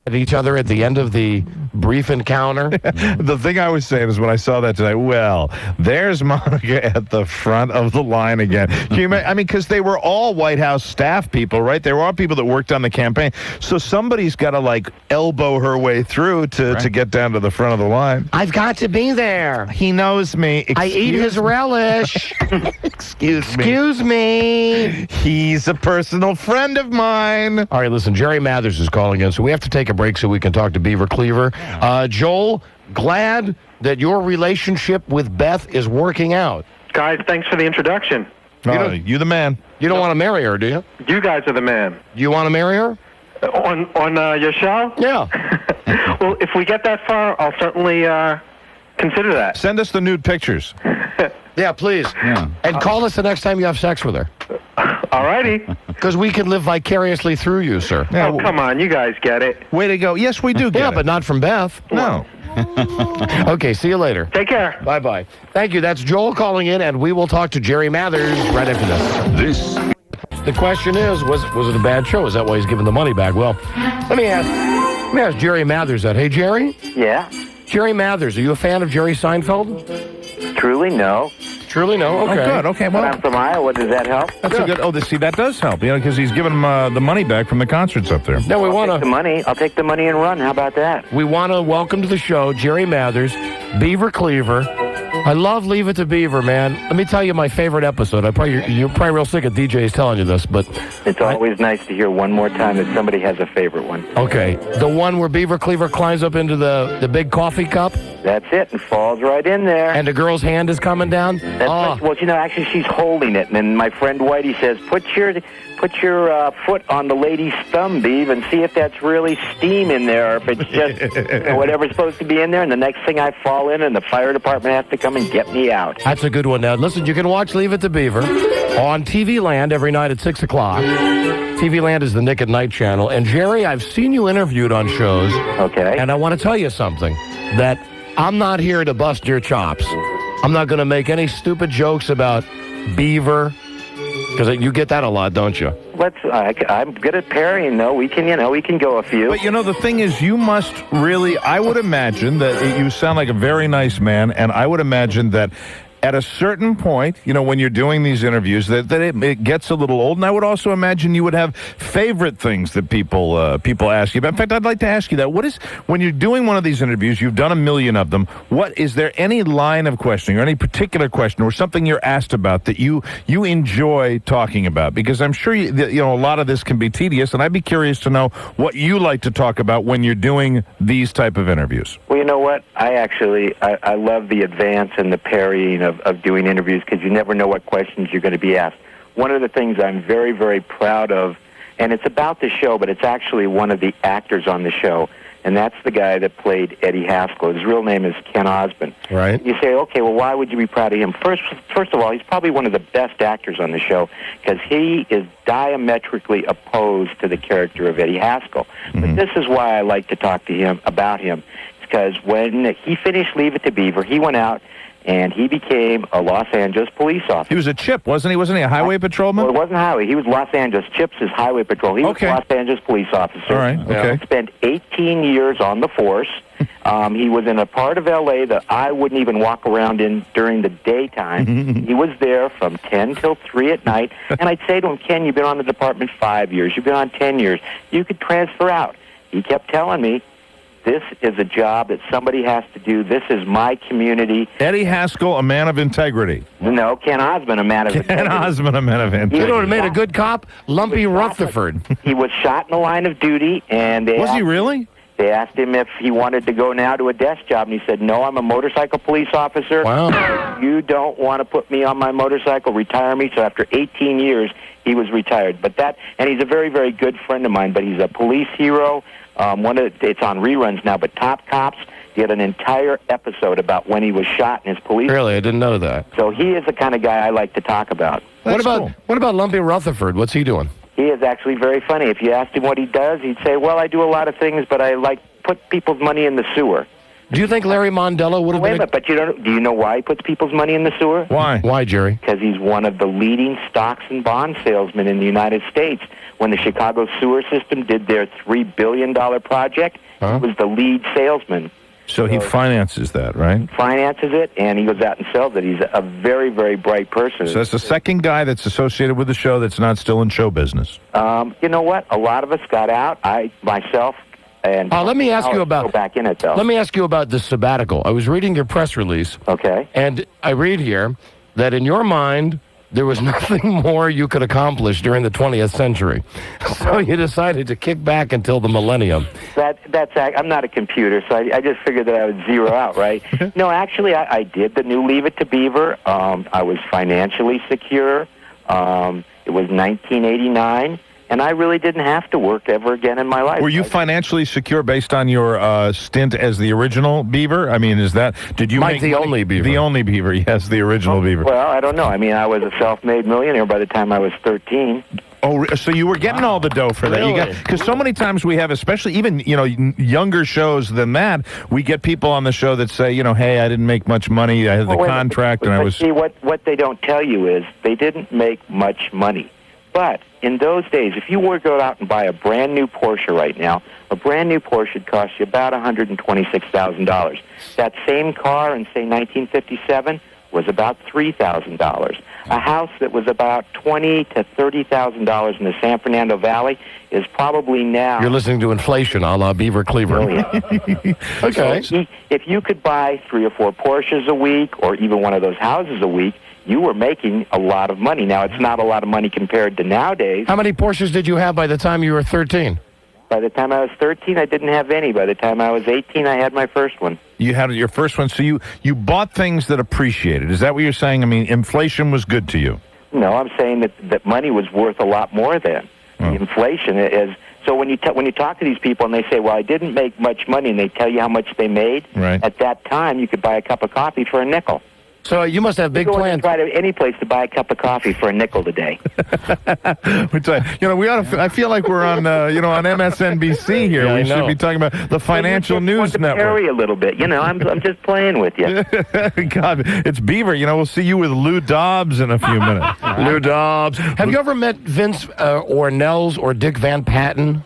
at each other at the end of the brief encounter? The thing I was saying is when I saw that tonight, well, there's Monica at the front of the line again. Can you imagine? I mean, because they were all White House staff people, right? They were all people that worked on the campaign. So somebody's got to, like, elbow her way through to get down to the front of the line. I've got to be there. He knows me. I eat his relish. Excuse me. He's a personal friend of mine. All right, listen, Jerry Mathers is calling in, so we have to take a break so we can talk to Beaver Cleaver. Joel, glad that your relationship with Beth is working out. Guys, thanks for the introduction. You the man. You don't want to marry her, do you? You guys are the man. Do you want to marry her? On your show? Yeah. Well, if we get that far, I'll certainly consider that. Send us the nude pictures. Yeah, please. Yeah. And call us the next time you have sex with her. All righty. Because we can live vicariously through you, sir. Yeah, Oh, come on. You guys get it. Way to go. Yes, we do get it. But not from Beth. No. Okay, see you later. Take care. Bye-bye. Thank you. That's Joel calling in, and we will talk to Jerry Mathers right after this. The question is, was it a bad show? Is that why he's giving the money back? Well, let me ask Jerry Mathers that. Hey, Jerry? Yeah. Jerry Mathers, are you a fan of Jerry Seinfeld? Truly, no. Truly, no? Okay. Oh, good. Okay, But well, I'm from Iowa. Does that help? that's a good. Oh, see, that does help. Because he's giving him the money back from the concerts up there. No, we I'll want take the to. money. I'll take the money and run. How about that? We want to welcome to the show Jerry Mathers, Beaver Cleaver. I love Leave It to Beaver, man. Let me tell you my favorite episode. You're probably real sick of DJs telling you this, but It's always nice to hear one more time that somebody has a favorite one. okay, the one where Beaver Cleaver climbs up into the big coffee cup That's it, and falls right in there. and the girl's hand is coming down. That's well, actually, she's holding it, and then my friend Whitey says, put your foot on the lady's thumb, Beav, and see if that's really steam in there, or if it's just whatever's supposed to be in there, and the next thing I fall in, and the fire department has to come and get me out. That's a good one. Now, listen, you can watch Leave It to Beaver on TV Land every night at 6 o'clock. TV Land is the Nick at Night channel. And, Jerry, I've seen you interviewed on shows. Okay. And I want to tell you something, that I'm not here to bust your chops. I'm not going to make any stupid jokes about Beaver, because you get that a lot, don't you? I'm good at parrying, though. We can go a few. But, the thing is, you must really, I would imagine that you sound like a very nice man, and I would imagine that at a certain point, when you're doing these interviews, that it gets a little old. And I would also imagine you would have favorite things that people ask you about. In fact, I'd like to ask you that. When you're doing one of these interviews, you've done a million of them, is there any line of questioning or any particular question or something you're asked about that you enjoy talking about? Because I'm sure a lot of this can be tedious, and I'd be curious to know what you like to talk about when you're doing these type of interviews. Well, you know what? I love the advance and the parrying of doing interviews, because you never know what questions you're going to be asked. One of the things I'm very, very proud of, and it's about the show, but it's actually one of the actors on the show, and that's the guy that played Eddie Haskell. His real name is Ken Osmond. Right. You say, okay, well, why would you be proud of him? First of all, he's probably one of the best actors on the show, because he is diametrically opposed to the character of Eddie Haskell. Mm-hmm. But this is why I like to talk to him about him, because when he finished Leave It to Beaver, he went out and he became a Los Angeles police officer. He was a chip, wasn't he? Wasn't he a highway patrolman? Well, it wasn't highway. He was Los Angeles. Chips is highway patrol. He was a Los Angeles police officer. All right, okay. Spent 18 years on the force. He was in a part of L.A. that I wouldn't even walk around in during the daytime. He was there from 10 till 3 at night. And I'd say to him, Ken, you've been on the department 5 years. You've been on 10 years. You could transfer out. He kept telling me, this is a job that somebody has to do. This is my community. Eddie Haskell, a man of integrity. No, Ken Osmond, a man of integrity. Ken Osmond, a man of integrity. You know what made a good cop? Lumpy Rutherford. He was shot in the line of duty, and Was he really? They asked him if he wanted to go now to a desk job, and he said, no, I'm a motorcycle police officer. Wow. You don't want to put me on my motorcycle, retire me. So after 18 years, he was retired. And he's a very, very good friend of mine, but he's a police hero. It's on reruns now, but Top Cops, he had an entire episode about when he was shot in his police. Really? I didn't know that. So he is the kind of guy I like to talk about. What about Lumpy Rutherford? What's he doing? He is actually very funny. If you asked him what he does, he'd say, well, I do a lot of things, but I put people's money in the sewer. Do you think Larry Mondello would have Wait a been? minute, but do you know why he puts people's money in the sewer? Why? Why, Jerry? Because he's one of the leading stocks and bond salesmen in the United States. When the Chicago sewer system did their $3 billion project, he was the lead salesman. So he finances that, right? Finances it, and he goes out and sells it. He's a very, very bright person. So that's the second guy that's associated with the show that's not still in show business. You know what? A lot of us got out. I, myself, and... let me ask you I'll about... go back in it, though. Let me ask you about the sabbatical. I was reading your press release. Okay. And I read here that in your mind, there was nothing more you could accomplish during the 20th century. So you decided to kick back until the millennium. I'm not a computer, so I just figured that I would zero out, right? No, actually, I did the new Leave It to Beaver. I was financially secure. It was 1989. And I really didn't have to work ever again in my life. Were you financially secure based on your stint as the original Beaver? I mean, did you Mike, make the only Beaver. The only Beaver, yes, the original Beaver. Well, I don't know. I mean, I was a self-made millionaire by the time I was 13. Oh, so you were getting all the dough for that? Really? Because so many times we have, especially even younger shows than that, we get people on the show that say, hey, I didn't make much money. I had the contract, and I was. See, what they don't tell you is they didn't make much money. But in those days, if you were to go out and buy a brand new Porsche right now, a brand new Porsche would cost you about $126,000. That same car in, say, 1957 was about $3,000. A house that was about $20,000 to $30,000 in the San Fernando Valley is probably now... You're listening to inflation a la Beaver Cleaver. Okay. So if you could buy 3 or 4 Porsches a week or even one of those houses a week, you were making a lot of money. Now, it's not a lot of money compared to nowadays. How many Porsches did you have by the time you were 13? By the time I was 13, I didn't have any. By the time I was 18, I had my first one. You had your first one, so you bought things that appreciated. Is that what you're saying? I mean, inflation was good to you. No, I'm saying that money was worth a lot more then. The inflation is... So when you talk to these people and they say, well, I didn't make much money, and they tell you how much they made, at that time you could buy a cup of coffee for a nickel. So you must have big Go plans. and try to any place to buy a cup of coffee for a nickel today. We ought to. I feel like we're on on MSNBC here. Yeah, we should be talking about the financial news network. Parry a little bit. I'm just playing with you. God, it's Beaver. We'll see you with Lou Dobbs in a few minutes. Lou Dobbs. Have you ever met Vince Ornells or Dick Van Patten?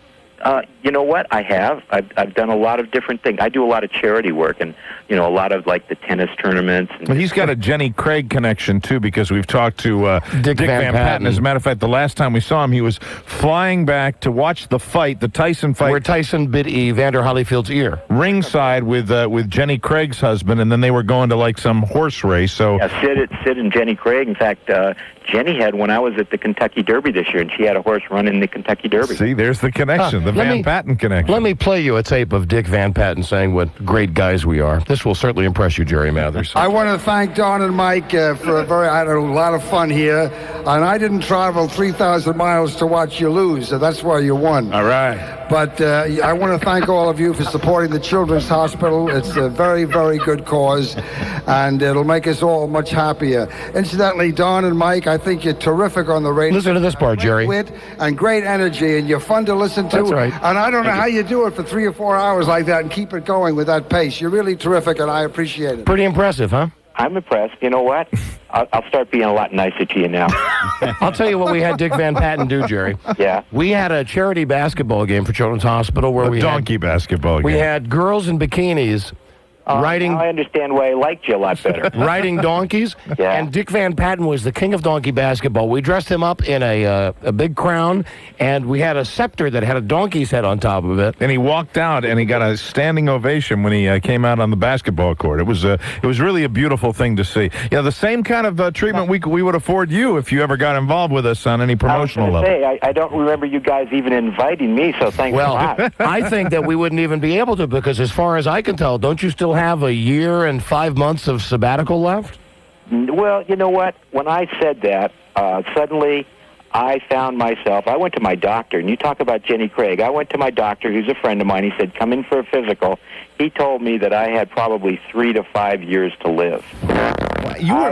You know what? I have. I've done a lot of different things. I do a lot of charity work, and a lot of like the tennis tournaments. And well, he's got a Jenny Craig connection too, because we've talked to Dick Van Patten. As a matter of fact, the last time we saw him, he was flying back to watch the fight, the Tyson fight, where Tyson bit Evander Holyfield's ear, ringside with Jenny Craig's husband, and then they were going to like some horse race. So yeah, Sid and Jenny Craig. In fact, Jenny had when I was at the Kentucky Derby this year, and she had a horse run in the Kentucky Derby. See, there's the connection, the Van Patten connection. Let me play you a tape of Dick Van Patten saying what great guys we are. This will certainly impress you, Jerry Mathers. I want to thank Don and Mike I had a lot of fun here, and I didn't travel 3,000 miles to watch you lose, so that's why you won. All right. But I want to thank all of you for supporting the Children's Hospital. It's a very, very good cause, and it'll make us all much happier. Incidentally, Don and Mike, I think you're terrific on the radio. Listen to this part, Jerry. Wit and great energy, and you're fun to listen to. That's right. And I don't know how you do it for 3 or 4 hours like that and keep it going with that pace. You're really terrific, and I appreciate it. Pretty impressive, huh? I'm impressed. You know what? I'll start being a lot nicer to you now. I'll tell you what we had Dick Van Patten do, Jerry. Yeah. We had a charity basketball game for Children's Hospital where we donkey basketball game. We had girls in bikinis riding. Now I understand why I liked you a lot better. Riding donkeys. Yeah. And Dick Van Patten was the king of donkey basketball. We dressed him up in a big crown, and we had a scepter that had a donkey's head on top of it. And he walked out, and he got a standing ovation when he came out on the basketball court. It was really a beautiful thing to see. Yeah, the same kind of treatment we would afford you if you ever got involved with us on any promotional level. I don't remember you guys even inviting me, so thanks a lot. I think that we wouldn't even be able to, because as far as I can tell, don't you still have a year and 5 months of sabbatical left? Well, you know what? When I said that, suddenly I found myself, I went to my doctor, and you talk about Jenny Craig. I went to my doctor, who's a friend of mine. He said, come in for a physical. He told me that I had probably 3 to 5 years to live.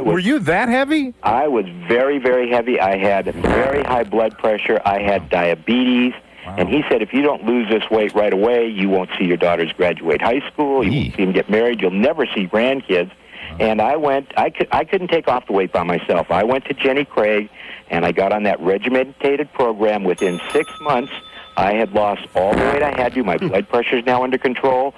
Were you that heavy? I was very, very heavy. I had very high blood pressure. I had diabetes. And he said, if you don't lose this weight right away, you won't see your daughters graduate high school, you won't see them get married, you'll never see grandkids. And I couldn't take off the weight by myself. I went to Jenny Craig, and I got on that regimented program. Within 6 months, I had lost all the weight I had to. My blood pressure is now under control.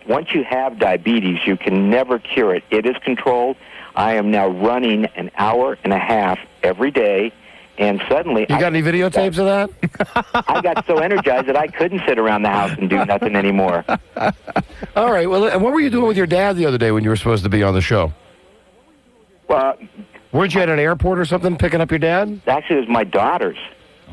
Once you have diabetes, you can never cure it. It is controlled. I am now running an hour and a half every day, and suddenly... You got any videotapes of that? I got so energized that I couldn't sit around the house and do nothing anymore. All right. Well, and what were you doing with your dad the other day when you were supposed to be on the show? Well, weren't you at an airport or something picking up your dad? Actually, it was my daughters.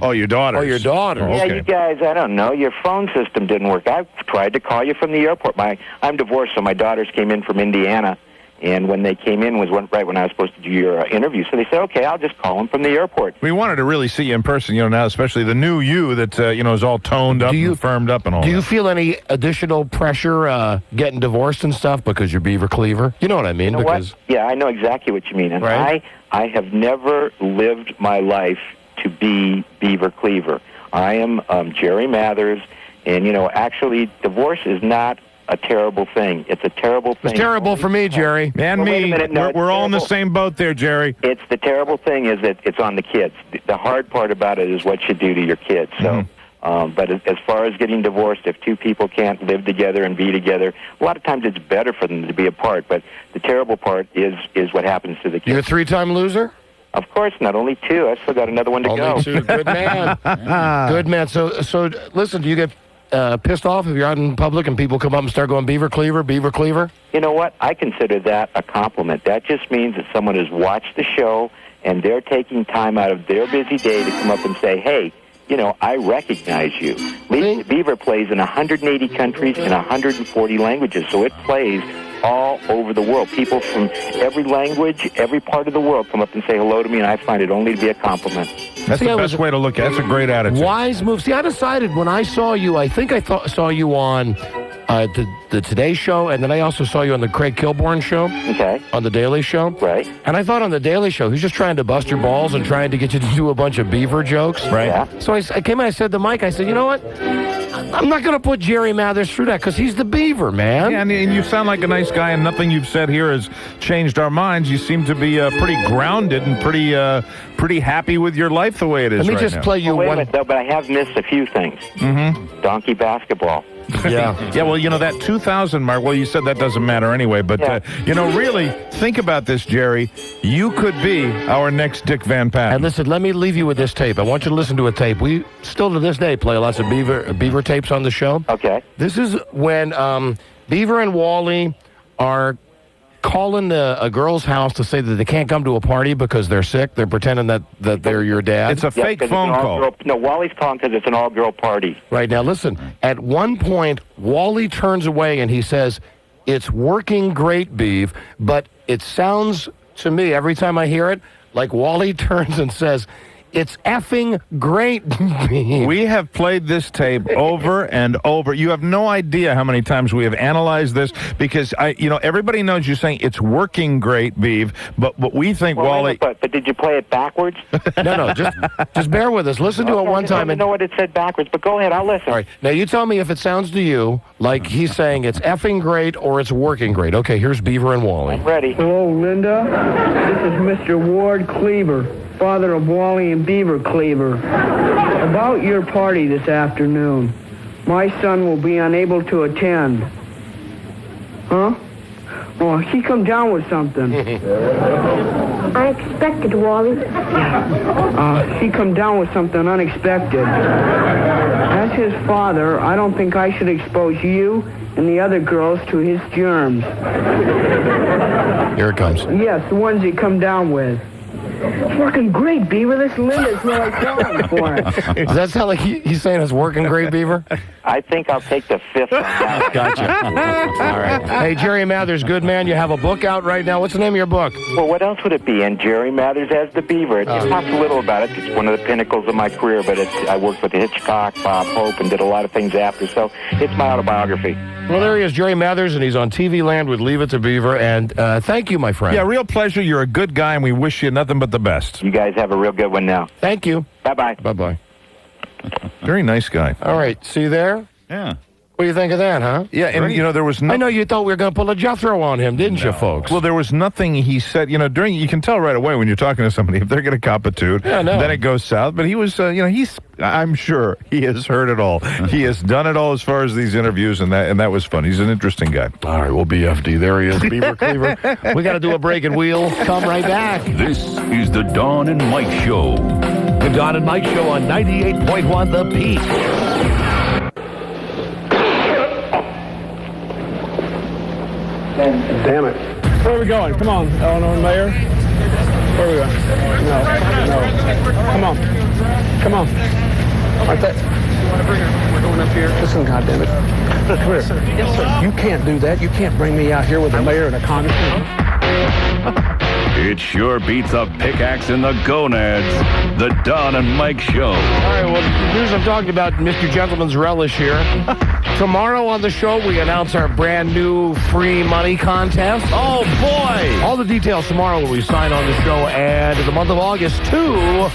Oh, your daughters. Oh, your daughter. Yeah, Okay. you guys, I don't know. Your phone system didn't work. I tried to call you from the airport. I'm divorced, so my daughters came in from Indiana, and when they came in was right when I was supposed to do your interview. So they said, okay, I'll just call them from the airport. We wanted to really see you in person, now, especially the new you that, is all toned up and firmed up and all Do that. you feel any additional pressure getting divorced and stuff because you're Beaver Cleaver? You know what I mean? You know what? Yeah, I know exactly what you mean. And Right. I have never lived my life to be Beaver Cleaver. I am Jerry Mathers, and, actually, divorce is not a terrible thing. It's a terrible thing. It's terrible for me, Jerry. And Well, wait a me. minute. No, we're all in the terrible. same boat there, Jerry. It's the terrible thing is that it's on the kids. The hard part about it is what you do to your kids. So, but as far as getting divorced, if two people can't live together and be together, a lot of times it's better for them to be apart. But the terrible part is what happens to the kids. You're a three-time loser? Of course, not only two. I still got another one to go. Only two. Good man. Good man. So listen, do you get pissed off if you're out in public and people come up and start going, Beaver Cleaver, Beaver Cleaver? You know what? I consider that a compliment. That just means that someone has watched the show and they're taking time out of their busy day to come up and say, hey, I recognize you. Lady Beaver plays in 180 countries and 140 languages, so it plays all over the world. People from every language, every part of the world come up and say hello to me, and I find it only to be a compliment. That's the best way to look at it. That's a great attitude. Wise move. See, I decided when I saw you, I think I saw you on the Today Show, and then I also saw you on the Craig Kilborn Show. Okay. On the Daily Show. Right. And I thought on the Daily Show, he's just trying to bust your balls and trying to get you to do a bunch of beaver jokes. Right. Yeah. So I came in, I said to Mike, I said, you know what? I'm not going to put Jerry Mathers through that because he's the beaver, man. Yeah, and you sound like a nice guy, and nothing you've said here has changed our minds. You seem to be pretty grounded and pretty happy with your life the way it is Let me right just now. play you Wait a one. minute, though, but I have missed a few things. Mm-hmm. Donkey basketball. Yeah. Yeah, well, that 2,000 mark, well, you said that doesn't matter anyway, but, really, think about this, Jerry. You could be our next Dick Van Patten. And listen, let me leave you with this tape. I want you to listen to a tape. We still to this day play lots of beaver tapes on the show. Okay. This is when Beaver and Wally are calling a girl's house to say that they can't come to a party because they're sick. They're pretending that they're your dad. It's a fake 'cause phone it's an call. all-girl- No, Wally's calling because it's an all-girl party. Right, now listen. At one point, Wally turns away and he says, "It's working great, Beav," but it sounds to me, every time I hear it, like Wally turns and says, "It's effing great, Beav." We have played this tape over and over. You have no idea how many times we have analyzed this because everybody knows you're saying it's working great, Beav, but we think Well, Wally. but did you play it backwards? No, just bear with us. Listen to it one time. I don't know what it said backwards, but go ahead, I'll listen. All right, now you tell me if it sounds to you like he's saying it's effing great or it's working great. Okay, here's Beaver and Wally. I'm ready. Hello, Linda. This is Mr. Ward Cleaver, father of Wally and Beaver Cleaver. About your party this afternoon, my son will be unable to attend. Huh? Oh, he come down with something. Unexpected, Wally. He come down with something unexpected. As his father, I don't think I should expose you and the other girls to his germs. Here it comes. Yes, the ones he come down with. It's working great, Beaver. This Linda's really calling for it. Does that sound like he's saying it's working great, Beaver? I think I'll take the fifth one down. Gotcha. All right. Hey, Jerry Mathers, good man. You have a book out right now. What's the name of your book? Well, what else would it be? And Jerry Mathers as the Beaver. It talks a little about it. It's one of the pinnacles of my career, but I worked with Hitchcock, Bob Hope, and did a lot of things after, so it's my autobiography. Well, there he is, Jerry Mathers, and he's on TV Land with Leave It to Beaver. And thank you, my friend. Yeah, real pleasure. You're a good guy, and we wish you nothing but the best. You guys have a real good one now. Thank you. Bye-bye. Bye-bye. Very nice guy. All right, see there? Yeah. What do you think of that, huh? Yeah, and there was I know you thought we were going to pull a Jethro on him, didn't you, folks? Well, there was nothing he said. You can tell right away when you're talking to somebody if they're going to cop a toot. Yeah, no. Then it goes south. But he was, I'm sure he has heard it all. He has done it all as far as these interviews, and that was fun. He's an interesting guy. All right, well, BFD, there he is, Beaver Cleaver. We got to do a break, and we'll come right back. This is the Don and Mike Show. The Don and Mike Show on 98.1 The Peak. Damn it. Where are we going? Come on, Eleanor Mayor. Where are we going? No. Come on. Aren't that... We're going up here. Listen, goddammit. Come here. Yes, sir. You can't do that. You can't bring me out here with a mayor and a congressman. It sure beats a pickaxe in the gonads. The Don and Mike Show. All right, well, the news I'm talking about, Mr. Gentleman's Relish here. Tomorrow on the show, we announce our brand new free money contest. Oh, boy! All the details tomorrow when we sign on the show. And in the month of August, two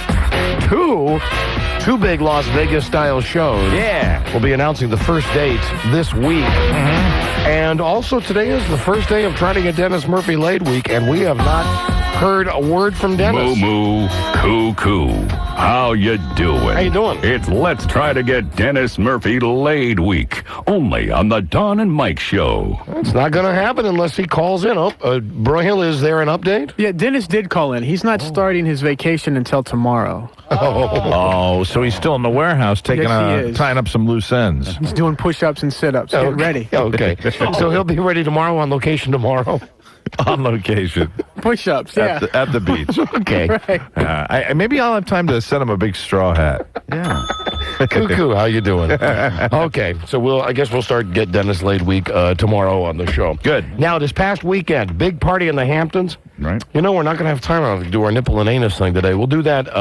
big Las Vegas-style shows. Yeah. We'll be announcing the first dates this week. And also today is the first day of trying to get Dennis Murphy laid week, and we have not heard a word from Dennis. Moo moo, coo. How you doing? How you doing? It's Let's Try to Get Dennis Murphy Laid Week, only on the Don and Mike Show. It's not going to happen unless he calls in. Broyhill, is there an update? Yeah, Dennis did call in. He's not starting his vacation until tomorrow. Oh, so he's still in the warehouse tying up some loose ends. He's doing push-ups and sit-ups. Get ready. Okay. So he'll be ready tomorrow on location tomorrow? On location. Push-ups, yeah. At the beach. Okay. Right. Maybe I'll have time to send him a big straw hat. Yeah. Cuckoo, how you doing? Okay, so I guess we'll start Get Dennis Laid Week tomorrow on the show. Good. Now, this past weekend, big party in the Hamptons. Right. We're not going to have time to do our nipple and anus thing today. We'll do that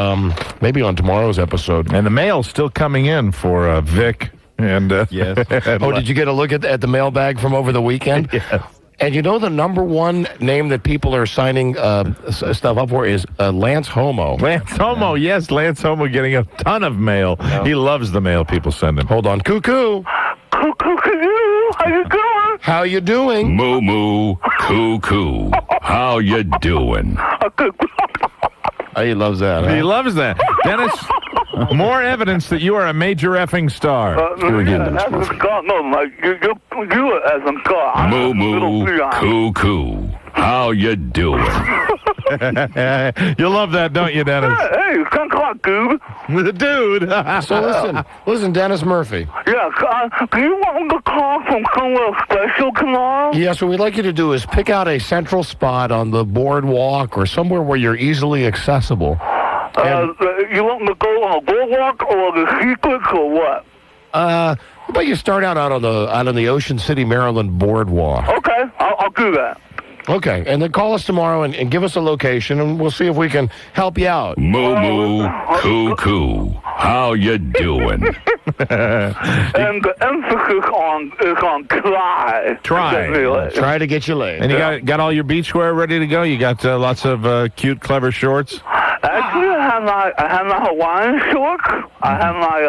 maybe on tomorrow's episode. And the mail's still coming in for Vic. And Yes. Did you get a look at the mailbag from over the weekend? Yes. And the number one name that people are signing stuff up for is Lance Homo. Lance Homo, yes, Lance Homo getting a ton of mail. Yeah. He loves the mail people send him. Hold on. Cuckoo. Cuckoo, how you doing? How you doing? Moo moo, coo. How you doing? He loves that. He loves that. Dennis, more evidence that you are a major effing star. Do it again, Dennis As Murphy. a God, no, like, you as a God. Moo moo, coo. How you doing? You love that, don't you, Dennis? Hey, you can't call it goob. Dude. So listen, Dennis Murphy. Yeah, do you want to call from somewhere special tomorrow? Yes, what we'd like you to do is pick out a central spot on the boardwalk or somewhere where you're easily accessible. You want to go on a boardwalk or the secrets or what? How about you start out on the Ocean City, Maryland boardwalk? Okay, I'll do that. Okay, and then call us tomorrow and give us a location, and we'll see if we can help you out. Moo moo, coo. How you doing? And the emphasis is on try. Try to get you laid. And you got all your beachwear ready to go? You got lots of cute, clever shorts? Actually, I have my Hawaiian shorts. I have my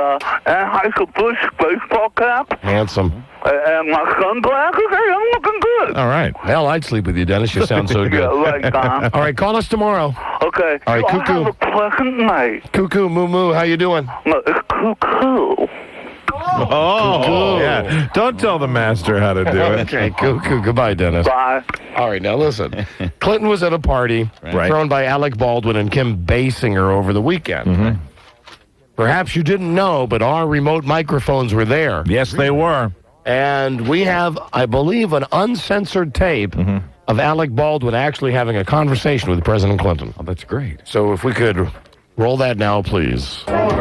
Anheuser-Busch baseball cap. Handsome. And my sunglasses. Hey, I'm looking good. All right. Hell, I'd sleep with you, Dennis. You sound so good. Yeah, right, Don. All right, call us tomorrow. Okay. All right, cuckoo. Have a pleasant night. Cuckoo, moo, how you doing? No, it's cuckoo. Oh, yeah. Don't tell the master how to do it. Okay, cuckoo. Goodbye, Dennis. Bye. All right, now listen. Clinton was at a party thrown by Alec Baldwin and Kim Basinger over the weekend. Mm-hmm. Perhaps you didn't know, but our remote microphones were there. Yes, they were. And we have, I believe, an uncensored tape of Alec Baldwin actually having a conversation with President Clinton. Oh, that's great. So if we could roll that now, please. Alec,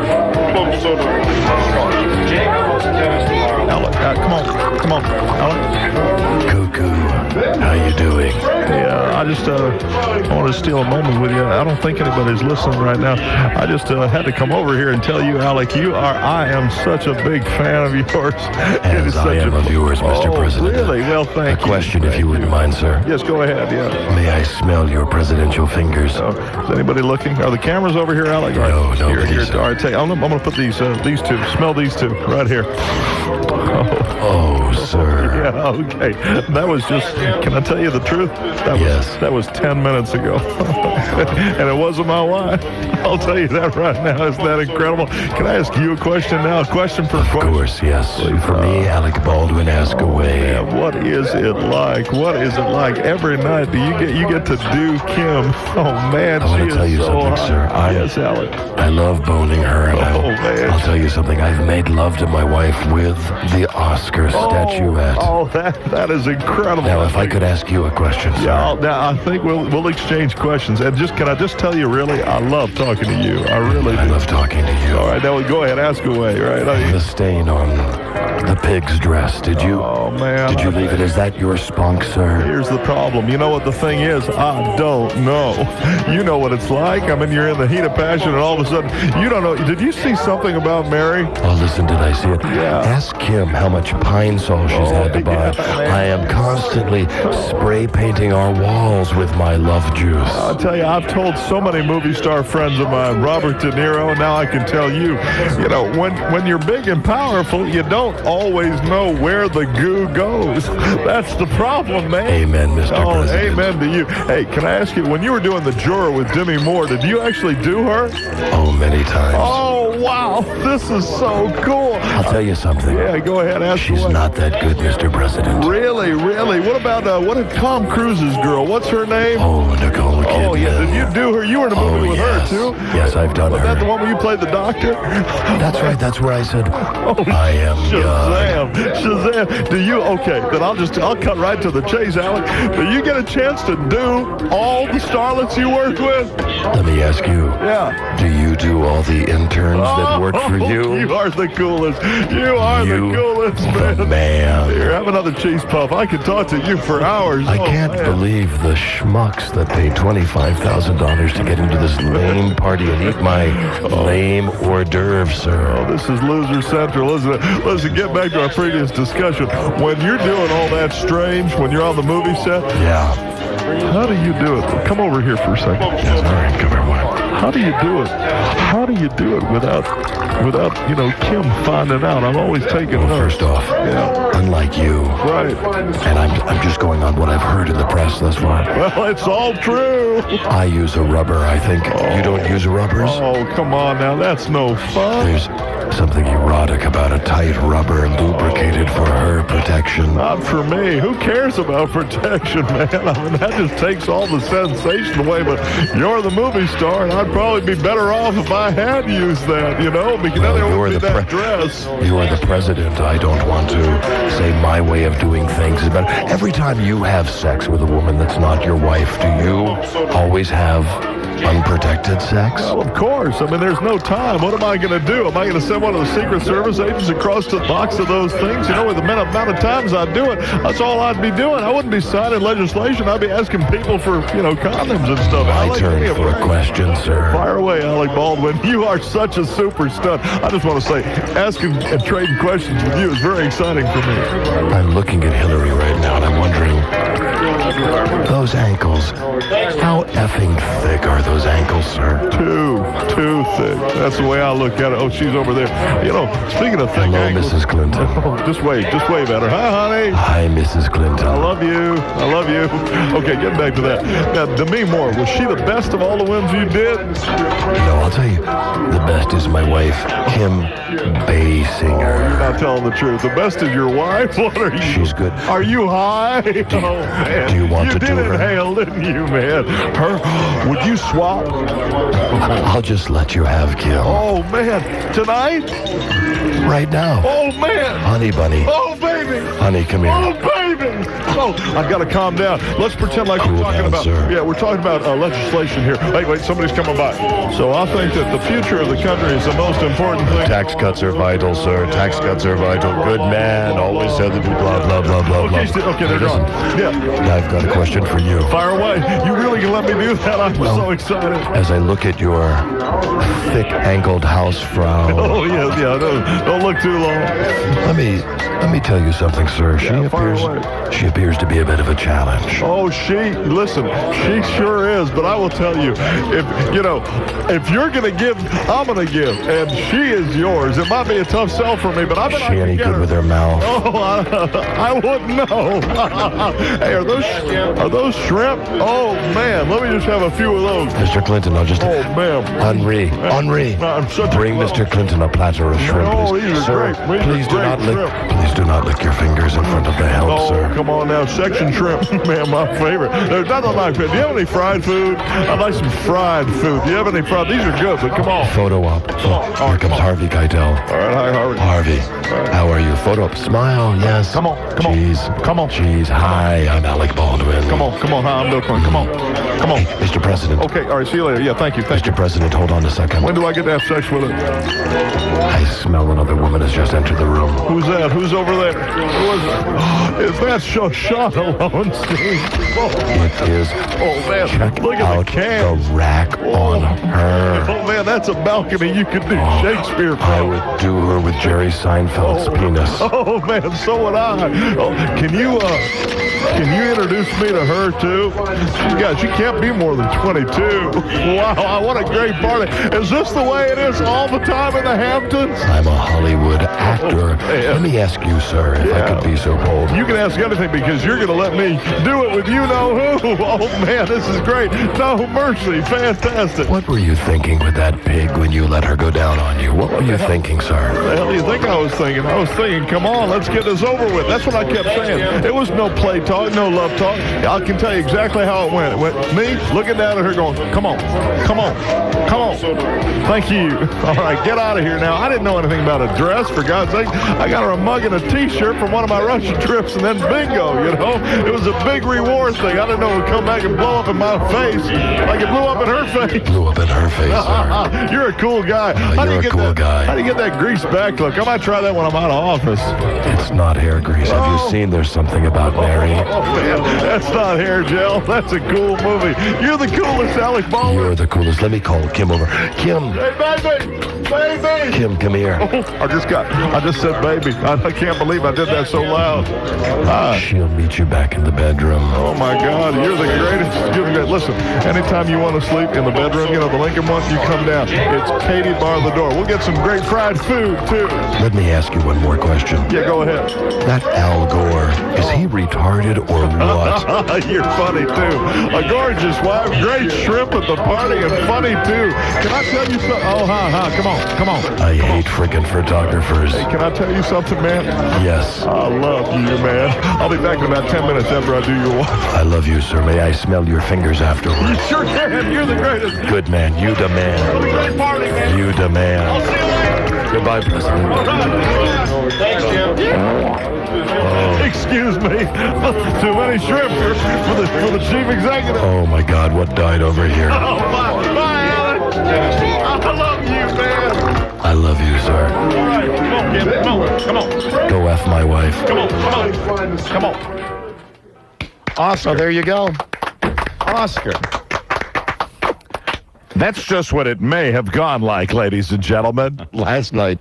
come on. Alec. Cuckoo, how you doing? Yeah, I want to steal a moment with you. I don't think anybody's listening right now. I just had to come over here and tell you, Alec, I am such a big fan of yours. As I am of yours, Mr. President. Really? Well, thank you. A question, if you wouldn't mind, sir. Yes, go ahead, yeah. May I smell your presidential fingers? Is anybody looking? Are the cameras over here, Alec? No, nobody's. All right, I'm going to put these two. Smell these two right here. Oh, sir. Yeah, okay. That was just, can I tell you the truth? That was 10 minutes ago. And it wasn't my wife. I'll tell you that right now. Isn't that incredible? Can I ask you a question now? A question for question? Of course, yes. For me, Alec Baldwin, ask away. Yeah, what is it like? What is it like? Every night do you get to do Kim? Oh, man, I want to tell you something, sir. Yes, Alec. I love boning her. And man. I'll tell you something. I've made love to my wife with the Oscar statuette. Oh, that is incredible. Now, if I could ask you a question, sir. Yeah, now I think we'll exchange questions. And can I just tell you, really, I love talking to you. I really do. I love talking to you. All right, now go ahead, ask away, right? The stain on the pig's dress, did you? Oh, man. Did you leave it? Is that your spunk, sir? Here's the problem. You know what the thing is? I don't know. You know what it's like. I mean, you're in the heat of passion, and all of a sudden, you don't know. Did you see something about Mary? Oh, listen, did I see it? Yeah. Ask Kim how much pine sol she's had to buy. I am constantly spray painting our walls with my love juice. I'll tell you, I've told so many movie star friends of mine, Robert De Niro, and now I can tell you, when you're big and powerful, you don't always know where the goo goes. That's the problem, man. Amen, Mr. President. Amen to you. Hey, can I ask you, when you were doing The Juror with Demi Moore, did you actually do her? Oh, many times. Oh, wow. This is so cool. I'll tell you something. Yeah, go ahead. Ask She's away. not that good, Mr. President. Really? What about Tom Cruise's girl? What's her name? Oh, Nicole Kidman. Oh, yeah. Did you do her? You were in a movie with her, too? Yes, I've done Was her. that the one where you played the doctor? That's right. That's where I said, I am Shazam. Do you? Okay, then I'll cut right to the chase, Alec. Do you get a chance to do all the starlets you work with? Let me ask you. Yeah. Do you do all the interns that work for you? You are the coolest. You are the coolest, man. Man. Here, have another cheese puff. I can talk to you for hours. I can't believe the schmucks that paid $25,000 to get into this lame party and eat my lame hors d'oeuvres, sir. Oh, this is Loser Central, isn't it? Listen, get back to our previous discussion. When you're doing all that strange, when you're on the movie set, yeah. How do you do it? Come over here for a second. Yes, all right, come here, what? How do you do it? How do you do it without Kim finding out? I'm always taking notes. First off, unlike you, right? And I'm just going on what I've heard in the press thus far. Well, it's all true. I use a rubber, I think. You don't use rubbers? Oh, come on now. That's no fun. There's something erotic about a tight rubber lubricated for her protection. Not for me. Who cares about protection, man? I mean, that just takes all the sensation away. But you're the movie star, and I'd probably be better off if I had used that, because then there wouldn't be that dress. You are the president. I don't want to say my way of doing things is better. Every time you have sex with a woman that's not your wife, do you always have unprotected sex? Well, of course. I mean, there's no time. What am I going to do? Am I going to send one of the Secret Service agents across to the box of those things? With the amount of times I do it, that's all I'd be doing. I wouldn't be signing legislation. I'd be asking people for, condoms and stuff. My turn for a question, sir. Fire away, Alec Baldwin. You are such a super stud. I just want to say, asking and trading questions with you is very exciting for me. I'm looking at Hillary right now, and I'm wondering, those ankles, how effing thick are those ankles, sir? Too thick. That's the way I look at it. Oh, she's over there. Speaking of thick Hello, ankles. Mrs. Clinton. Just wave at her. Hi, honey. Hi, Mrs. Clinton. I love you. Okay, getting back to that. Now, Demi Moore, was she the best of all the ones you did? No, I'll tell you, the best is my wife, Kim Basinger. You're not telling the truth. The best is your wife? What are you? She's good. Are you high? Man. Do you want to do her? You did inhale, didn't you, man? Her? Would you swap? I'll just let you have Kim. Oh, man. Tonight? Right now. Oh, man. Honey bunny. Oh, baby. baby. Honey, come here. Oh, baby. Oh, I've got to calm down. Let's pretend like we're talking about... sir. Yeah, we're talking about legislation here. Wait, somebody's coming by. So I think that the future of the country is the most important thing. Tax cuts are vital, sir. Tax cuts are vital. Good man. Always said to do blah, blah, blah, blah, blah. Okay, they're gone. Yeah. I've got a question for you. Fire away. You really can let me do that? I'm so excited. As I look at your thick-ankled hausfrau, Oh, yeah. Don't look too long. let me tell you something, sir. She appears to be a bit of a challenge. Oh, listen, she sure is, but I will tell you, if you're going to give, I'm going to give, and she is yours. It might be a tough sell for me, but I bet I Is she can any get good her. with her mouth? Oh, I wouldn't know. Hey, are those shrimp? Oh, man, let me just have a few of those. Mr. Clinton, I'll just... Oh, ma'am. Henri, I'm such a bring clown. Mr. Clinton a platter of shrimp, No, please. these are Sir, great. These are please do not lick your fingers in front of the help, Oh, sir. come on now. Section shrimp, man, my favorite. There's nothing like that. Do you have any fried food? I'd like some fried food. Do you have any fried? These are good, but come on. Photo op. Here comes Harvey Keitel. All right, hi, Harvey. Harvey, how are you? Photo op. Smile, yes. Come on. Cheese. Come on. Cheese. Hi, I'm Alec Baldwin. Come on. Hi, I'm Bill Clinton. Come on. Hey, Mr. President. Okay, all right, see you later. Yeah, thank you. Mr. President, hold on a second. When do I get to have sex with her? I smell another woman has just entered the room. Who's that? Who's over there? Who is it? Is that Shoshana Lowenstein? It is. Oh, man. Check Look at out the can. the rack on her. Oh, man, that's a balcony. You could do Shakespeare I from. would do her with Jerry Seinfeld's penis. Oh, man, so would I. Oh, can you introduce me to her, too? She can't be more than 22. Wow, what a great party. Is this the way it is all the time in the Hamptons? I'm a Hollywood actor. Let me ask you, sir, if I could be so bold. You can ask anything because you're going to let me do it with you-know-who. Oh, man, this is great. No mercy. Fantastic. What were you thinking with that pig when you let her go down on you? What were you thinking, sir? What the hell do you think I was thinking? I was thinking, come on, let's get this over with. That's what I kept saying. It was no play talk, no love talk. I can tell you exactly how it went. It went me looking down at her going, come on. Thank you. All right, get out of here now. I didn't know anything about a dress, for God's sake. I got her a mug and a T-shirt from one of my Russian trips, and then bingo, It was a big reward thing. I didn't know it would come back and blow up in my face like it blew up in her face. Blew up in her face, sir. You're a cool guy. You're a cool guy. How do you get that grease back look? I might try that when I'm out of office. It's not hair grease. Have you seen There's Something About Mary? Oh, man, that's not hair gel. That's a cool movie. You're the coolest, Alec Baldwin. You're the coolest. Let me call Kim over. Kim. Hey, baby. Kim, come here. I just said baby. I can't believe I did that so loud. She'll meet you back in the bedroom. Oh, my God. You're the greatest. Listen, anytime you want to sleep in the bedroom, the Lincoln one, you come down. It's Katie bar the door. We'll get some great fried food, too. Let me ask you one more question. Yeah, go ahead. That Al Gore, is he retarded or what? You're funny, too. A gorgeous wife, great shrimp at the party, and funny, too. Can I tell you something? Oh, come on. I hate freaking photographers. Hey, can I tell you something, man? Yes. I love you, man. I'll be back in about 10 minutes after I do your walk. I love you, sir. May I smell your fingers afterwards? You sure can. You're the greatest. Good man. You the man. Have a great party, man. You the man. I'll see you later. Goodbye, President. Thanks, Jim. Excuse me. Too many shrimp for the chief executive. Oh, my God. What died over here? Oh, bye, Alec. I love you, man. I love you, sir. All right, come on, Jim. Come on. Go F my wife. Come on. Oscar. Oh, there you go. Oscar. That's just what it may have gone like, ladies and gentlemen. Last night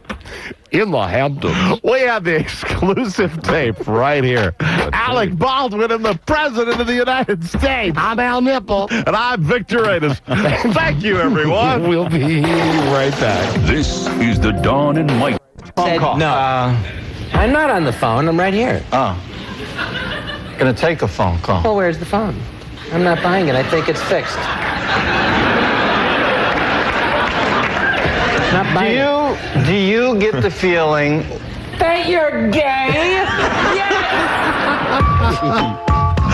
in the Hamptons. We have the exclusive tape right here. Alec Baldwin and the President of the United States. I'm Al Nipple. And I'm Victor Radis. Thank you, everyone. We'll be right back. This is the Dawn and Mike. Phone call. No. I'm not on the phone. I'm right here. Oh. Gonna take a phone call. Well, where's the phone? I'm not buying it. I think it's fixed. Not buying it. Do you get the feeling that you're gay?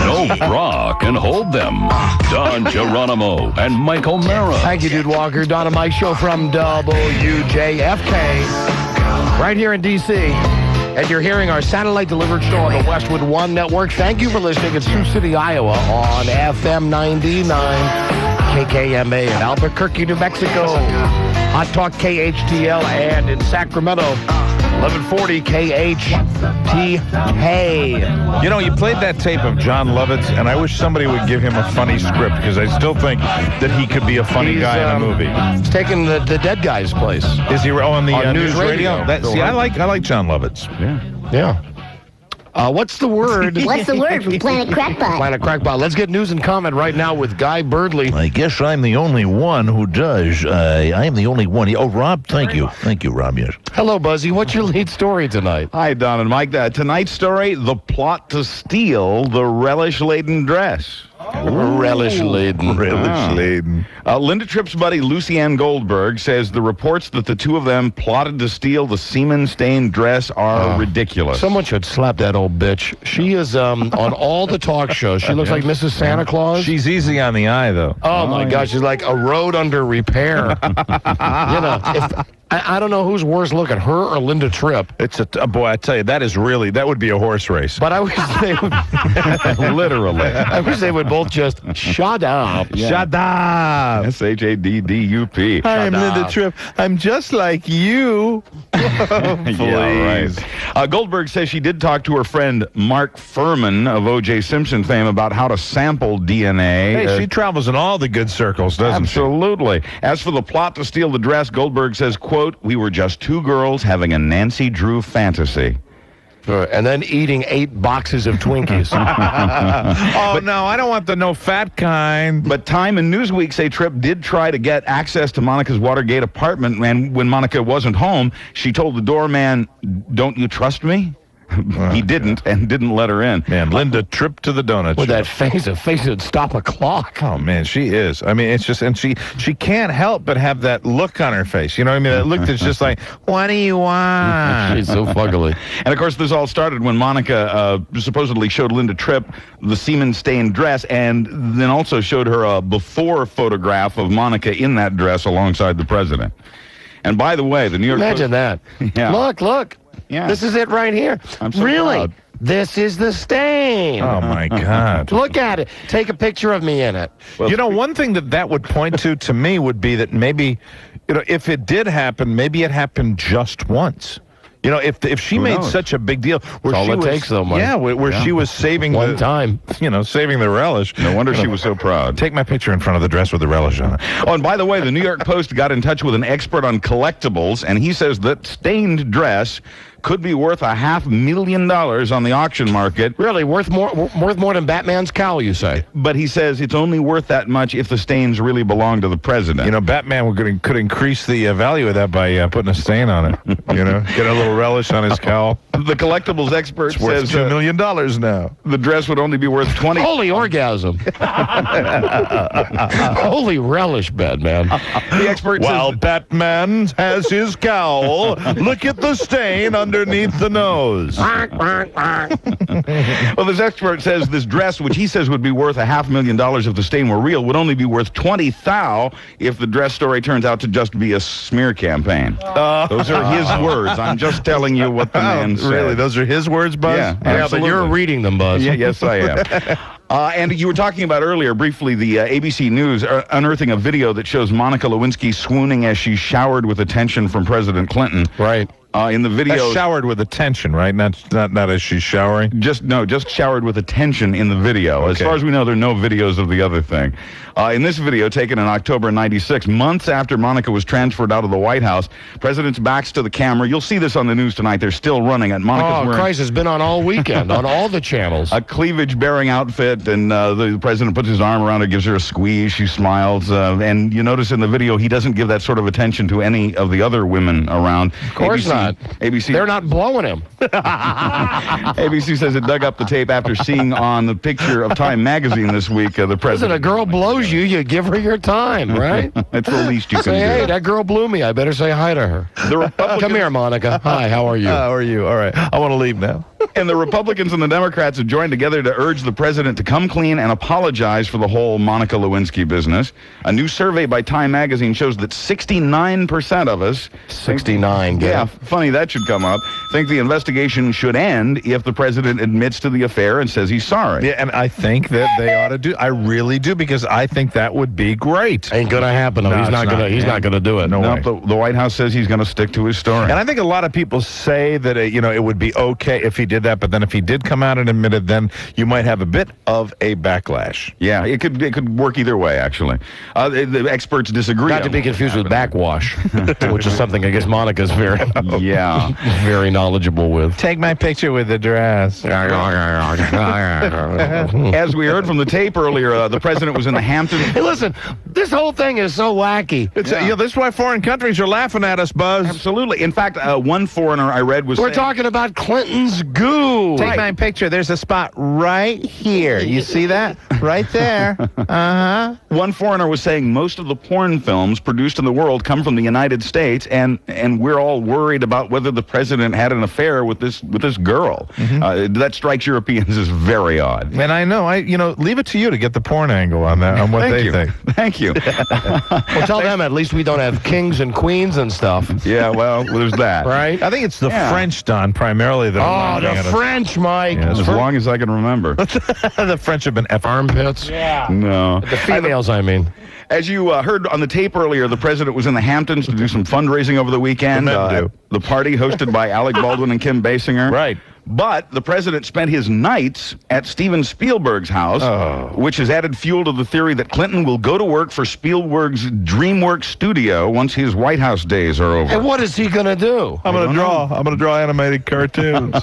No bra can hold them. Don Geronimo and Mike O'Mara. Thank you, Dude Walker. Don and Mike show from WJFK. Right here in D.C. And you're hearing our satellite-delivered show on the Westwood One Network. Thank you for listening in Sioux City, Iowa on FM 99 KKMA in Albuquerque, New Mexico. Hot Talk KHTL and in Sacramento, 1140 KHT. Hey. You know, you played that tape of John Lovitz, and I wish somebody would give him a funny script, because I still think that he could be a funny guy in a movie. He's taking the dead guy's place. Is he on the on news radio? See, I like John Lovitz. Yeah. What's the word? What's the word from Planet Crackpot? Planet Crackpot. Let's get news and comment right now with Guy Birdley. I guess I'm the only one who does. I am the only one. Oh, Rob, thank you. Thank you, Rob, yes. Hello, Buzzy. What's your lead story tonight? Hi, Don and Mike. Tonight's story, the plot to steal the relish-laden dress. Relish-laden. Relish-laden. Linda Tripp's buddy, Lucy Ann Goldberg, says the reports that the two of them plotted to steal the semen-stained dress are ridiculous. Someone should slap that old bitch. She is on all the talk shows. She looks like Mrs. Santa Claus. She's easy on the eye, though. Oh, my gosh. She's like a road under repair. I don't know who's worse looking, her or Linda Tripp. It's boy, I tell you, that would be a horse race. But I wish they would, literally. I wish they would both just shut up. Yeah. Shut up. SHADDUP. Hi, I'm Linda Tripp. I'm just like you. Yeah, right. Goldberg says she did talk to her friend Mark Furman of O.J. Simpson fame about how to sample DNA. Hey, she travels in all the good circles, doesn't she? Absolutely. As for the plot to steal the dress, Goldberg says, quote, "We were just two girls having a Nancy Drew fantasy." And then eating 8 boxes of Twinkies. No, I don't want the no-fat kind. But Time and Newsweek say Tripp did try to get access to Monica's Watergate apartment, and when Monica wasn't home, she told the doorman, "Don't you trust me?" He didn't, and didn't let her in. Man, Linda Tripp to the donut With shop. that face that'd stop a clock. Oh, man, she is. I mean, it's just, and she can't help but have that look on her face. You know what I mean? That look that's just like, what do you want? She's so fuggly. And, of course, this all started when Monica supposedly showed Linda Tripp the semen-stained dress, and then also showed her a before photograph of Monica in that dress alongside the president. And, by the way, the New York Imagine that. Yeah. Look. Yeah. This is it right here. I'm so really? proud. This is the stain. Oh, my God. Look at it. Take a picture of me in it. Well, you know, one thing that would point to me would be that maybe, if it did happen, maybe it happened just once. You know, if she made such a big deal, where That's she all it was, takes, though, Mike. yeah, where she was saving one time, saving the relish. No wonder she was so proud. Take my picture in front of the dress with the relish on it. Oh, and by the way, the New York Post got in touch with an expert on collectibles, and he says that stained dress could be worth $500,000 on the auction market. Really, worth more than Batman's cowl, you say? But he says it's only worth that much if the stains really belong to the president. You know, Batman could increase the value of that by putting a stain on it. You know, get a little relish on his cowl. The collectibles expert says $2 million now. The dress would only be worth $20. Holy orgasm! Holy relish, Batman. The expert While says Batman has his cowl, look at the stain underneath the nose. Well, this expert says this dress, which he says would be worth $500,000 if the stain were real, would only be worth $20,000 if the dress story turns out to just be a smear campaign. Those are his words. I'm just telling you what the man said. Really? Those are his words, Buzz? Yeah, But you're reading them, Buzz. Yeah, yes, I am. And you were talking about earlier, briefly, the ABC News unearthing a video that shows Monica Lewinsky swooning as she showered with attention from President Clinton. Right. In the video, That's showered with attention, right? Not as she's showering. Just showered with attention in the video. Okay. As far as we know, there are no videos of the other thing. In this video, taken in October '96, months after Monica was transferred out of the White House, President's back's to the camera. You'll see this on the news tonight. They're still running it. Monica's wearing Christ, has been on all weekend on all the channels. a cleavage-bearing outfit, and the president puts his arm around her, gives her a squeeze. She smiles, and you notice in the video he doesn't give that sort of attention to any of the other women around. Of course not. ABC. They're not blowing him. ABC says it dug up the tape after seeing on the picture of Time magazine this week the Listen, president. a girl blows you, you give her your time, right? That's the least you can Say, do. hey, that girl blew me. I better say hi to her. The Republicans, Come here, Monica. Hi, how are you? How are you? All right. I want to leave now. And the Republicans and the Democrats have joined together to urge the president to come clean and apologize for the whole Monica Lewinsky business. A new survey by Time magazine shows that 69% of us... 69, yeah, funny that should come up. Think the investigation should end if the president admits to the affair and says he's sorry. Yeah, and I think that they ought to do. I really do, because I think that would be great. Ain't gonna happen. No, he's not gonna do it. No way. The White House says he's gonna stick to his story. And I think a lot of people say that it would be okay if he did that, but then if he did come out and admit it, then you might have a bit of a backlash. Yeah, it could work either way, actually. The experts disagree. Not to be confused with backwash, which is something I guess Monica's very very knowledgeable with. Take my picture with the dress. As we heard from the tape earlier, the president was in the Hamptons. Hey, listen, this whole thing is so wacky. This is why foreign countries are laughing at us, Buzz. Absolutely. In fact, one foreigner I read was We're talking about Clinton's goo. Take my picture. There's a spot right here. You see that? Right there. Uh-huh. One foreigner was saying most of the porn films produced in the world come from the United States, and we're all worried about whether the president had an affair with this girl. Mm-hmm. That strikes Europeans as very odd. And I know, leave it to you to get the porn angle on that, on what they think. Thank you. Well, tell them at least we don't have kings and queens and stuff. Yeah, well, there's that. Right? I think it's the French, Don, primarily. That the French, Mike. Yeah, as long as I can remember. The French have been armpits. Yeah. No. The females, I mean. As you heard on the tape earlier, the president was in the Hamptons to do some fundraising over the weekend. The party hosted by Alec Baldwin and Kim Basinger. Right. But the president spent his nights at Steven Spielberg's house, which has added fuel to the theory that Clinton will go to work for Spielberg's DreamWorks studio once his White House days are over. And what is he going to do? I'm going to draw animated cartoons.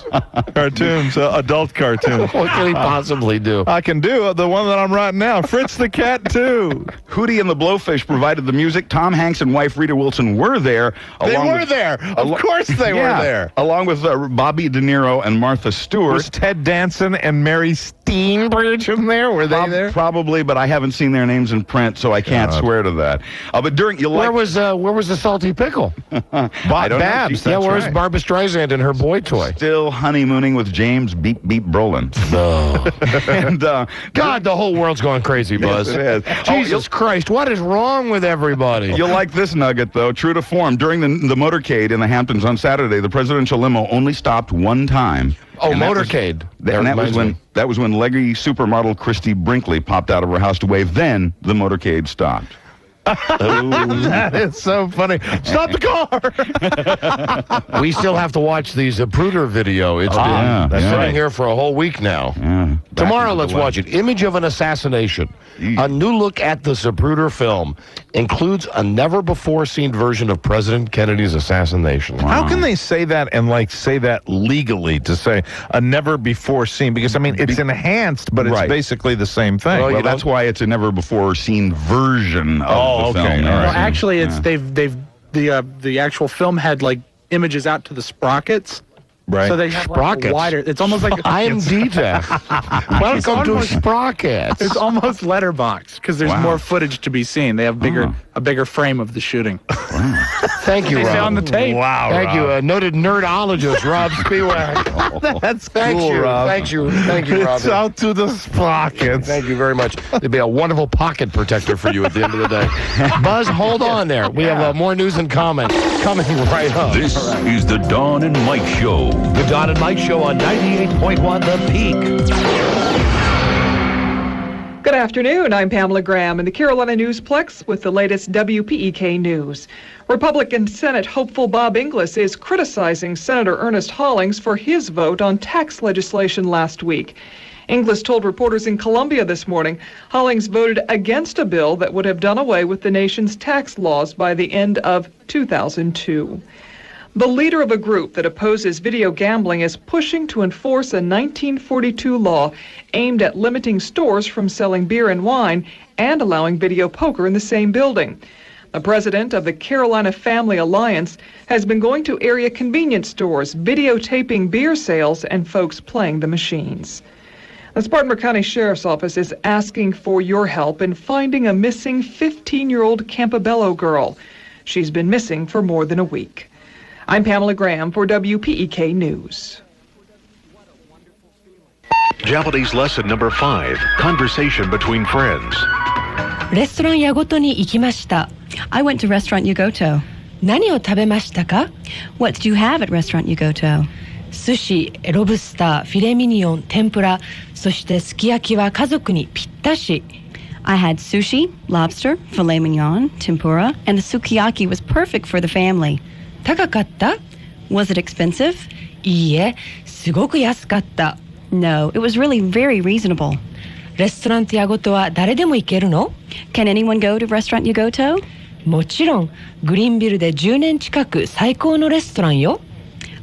Adult cartoons. What can he possibly do? I can do the one that I'm writing now, Fritz the Cat 2. Hootie and the Blowfish provided the music. Tom Hanks and wife Rita Wilson were there. They were there. Of course they were there. Along with Bobby De Niro and Martha Stewart. Was Ted Danson and Mary Steenbridge in there? Were they there? Probably, but I haven't seen their names in print, so I can't swear to that. But where was the salty pickle? Bob Babs. Yeah, where's Barbra Streisand and her boy toy? Still honeymooning with James Beep Beep Brolin. And God, the whole world's going crazy, Buzz. Yes, it is. Jesus Christ, what is wrong with everybody? You'll like this nugget, though. True to form, during the motorcade in the Hamptons on Saturday, the presidential limo only stopped one time. Oh, motorcade. That was when leggy supermodel Christy Brinkley popped out of her house to wave. Then the motorcade stopped. That is so funny. Stop the car. We still have to watch the Zapruder video. It's been sitting here for a whole week now. Tomorrow, let's watch it. Image of an Assassination. A new look at the Zapruder film includes a never-before-seen version of President Kennedy's assassination. Wow. How can they say that and, say that legally, to say a never-before-seen? Because, I mean, it's enhanced, but it's basically the same thing. Well, that's why it's a never-before-seen version of the film. Well, actually, it's the actual film had, images out to the sprockets. Right. So they have Sprockets. wider. It's almost like I'm Dita. Welcome to Sprockets. It's almost letterbox because there's more footage to be seen. They have a bigger frame of the shooting. Thank you, Rob. They on the tape. Wow, Thank you, noted nerdologist Rob Spiewak. That's cool, Rob. Thank you, Rob. It's out to the sprockets. Thank you very much. It'd be a wonderful pocket protector for you at the end of the day. Buzz, hold on there. We have more news and comments coming right up. This is the Dawn and Mike Show. The Dawn and Mike Show on 98.1 The Peak. Good afternoon. I'm Pamela Graham in the Carolina Newsplex with the latest WPEK news. Republican Senate hopeful Bob Inglis is criticizing Senator Ernest Hollings for his vote on tax legislation last week. Inglis told reporters in Columbia this morning Hollings voted against a bill that would have done away with the nation's tax laws by the end of 2002. The leader of a group that opposes video gambling is pushing to enforce a 1942 law aimed at limiting stores from selling beer and wine and allowing video poker in the same building. The president of the Carolina Family Alliance has been going to area convenience stores, videotaping beer sales and folks playing the machines. The Spartanburg County Sheriff's Office is asking for your help in finding a missing 15-year-old Campobello girl. She's been missing for more than a week. I'm Pamela Graham for WPEK News. Japanese lesson number 5, conversation between friends. レストランやごとに行きました。 I went to Restaurant Yugoto. 何を食べましたか？ What did you have at Restaurant Yugoto? 寿司、ロブスター、フィレミニオン、天ぷら、そしてすき焼きは家族にぴったし。 I had sushi, lobster, filet mignon, tempura, and the sukiyaki was perfect for the family. 高かった？ Was it expensive? いいえ、すごく安かった。 No, it was really very reasonable. レストランやごとは誰でも行けるの？ Can anyone go to Restaurant Yugoto? もちろん、グリーンビルで10年近く最高のレストランよ。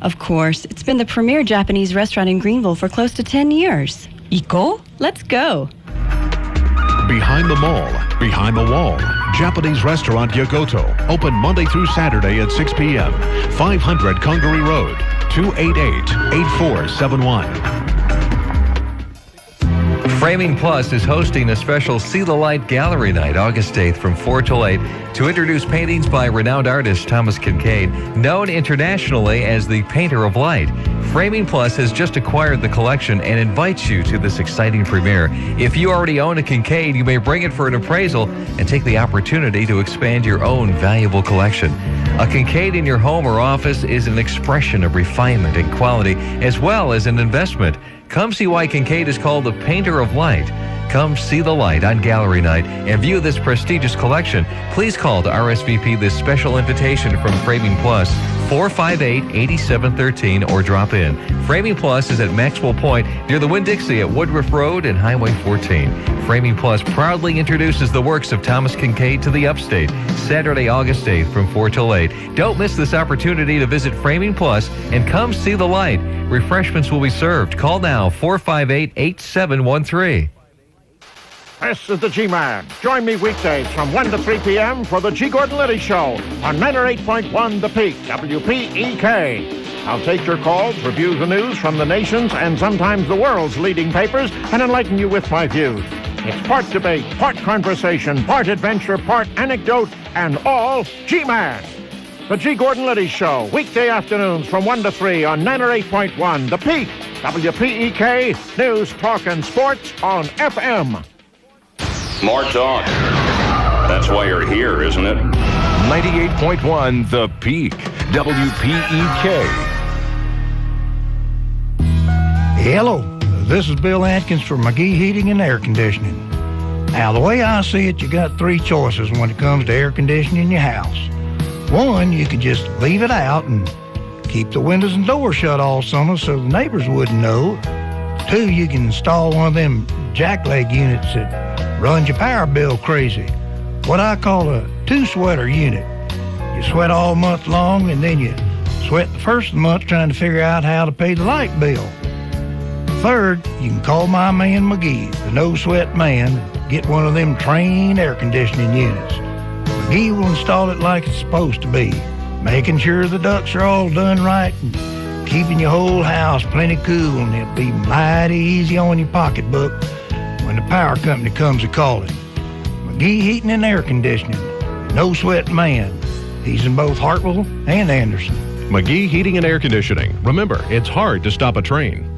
Of course, it's been the premier Japanese restaurant in Greenville for close to 10 years. 行こう。 Let's go. Behind the mall, behind the wall, Japanese restaurant Yogoto, open Monday through Saturday at 6 p.m. 500 Congaree Road, 288-8471. Framing Plus is hosting a special See the Light Gallery Night August 8th from 4 till 8 to introduce paintings by renowned artist Thomas Kincaid, known internationally as the Painter of Light. Framing Plus has just acquired the collection and invites you to this exciting premiere. If you already own a Kincaid, you may bring it for an appraisal and take the opportunity to expand your own valuable collection. A Kincaid in your home or office is an expression of refinement and quality, as well as an investment. Come see why Kincaid is called the Painter of Light. Come see the light on Gallery Night and view this prestigious collection. Please call to RSVP this special invitation from Framing Plus, 458-8713, or drop in. Framing Plus is at Maxwell Point near the Winn-Dixie at Woodruff Road and Highway 14. Framing Plus proudly introduces the works of Thomas Kincaid to the upstate, Saturday, August 8th from 4 till 8. Don't miss this opportunity to visit Framing Plus and come see the light. Refreshments will be served. Call now, 458-8713. This is the G-Man. Join me weekdays from 1 to 3 p.m. for the G. Gordon Liddy Show on 98.1 The Peak, WPEK. I'll take your calls, review the news from the nation's and sometimes the world's leading papers, and enlighten you with my views. It's part debate, part conversation, part adventure, part anecdote, and all G-Man. The G. Gordon Liddy Show, weekday afternoons from 1 to 3 on 98.1 The Peak, WPEK, News, Talk, and Sports on FM. More talk. That's why you're here, isn't it? 98.1 The Peak, WPEK. Hello, this is Bill Atkins from Mcgee Heating and Air Conditioning. Now, the way I see it, you got 3 choices when it comes to air conditioning your house. 1, you could just leave it out and keep the windows and doors shut all summer so the neighbors wouldn't know. 2, you can install one of them jackleg units that runs your power bill crazy. What I call a 2-sweater unit. You sweat all month long and then you sweat the first of the month trying to figure out how to pay the light bill. 3rd, you can call my man Mcgee, the no-sweat man, and get one of them trained air conditioning units. Mcgee will install it like it's supposed to be, making sure the ducts are all done right and keeping your whole house plenty cool, and it'll be mighty easy on your pocketbook when the power company comes a-calling. Mcgee Heating and Air Conditioning, no-sweat man. He's in both Hartwell and Anderson. Mcgee Heating and Air Conditioning. Remember, it's hard to stop a train.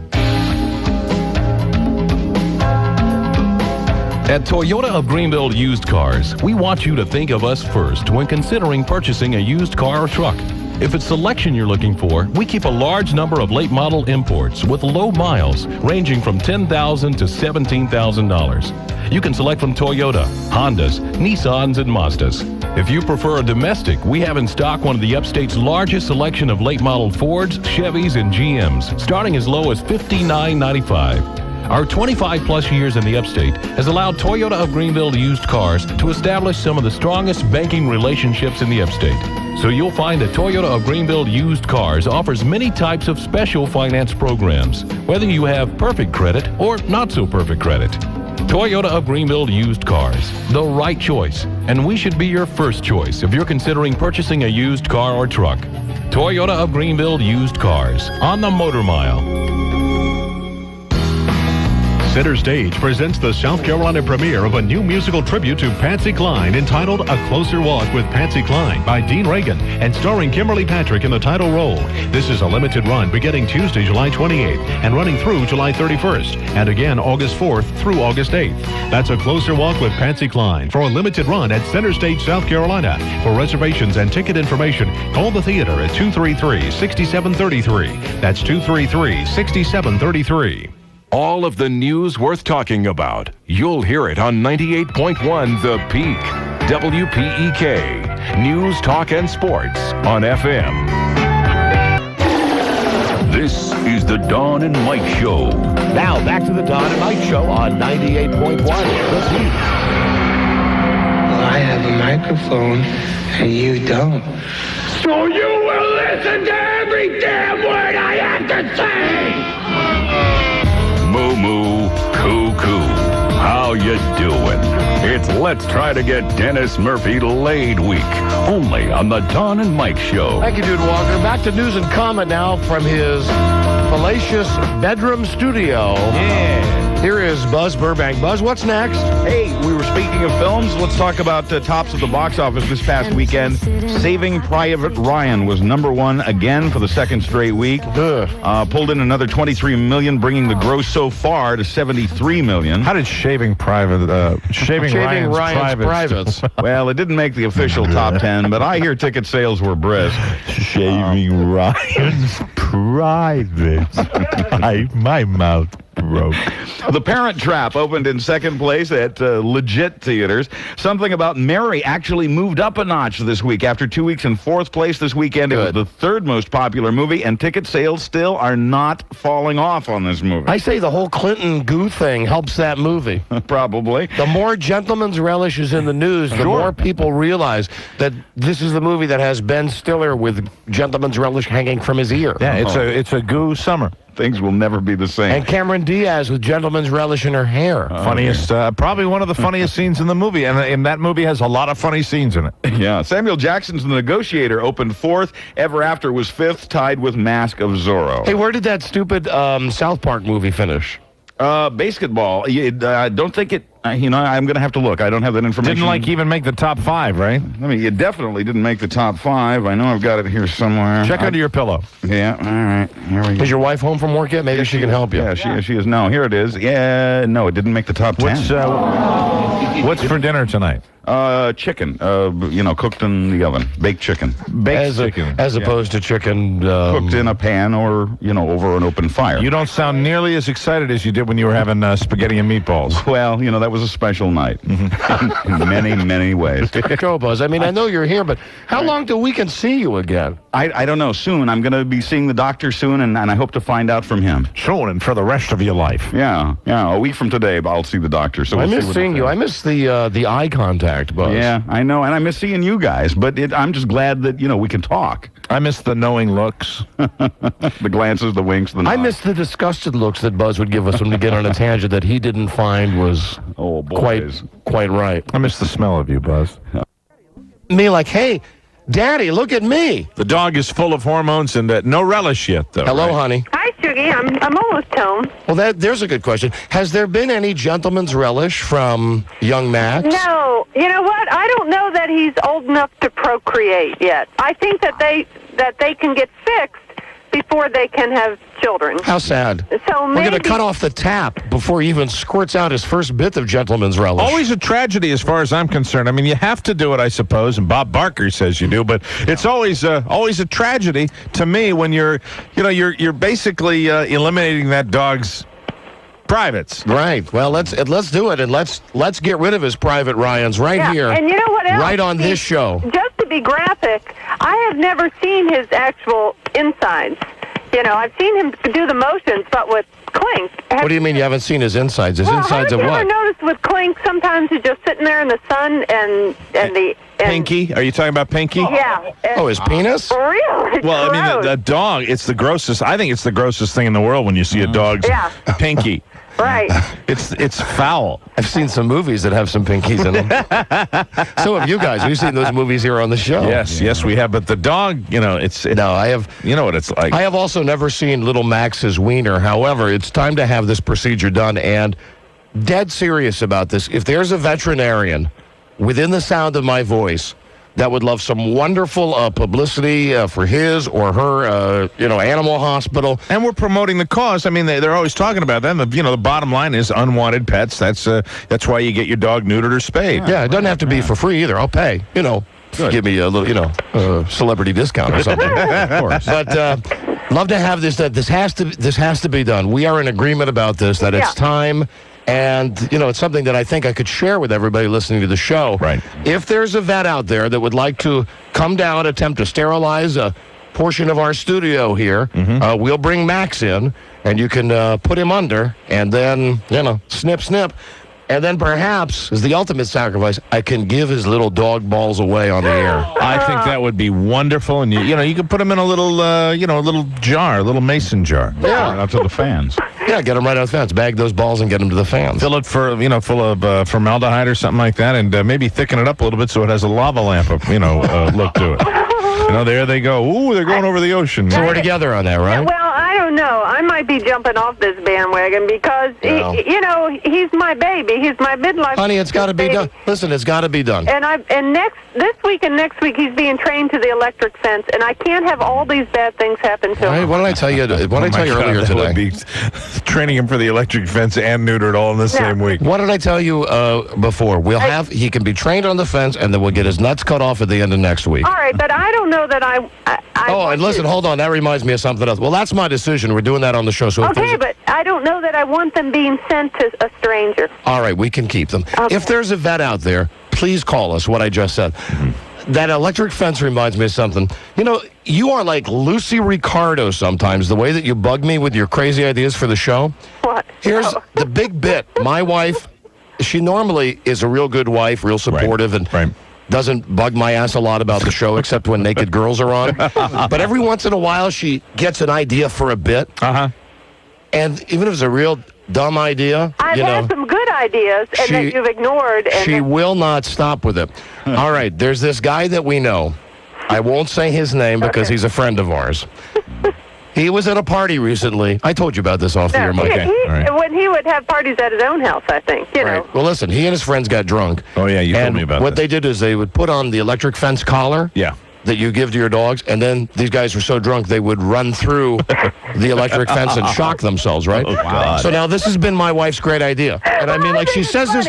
At Toyota of Greenville Used Cars, we want you to think of us first when considering purchasing a used car or truck. If it's selection you're looking for, we keep a large number of late model imports with low miles ranging from $10,000 to $17,000. You can select from Toyota, Hondas, Nissans, and Mazdas. If you prefer a domestic, we have in stock one of the upstate's largest selection of late model Fords, Chevys, and GMs, starting as low as $59.95. Our 25-plus years in the upstate has allowed Toyota of Greenville Used Cars to establish some of the strongest banking relationships in the upstate. So you'll find that Toyota of Greenville Used Cars offers many types of special finance programs, whether you have perfect credit or not so perfect credit. Toyota of Greenville Used Cars, the right choice, and we should be your first choice if you're considering purchasing a used car or truck. Toyota of Greenville Used Cars on the Motor Mile. Center Stage presents the South Carolina premiere of a new musical tribute to Patsy Cline entitled A Closer Walk with Patsy Cline by Dean Reagan and starring Kimberly Patrick in the title role. This is a limited run beginning Tuesday, July 28th and running through July 31st and again August 4th through August 8th. That's A Closer Walk with Patsy Cline for a limited run at Center Stage, South Carolina. For reservations and ticket information, call the theater at 233-6733. That's 233-6733. All of the news worth talking about. You'll hear it on 98.1 The Peak. WPEK. News, talk, and sports on FM. This is the Dawn and Mike Show. Now, back to the Dawn and Mike Show on 98.1 The Peak. Well, I have a microphone and you don't. So you will listen to every damn word I have to say! Moo moo, coo coo. How you doing? It's Let's Try to Get Dennis Murphy Laid Week. Only on the Dawn and Mike Show. Thank you, Dude Walker. Back to news and comment now from his fallacious bedroom studio. Yeah. Here is Buzz Burbank. Buzz, what's next? Hey, we were speaking of films. Let's talk about tops of the box office this past weekend. Saving Private Ryan was #1 again for the second straight week. Pulled in another $23 million, bringing the gross so far to $73 million. How did Shaving Ryan's Privates? Well, it didn't make the official top 10, but I hear ticket sales were brisk. Shaving Ryan's Privates. My mouth broke. The Parent Trap opened in second place at legit theaters. Something About Mary actually moved up a notch this week. After 2 weeks in fourth place this weekend, it was the third most popular movie, and ticket sales still are not falling off on this movie. I say the whole Clinton goo thing helps that movie. Probably. The more Gentleman's Relish is in the news, the more people realize that this is the movie that has Ben Stiller with Gentleman's Relish hanging from his ear. Yeah, it's a goo summer. Things will never be the same. And Cameron Diaz with Gentleman's Relish in her hair. Funniest, probably one of the funniest scenes in the movie, and that movie has a lot of funny scenes in it. Yeah. Samuel Jackson's The Negotiator opened fourth. Ever After was fifth, tied with Mask of Zorro. Hey, where did that stupid South Park movie finish? Basketball. I don't think it... I'm going to have to look. I don't have that information. Didn't even make the top 5, right? I mean, it definitely didn't make the top 5. I know I've got it here somewhere. Check under your pillow. Yeah, all right. Here we go. Is your wife home from work yet? Maybe she can help you. Yeah, she is. No, here it is. Yeah, no, it didn't make the top 10. What's for dinner tonight? Chicken. Cooked in the oven. Baked chicken. Chicken. As opposed to chicken... cooked in a pan or, over an open fire. You don't sound nearly as excited as you did when you were having spaghetti and meatballs. Well, that was a special night. In many, many ways. Go, Buzz. I mean, I know you're here, but how long till we can see you again? I don't know. Soon. I'm going to be seeing the doctor soon, and I hope to find out from him. Soon and for the rest of your life. Yeah. A week from today, I'll see the doctor. So I miss seeing you. I miss the eye contact, Buzz. Yeah, I know, and I miss seeing you guys, but I'm just glad that, we can talk. I miss the knowing looks. The glances, the winks, the nods. I miss the disgusted looks that Buzz would give us when we get on a tangent that he didn't find was quite right. I miss the smell of you, Buzz. Me like, hey, Daddy, look at me. The dog is full of hormones and no relish yet, though. Hello, honey. Hi, Sugie. I'm almost home. Well, there's a good question. Has there been any Gentleman's Relish from young Max? No. You know what? I don't know that he's old enough to procreate yet. I think that they can get fixed before they can have children. How sad. So we're going to cut off the tap before he even squirts out his first bit of Gentleman's Relish. Always a tragedy as far as I'm concerned. I mean, you have to do it, I suppose, and Bob Barker says you do, but it's always a tragedy to me when you're basically eliminating that dog's privates. Right. Well, let's do it, and let's get rid of his Private Ryans here. And you know what else? Right on this show. Just to be graphic, I have never seen his actual insides. I've seen him do the motions, but with Clink. What do you mean you haven't seen his insides? His insides of what? I've never noticed with Clink, sometimes he's just sitting there in the sun and Pinky? Are you talking about Pinky? Yeah. His penis? Really? Well, I mean, the dog, it's the grossest. I think it's the grossest thing in the world when you see a dog's pinky. Right. It's foul. I've seen some movies that have some pinkies in them. So have you guys. We've seen those movies here on the show. Yes, we have. But the dog, I have. You know what it's like. I have also never seen little Max's wiener. However, it's time to have this procedure done, and dead serious about this. If there's a veterinarian within the sound of my voice that would love some wonderful publicity for his or her, animal hospital. And we're promoting the cause. I mean, they're always talking about that. And the bottom line is unwanted pets. That's why you get your dog neutered or spayed. Yeah, it doesn't have to be for free either. I'll pay. Give me a little, celebrity discount or something. Of course. But love to have this. This has to be done. We are in agreement about this. That it's time. And, it's something that I think I could share with everybody listening to the show. Right. If there's a vet out there that would like to come down, attempt to sterilize a portion of our studio here, we'll bring Max in, and you can put him under, and then, snip, snip. And then perhaps, as the ultimate sacrifice, I can give his little dog balls away on the air. I think that would be wonderful. And, you could put him in a little, a little jar, a little mason jar. Yeah. Out to the fans. Yeah, get them right out of the fans. Bag those balls and get them to the fans. Fill it full of formaldehyde or something like that, and maybe thicken it up a little bit so it has a lava lamp, look to it. There they go. Ooh, they're going over the ocean. So we're together on that, right? Well, I don't know. I might be jumping off this bandwagon because, he's my baby. He's my midlife. Honey, it's got to be done. Listen, it's got to be done. And this week and next week, he's being trained to the electric fence, and I can't have all these bad things happen to him. Right, what did I tell you? Earlier today? Would be training him for the electric fence and neutered all in the same week. What did I tell you before? He can be trained on the fence, and then we'll get his nuts cut off at the end of next week. All right, but I don't know that I and listen, hold on. That reminds me of something else. Well, that's my decision. We're doing that on the show. So okay, but I don't know that I want them being sent to a stranger. All right, we can keep them. Okay. If there's a vet out there, please call us, what I just said. That electric fence reminds me of something. You are like Lucy Ricardo sometimes, the way that you bug me with your crazy ideas for the show. What? Here's the big bit. My wife, she normally is a real good wife, real supportive, and doesn't bug my ass a lot about the show, except when naked girls are on. But every once in a while, she gets an idea for a bit. And even if it's a real dumb idea, I've had some good ideas, and that you've ignored. And she will not stop with it. All right, there's this guy that we know. I won't say his name because he's a friend of ours. He was at a party recently. I told you about this off the air, Mike. When he would have parties at his own house, I think, know. Well, listen, he and his friends got drunk. Oh, yeah, you told me about what they did is they would put on the electric fence collar. Yeah. That you give to your dogs, and then these guys were so drunk they would run through the electric fence and shock themselves, right? Oh, God. So now this has been my wife's great idea. And I mean, like, she says this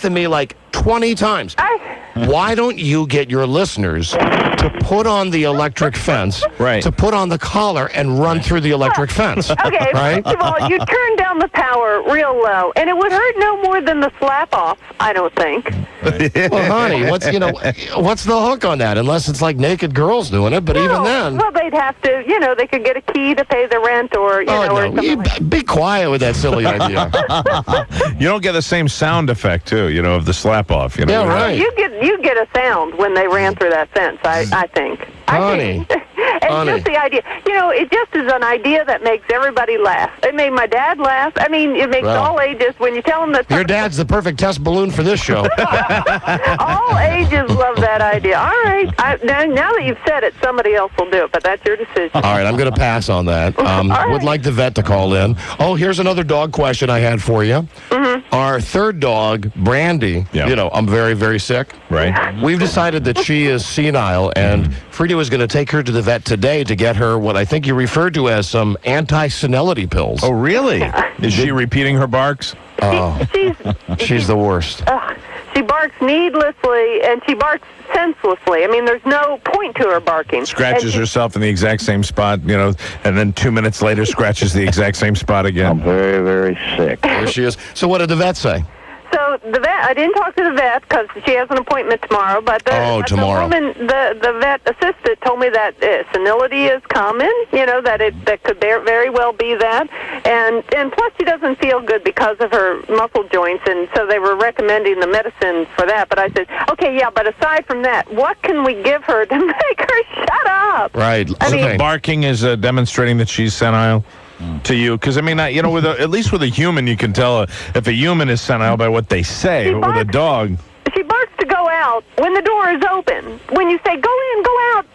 to me like 20 times. Why don't you get your listeners to put on the electric fence, to put on the collar and run through the electric fence? Okay, right? First of all, you turn down the power real low, and it would hurt no more than the slap off, I don't think. Well, honey, what's the hook on that? Unless it's like naked girls doing it, but even then. Well, they'd have to, they could get a key to pay the rent or, or something. Be quiet with that silly idea. You don't get the same sound effect, too, of the slap off. Yeah, right. You get a sound when they ran through that fence, I think. Honey. And just the idea, it just is an idea that makes everybody laugh. It made my dad laugh. I mean, it makes all ages, when you tell them that... Your dad's the perfect test balloon for this show. All ages love that idea. All right. Now that you've said it, somebody else will do it, but that's your decision. All right, I'm going to pass on that. Would like the vet to call in. Oh, here's another dog question I had for you. Our third dog, Brandy, I'm very, very sick. Right. We've decided that she is senile, and Frida was going to take her to the vet today to get her what I think you referred to as some anti-senility pills. Oh, really? Is she repeating her barks? Oh, she's the worst. She barks needlessly, and she barks senselessly. I mean, there's no point to her barking. Scratches herself in the exact same spot, and then 2 minutes later scratches the exact same spot again. I'm very, very sick. There she is. So what did the vet say? So the vet, I didn't talk to the vet because she has an appointment tomorrow. But the woman, the vet assistant, told me that senility is common. That could very well be that, and plus she doesn't feel good because of her muscle joints, and so they were recommending the medicine for that. But I said, okay, yeah, but aside from that, what can we give her to make her shut up? Right. So the barking is demonstrating that she's senile. to you? Because, I mean, at least with a human, you can tell if a human is sent out by what they say. But with a dog... She barks to go out when the door is open. When you say, go in, go out.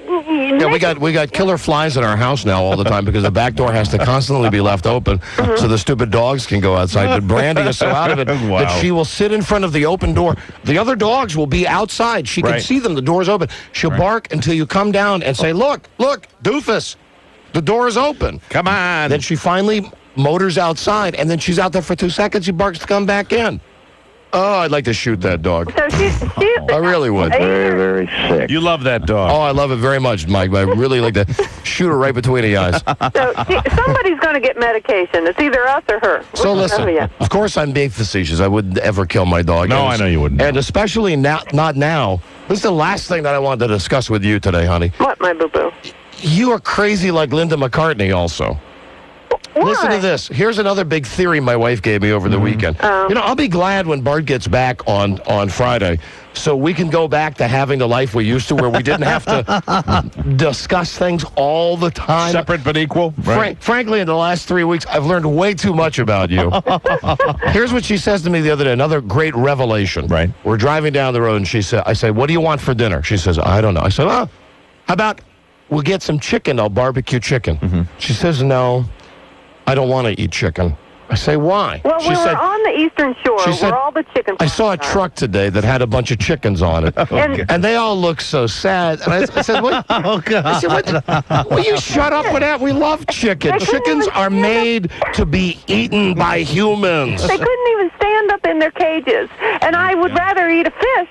Yeah, we got killer flies in our house now all the time because the back door has to constantly be left open so the stupid dogs can go outside. But Brandy is so out of it that she will sit in front of the open door. The other dogs will be outside. She can see them. The door's open. She'll bark until you come down and say, look, doofus, the door is open. Come on. Then she finally motors outside, and then she's out there for 2 seconds. She barks to come back in. Oh, I'd like to shoot that dog. So I really would. Very, very sick. You love that dog. Oh, I love it very much, Mike. I really like to shoot her right between the eyes. So somebody's going to get medication. It's either us or her. So listen, of course I'm being facetious. I wouldn't ever kill my dog. No, I know you wouldn't. And especially not now. This is the last thing that I wanted to discuss with you today, honey. What, my boo-boo? You are crazy like Linda McCartney also. Why? Listen to this. Here's another big theory my wife gave me over the weekend. I'll be glad when Bart gets back on Friday so we can go back to having the life we used to where we didn't have to discuss things all the time. Separate but equal. Right. Frankly, in the last 3 weeks, I've learned way too much about you. Here's what she says to me the other day, another great revelation. Right. We're driving down the road, and I say, what do you want for dinner? She says, I don't know. I said, how about we'll get some chicken, barbecue chicken. She says, no. I don't want to eat chicken. I say, why? Well, we were on the Eastern Shore where all the chicken I saw a truck today that had a bunch of chickens on it. And they all look so sad. And I said, what? Oh, God. I said, will you shut up with that? We love chicken. Chickens are made to be eaten by humans. They couldn't even stand up in their cages. And I would rather eat a fish,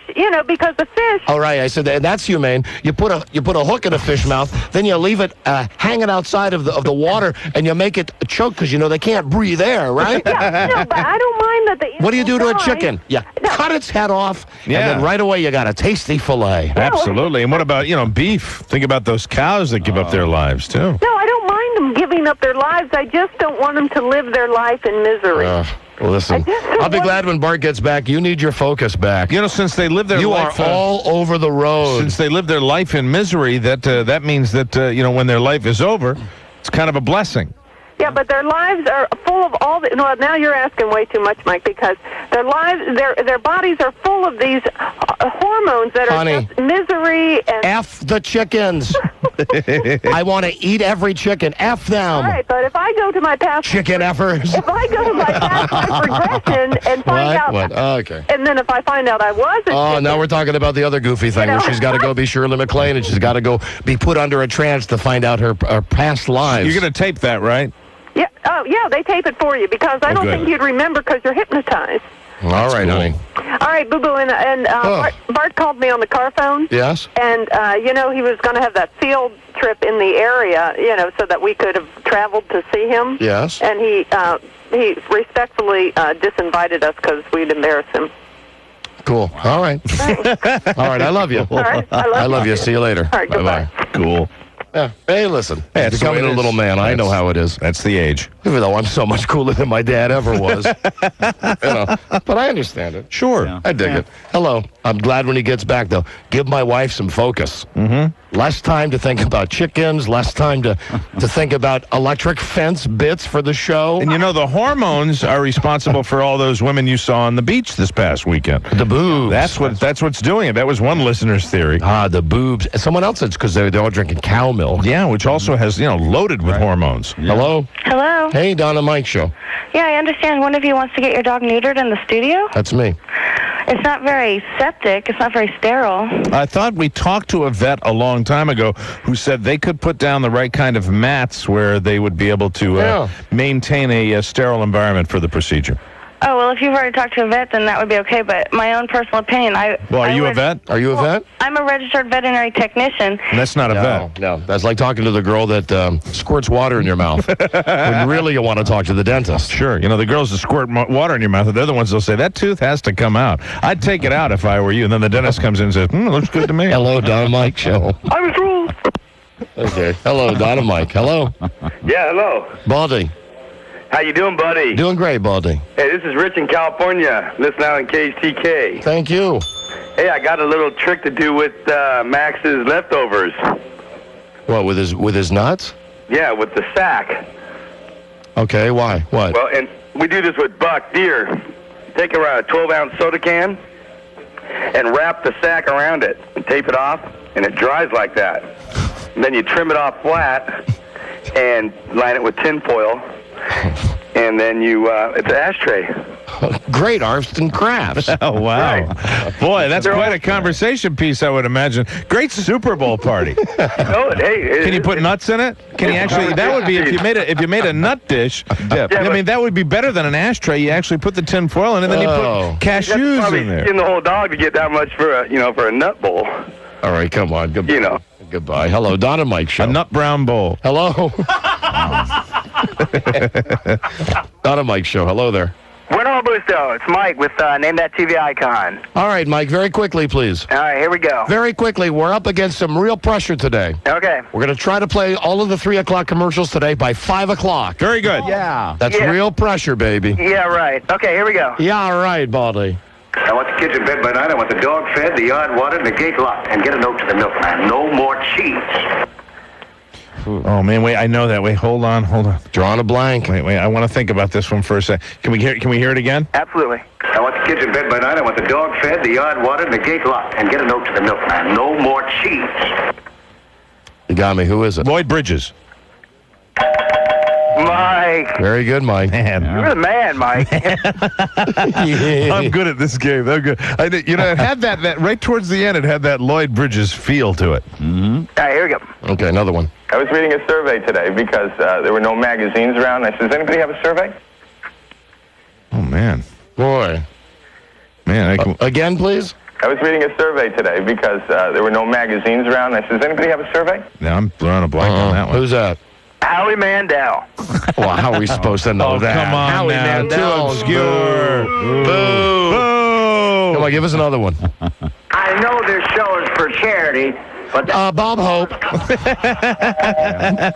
because the fish... All right, I said, that's humane. You put a hook in a fish mouth, then you leave it hanging outside of the water, and you make it choke because, they can't breathe air, right? Yeah, no, but I don't mind that the... What do you do to a chicken? Cut its head off, and then right away you got a tasty fillet. Absolutely. And what about, beef? Think about those cows that give up their lives, too. No, I don't mind them giving up their lives. I just don't want them to live their life in misery. Listen, I'll be glad when Bart gets back. You need your focus back. Since they live their life... You are all over the road. Since they live their life in misery, that means that, when their life is over, it's kind of a blessing. Yeah, but their lives are full of all the... No, now you're asking way too much, Mike, because their lives, their bodies are full of these hormones that are just misery and... F the chickens. I want to eat every chicken. F them. All right, but if I go to my past... Chicken effers. If I go to my past life regression and find out... What? Oh, okay. And then if I find out I was a chicken, now we're talking about the other goofy thing where she's got to go be Shirley MacLaine and she's got to go be put under a trance to find out her past lives. You're going to tape that, right? Yeah. Oh, yeah, they tape it for you because I don't think you'd remember because you're hypnotized. All right, honey. All right, Boo-Boo, and Bart called me on the car phone. Yes. And, he was going to have that field trip in the area, so that we could have traveled to see him. Yes. And he respectfully disinvited us because we'd embarrass him. Cool. All right. All right, I love you. All right, I love you. See you later. All right, goodbye. Cool. Yeah. Hey, listen. Hey, He's becoming a little man. I know how it is. That's the age. Even though I'm so much cooler than my dad ever was. But I understand it. Sure. I dig it. Hello. I'm glad when he gets back, though. Give my wife some focus. Less time to think about chickens, less time to think about electric fence bits for the show. And the hormones are responsible for all those women you saw on the beach this past weekend. The boobs. That's what's doing it. That was one listener's theory. The boobs. Someone else said it's because they're all drinking cow milk. Yeah, which also has, loaded with hormones. Yeah. Hello? Hello. Hey, Donna Mike Show. Yeah, I understand one of you wants to get your dog neutered in the studio. That's me. It's not very septic. It's not very sterile. I thought we talked to a vet a long time ago who said they could put down the right kind of mats where they would be able to maintain a sterile environment for the procedure. Oh, well, if you've already talked to a vet, then that would be okay. But my own personal opinion, are you a vet? Are you a vet? I'm a registered veterinary technician. That's not a vet. No, that's like talking to the girl that squirts water in your mouth. When really you want to talk to the dentist. Sure. The girls that squirt water in your mouth, they're the ones that'll say, that tooth has to come out. I'd take it out if I were you. And then the dentist comes in and says, looks good to me. Hello, Don Mike Show. I was wrong. Okay. Hello, Don Mike. Hello. Yeah, hello. Baldy. How you doing, buddy? Doing great, Baldy. Hey, this is Rich in California. Listen out in KTK. Thank you. Hey, I got a little trick to do with Max's leftovers. What, with his nuts? Yeah, with the sack. Okay, why? What? Well, and we do this with buck deer. Take around a 12-ounce soda can and wrap the sack around it and tape it off, and it dries like that. And then you trim it off flat and line it with tin foil, and then it's an ashtray. Great arts and crafts. Oh, wow. Right. Boy, that's quite a conversation piece, I would imagine. Great Super Bowl party. Can you put nuts in it? Can you actually? That would be if you made a nut dish. Dip. Yeah, I mean, that would be better than an ashtray. You actually put the tin foil in, and then you put cashews in there. In the whole dog to get that much for a nut bowl. All right, come on. Goodbye. Goodbye. Hello, Don and Mike show. A nut brown bowl. Hello. Don and Mike show. Hello there. Bueno Busto, it's Mike with Name That TV Icon. All right, Mike, very quickly, please. All right, here we go. Very quickly, we're up against some real pressure today. Okay. We're going to try to play all of the 3 o'clock commercials today by 5 o'clock. Very good. Yeah. That's real pressure, baby. Yeah, right. Okay, here we go. Yeah, right, Baldy. I want the kids in bed by night. I want the dog fed, the yard watered, and the gate locked. And get a note to the milkman. No more cheese. Oh, man, wait, I know that. Wait, hold on. Drawing a blank. Wait, I want to think about this one for a second. Can we hear it again? Absolutely. I want the kids in bed by night. I want the dog fed, the yard watered, and the gate locked. And get a note to the milkman. No more cheese. You got me. Who is it? Lloyd Bridges. Mike. Very good, Mike. Man. You're the man, Mike. I'm good at this game. I'm good. It had that right towards the end. It had that Lloyd Bridges feel to it. Mm-hmm. All right, here we go. Okay, another one. I was reading a survey today because there were no magazines around. I said, does anybody have a survey? Oh, man. Boy. Man, again, please? I was reading a survey today because there were no magazines around. I said, does anybody have a survey? Yeah, I'm throwing a blank on that one. Who's that? Howie Mandel. Well, how are we supposed to know that? Come on, Howie now. Mandel. Too obscure. Boo. Boo. Come on, give us another one. I know this show is for charity, but... Bob Hope.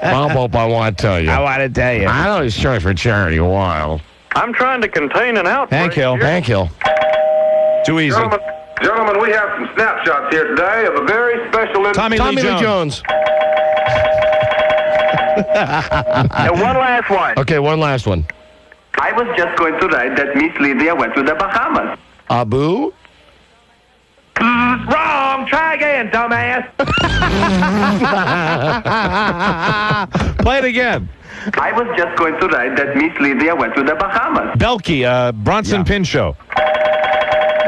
Bob Hope, I want to tell you. I want to tell you. I know he's trying for charity a while. I'm trying to contain an outbreak. Hank Hill. Too easy. Gentlemen, we have some snapshots here today of a very special... Tommy Lee Jones. And one last one. Okay, one last one. I was just going to write that Miss Lydia went to the Bahamas. Abu? Wrong. Try again, dumbass. Play it again. I was just going to write that Miss Lydia went to the Bahamas. Belky, Bronson Pinchot.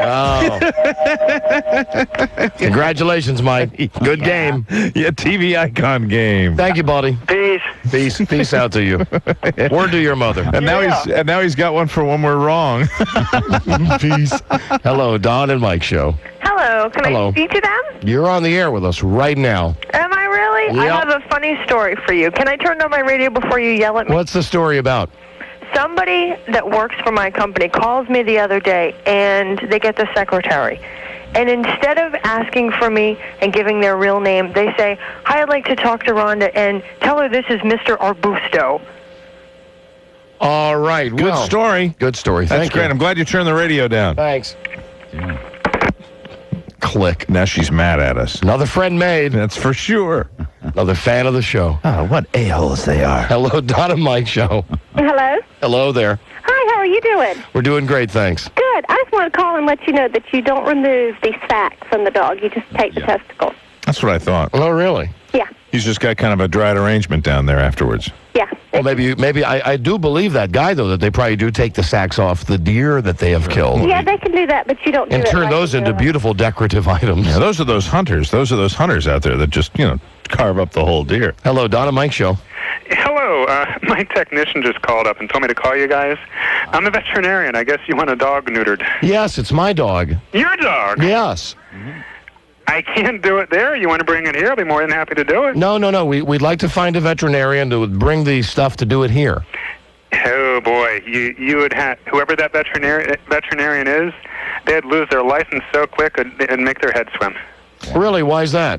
Oh. Congratulations, Mike. Good game. Yeah, TV icon game. Thank you, buddy. Peace. Peace out to you. Word to your mother. And now he's got one for when we're wrong. Peace. Hello, Don and Mike show. Hello. Can I speak to them? You're on the air with us right now. Am I really? Yep. I have a funny story for you. Can I turn on my radio before you yell at me? What's the story about? Somebody that works for my company calls me the other day, and they get the secretary. And instead of asking for me and giving their real name, they say, hi, I'd like to talk to Rhonda, and tell her this is Mr. Arbusto. All right. Good story. Good story. That's Thank great. you. I'm glad you turned the radio down. Thanks. Click. Now she's mad at us. Another friend made. That's for sure. Another fan of the show. Oh, what a-holes they are. Hello, Don and Mike show. Hello? Hello there. Hi, how are you doing? We're doing great, thanks. Good. I just want to call and let you know that you don't remove the sac from the dog. You just take the testicles. That's what I thought. Oh, really? Yeah. He's just got kind of a dried arrangement down there afterwards. Yeah. Well, maybe I do believe that guy, though, that they probably do take the sacks off the deer that they have killed. Yeah, they can do that, but you don't do and it turn like those into beautiful decorative items. Yeah, those are those hunters. Those are those hunters out there that just, carve up the whole deer. Hello, Don and Mike show. Hello. My technician just called up and told me to call you guys. I'm a veterinarian. I guess you want a dog neutered. Yes, it's my dog. Your dog? Yes. I can't do it there. You want to bring it here? I'll be more than happy to do it. No. We'd like to find a veterinarian to bring the stuff to do it here. Oh, boy. You would have... Whoever that veterinarian is, they'd lose their license so quick it'd make their head swim. Really? Why is that?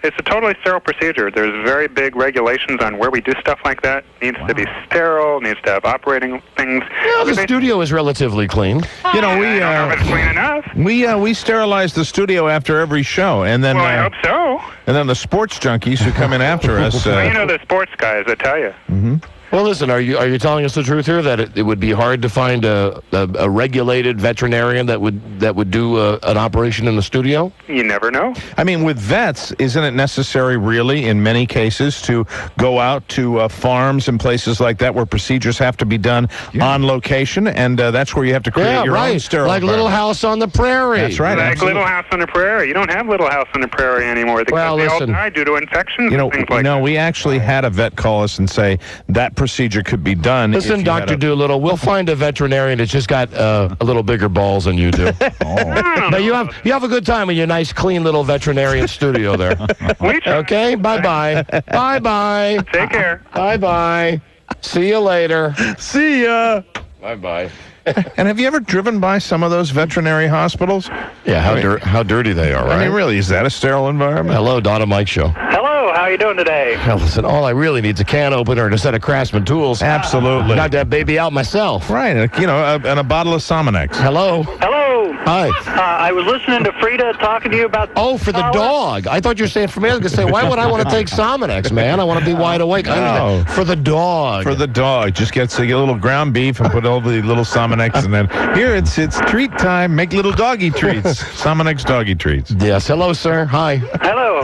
It's a totally sterile procedure. There's very big regulations on where we do stuff like that. Needs to be sterile, needs to have operating things. Yeah, the studio is relatively clean. I don't know if it's clean enough. We sterilize the studio after every show, and then I hope so. And then the sports junkies who come in after us. Well, the sports guys, I tell you. Mm-hmm. Well, listen, are you telling us the truth here that it would be hard to find a regulated veterinarian that would do an operation in the studio? You never know. I mean, with vets, isn't it necessary, really, in many cases, to go out to farms and places like that where procedures have to be done on location, and that's where you have to create your own sterile like Little House on the Prairie. That's right. Like Little House on the Prairie. You don't have Little House on the Prairie anymore. They all die due to infections and things like that. We actually had a vet call us and say that procedure could be done. Listen, Dr. Doolittle, we'll find a veterinarian that's just got a little bigger balls than you do. But you have a good time in your nice, clean little veterinarian studio there. Okay? Bye-bye. Bye-bye. Take care. Bye-bye. See you later. See ya. Bye-bye. And have you ever driven by some of those veterinary hospitals? Yeah, how dirty they are, right? I mean, really, is that a sterile environment? Hello, Donna Mike Show. Hello, how are you doing today? Well, listen, all I really need is a can opener and a set of Craftsman tools. Absolutely. Knock that baby out myself. Right, and a bottle of Sominex. Hello. Hello. Hi. I was listening to Frida talking to you about... Oh, for the dog. I thought you were saying for me. I was going to say, why would I want to take Sominex, man? I want to be wide awake. No. For the dog. For the dog. Just get a little ground beef and put all the little Sominex, and then here it's treat time. Make little doggy treats. Sominex doggy treats. Yes. Hello, sir. Hi. Hello.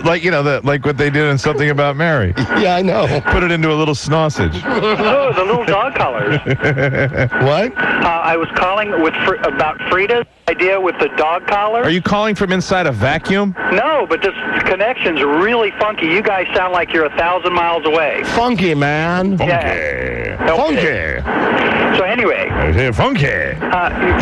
Like what they did in Something About Mary. Yeah, I know. Put it into a little sausage. Oh, the little dog collars. What? I was calling about Frida's idea with the dog collar. Are you calling from inside a vacuum? No, but this connection's really funky. You guys sound like you're 1,000 miles away. Funky, man. Funky. Yeah. Funky. So anyway. Funky.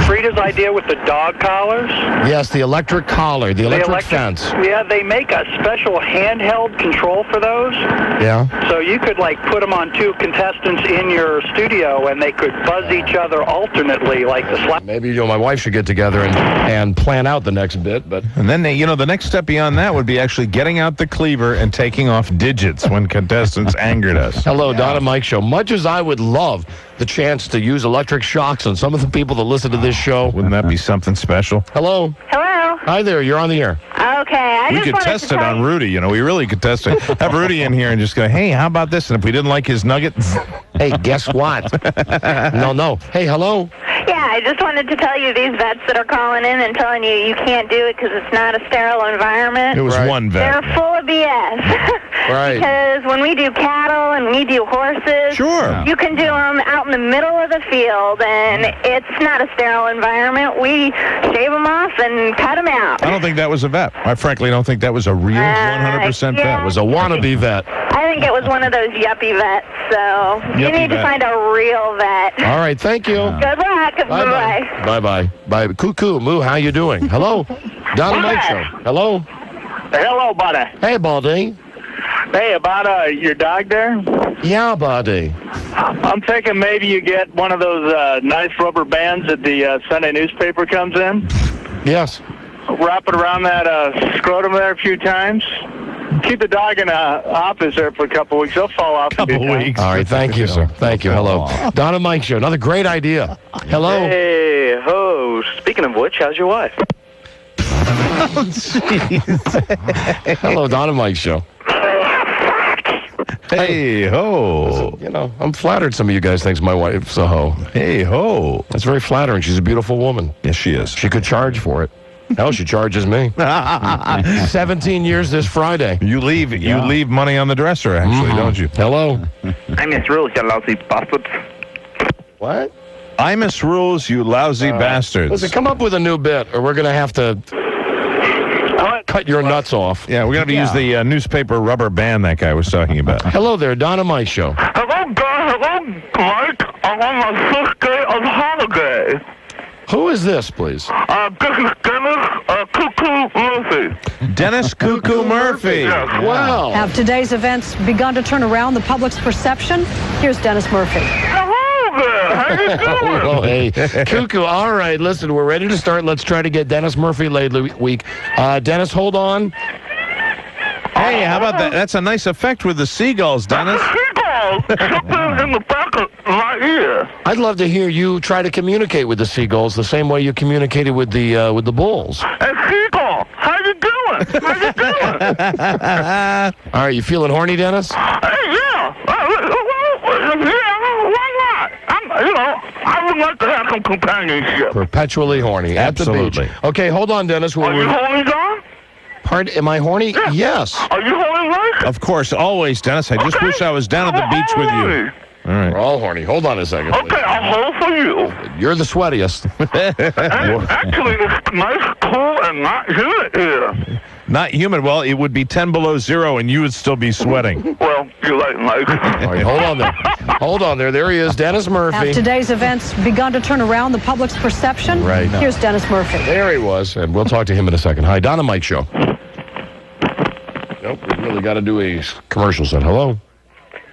Frida's idea with the dog collars. Yes, the electric collar, the electric fence. Yeah, they make a special handheld control for those. Yeah. So you could put them on two contestants in your studio, and they could buzz each other alternately, like the slap. Maybe my wife should get together and plan out the next bit, but... And then, the next step beyond that would be actually getting out the cleaver and taking off digits when contestants angered us. Hello, Donna Mike Show. Much as I would love the chance to use electric shocks on some of the people that listen to this show... Wouldn't that be something special? Hello. Hello. Hi there, you're on the air. Okay, we could test it on Rudy. We really could test it. Have Rudy in here and just go, hey, how about this? And if we didn't like his nugget... Hey, guess what? No. Hey, hello. Yeah, I just wanted to tell you, these vets that are calling in and telling you can't do it because it's not a sterile environment. It was one vet. They're full of BS. Right. Because when we do cattle and we do horses, sure, you can do them out in the middle of the field, and it's not a sterile environment. We shave them off and cut them out. I don't think that was a vet. I frankly don't think that was a real 100% vet. It was a wannabe vet. I think it was one of those yuppie vets, so you need to find a real vet. All right, thank you. Good luck. Bye-bye. Bye-bye. Bye. Cuckoo, Moo, how you doing? Hello? Donna Mike Show. Hello? Hello, buddy. Hey, Baldy. Hey, about your dog there? Yeah, buddy. I'm thinking maybe you get one of those nice rubber bands that the Sunday newspaper comes in. Yes. Wrap it around that scrotum there a few times. Keep the dog in a office there for a couple weeks. They'll fall off. Couple weeks. All right, thank you, sir. Thank you. Hello. Donna Mike Show. Another great idea. Hello. Hey, ho. Speaking of which, how's your wife? Oh, jeez. Hello, Donna Mike Show. Hey, ho. Listen, I'm flattered some of you guys think my wife's a hoe. Hey, ho. That's very flattering. She's a beautiful woman. Yes, she is. She could charge for it. Hell, she charges me. 17 years this Friday. You leave money on the dresser, actually, don't you? Hello. I misrules, you lousy bastards. What? I misrules, you lousy bastards. Listen, come up with a new bit, or we're going to have to cut your nuts off. Yeah, we're going to have to use the newspaper rubber band that guy was talking about. Hello there, Donna Mike Show. Hello, guys. Hello, Mike. I'm on my 6th day of holiday. Who is this, please? This is Dennis Cuckoo Murphy. Dennis Cuckoo Murphy. Yes. Wow. Have today's events begun to turn around the public's perception? Here's Dennis Murphy. Hello there. How you doing? Oh, hey. Cuckoo, all right, listen, we're ready to start. Let's try to get Dennis Murphy late week. Dennis, hold on. Hey, how about that? That's a nice effect with the seagulls, Dennis. Seagulls? Something in the back of my ear. I'd love to hear you try to communicate with the seagulls the same way you communicated with the bulls. Hey, seagull, how you doing? How you doing? All right, you feeling horny, Dennis? Hey, yeah. I would like to have some companionship. Perpetually horny at the beach. Okay, hold on, Dennis. Are you horny, Don? Pardon, am I horny? Yeah. Yes. Are you horny, Mike? Of course, always, Dennis. I just wish I was down at the beach with you. All right. We're all horny. Hold on a second. Okay, please. I'll hold for you. You're the sweatiest. Actually, it's nice, cool, and not humid here. Not humid. Well, it would be 10 below zero, and you would still be sweating. Well, you're right, Mike. All right, hold on there. Hold on there. There he is, Dennis Murphy. Have today's events begun to turn around the public's perception? Right. Here's Dennis Murphy. There he was, and we'll talk to him in a second. Hi, Don and Mike Show. Nope, we really got to do a commercial set. Hello?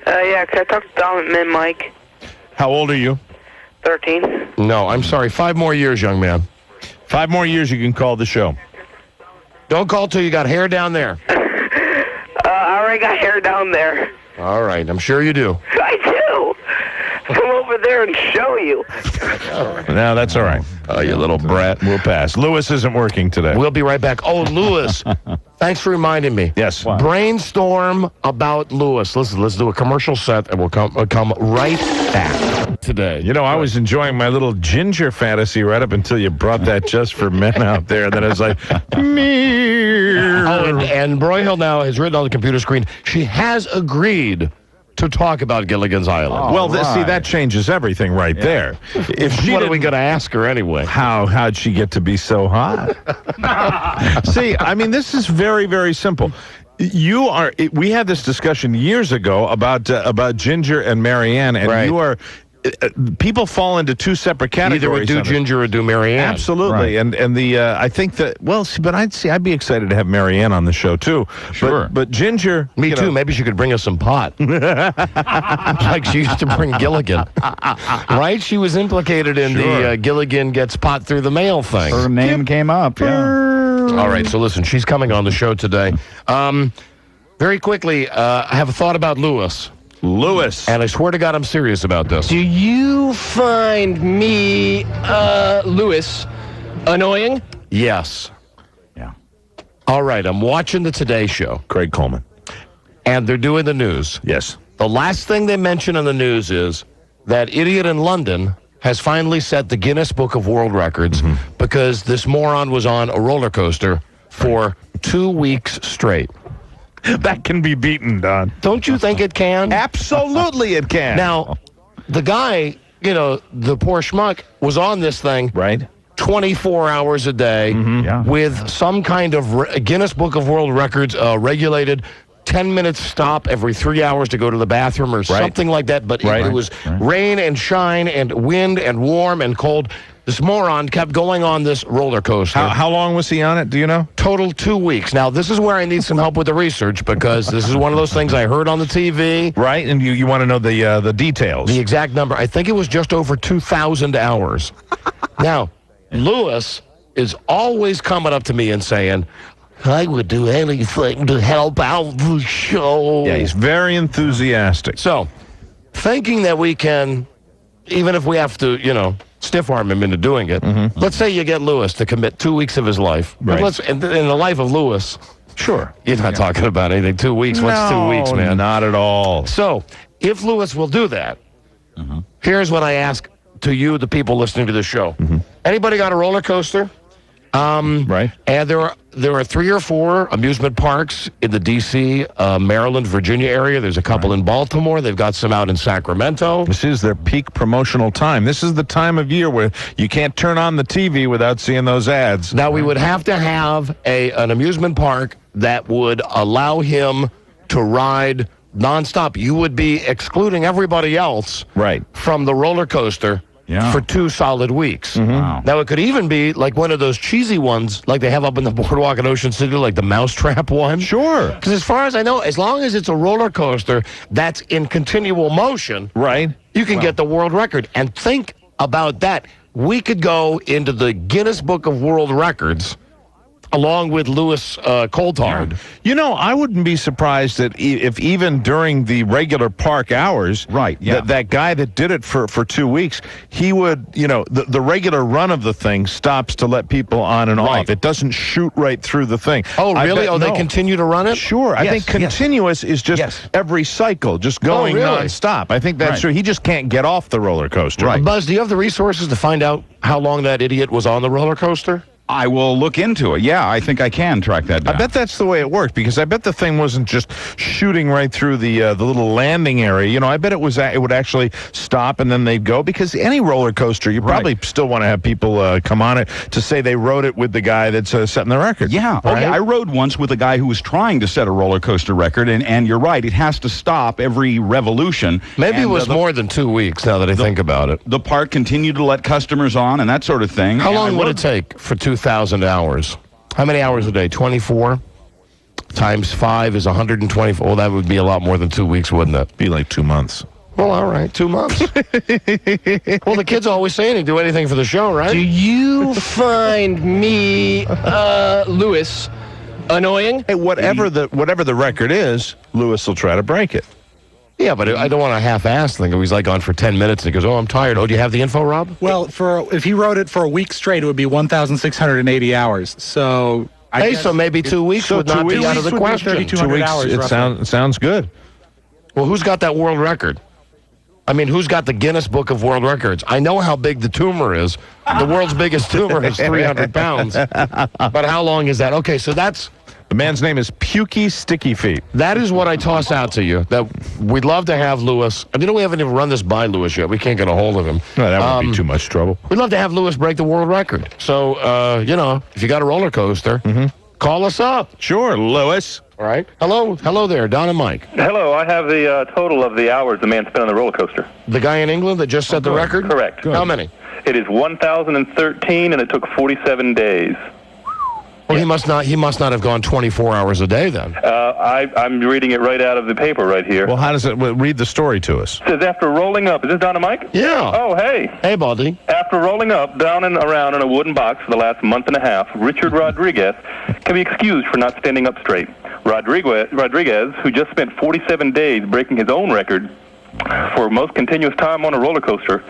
Yeah, can I talk to Don and Mike? How old are you? 13. No, I'm sorry. 5 more years, young man. 5 more years you can call the show. Don't call till you got hair down there. I already got hair down there. All right, I'm sure you do. I do. Come over there and show you. No, that's all right. Oh, you little brat. We'll pass. Lewis isn't working today. We'll be right back. Oh, Lewis. Thanks for reminding me. Yes. Brainstorm about Lewis. Listen, let's do a commercial set, and we'll come right back today. You know, I was enjoying my little ginger fantasy right up until you brought that Just for Men out there. Then I was like, and Broyhill now has written on the computer screen, she has agreed to talk about Gilligan's Island. Well, see, that changes everything right there. If she what are we going to ask her anyway? How'd she get to be so hot? See, I mean, this is very, very simple. We had this discussion years ago about Ginger and Marianne, and right. you are. People fall into 2 separate categories. Either would do Ginger or do Marianne. Absolutely, right. and the I think that I'd be excited to have Marianne on the show too. Sure, but Ginger, me too. Maybe she could bring us some pot, like she used to bring Gilligan. Right? She was implicated in the Gilligan gets pot through the mail thing. Her name came up. Yeah. All right, so listen, she's coming on the show today. Very quickly, I have a thought about Lewis. And I swear to God, I'm serious about this. Do you find me, Lewis, annoying? Yes. Yeah. All right, I'm watching the Today Show. Craig Coleman. And they're doing the news. Yes. The last thing they mention on the news is that idiot in London has finally set the Guinness Book of World Records because this moron was on a roller coaster for 2 weeks straight. That can be beaten, Don. Don't you think it can? Absolutely it can. Now, the guy, the poor schmuck, was on this thing 24 hours a day with some kind of Guinness Book of World Records regulated 10-minute stop every 3 hours to go to the bathroom or something like that. But it was rain and shine and wind and warm and cold. This moron kept going on this roller coaster. How long was he on it? Do you know? Total 2 weeks. Now, this is where I need some help with the research because this is one of those things I heard on the TV. Right, and you want to know the details. The exact number. I think it was just over 2,000 hours. Now, Lewis is always coming up to me and saying, I would do anything to help out the show. Yeah, he's very enthusiastic. So, thinking that we can, even if we have to, stiff arm him into doing it. Let's say you get Lewis to commit 2 weeks of his life. Right. In the life of Lewis, sure. You're not talking about anything. 2 weeks. What's 2 weeks, man? Not at all. So, if Lewis will do that, here's what I ask to you, the people listening to the show. Anybody got a roller coaster? Right. And there are 3 or 4 amusement parks in the D.C., Maryland, Virginia area. There's a couple in Baltimore. They've got some out in Sacramento. This is their peak promotional time. This is the time of year where you can't turn on the TV without seeing those ads. Now, we would have to have an amusement park that would allow him to ride nonstop. You would be excluding everybody else from the roller coaster for 2 solid weeks. Wow. Now, it could even be like one of those cheesy ones like they have up in the boardwalk in Ocean City, like the Mousetrap one. Sure. Because as far as I know, as long as it's a roller coaster that's in continual motion, you can get the world record. And think about that. We could go into the Guinness Book of World Records along with Louis Coulthard. You know, I wouldn't be surprised that if even during the regular park hours, that guy that did it for 2 weeks, he would, the regular run of the thing stops to let people on and off. It doesn't shoot right through the thing. Oh, really? They continue to run it? Sure. I think continuous is just every cycle, just going nonstop. I think that's true. He just can't get off the roller coaster. Right. Buzz, do you have the resources to find out how long that idiot was on the roller coaster? I will look into it. Yeah, I think I can track that down. I bet that's the way it worked, because I bet the thing wasn't just shooting right through the little landing area. I bet it would actually stop and then they'd go, because any roller coaster, you probably still want to have people come on it to say they rode it with the guy that's setting the record. Yeah. Right? Oh, yeah. I rode once with a guy who was trying to set a roller coaster record, and you're right, it has to stop every revolution. Maybe it was more than 2 weeks, now that I think about it. The park continued to let customers on and that sort of thing. How long would it take for 2,000 hours? How many hours a day? 24 times 5 is 124. Oh, that would be a lot more than 2 weeks, wouldn't it? Be like 2 months. Well, all right, 2 months. Well, the kids always say he'd do anything for the show, right? Do you find me, Louis, annoying? Hey, whatever the record is, Louis will try to break it. Yeah, but I don't want a half-assed thing. He's like on for 10 minutes and he goes, "Oh, I'm tired." Oh, do you have the info, Rob? Well, if he wrote it for a week straight, it would be 1,680 hours. So so maybe 2 weeks would not be out of the question. 2 weeks, hours, it sounds good. Well, who's got that world record? I mean, who's got the Guinness Book of World Records? I know how big the tumor is. The world's biggest tumor is 300 pounds. But how long is that? Okay, so that's... The man's name is Pukey Sticky Feet. That is what I toss out to you. That we'd love to have Louis. We haven't even run this by Louis yet. We can't get a hold of him. No, that would be too much trouble. We'd love to have Louis break the world record. So, if you got a roller coaster, call us up. Sure, Louis. All right. Hello there, Don and Mike. Hello, I have the total of the hours the man spent on the roller coaster. The guy in England that just set the record? Correct. Good. How many? It is 1,013, and it took 47 days. Well, he must not have gone 24 hours a day then. I'm reading it right out of the paper right here. Well, how does it... read the story to us. It says, after rolling up... Is this Don and Mike? Yeah. Oh, hey. Hey, Baldy. After rolling up, down and around in a wooden box for the last month and a half, Richard Rodriguez can be excused for not standing up straight. Rodriguez, who just spent 47 days breaking his own record for most continuous time on a roller coaster,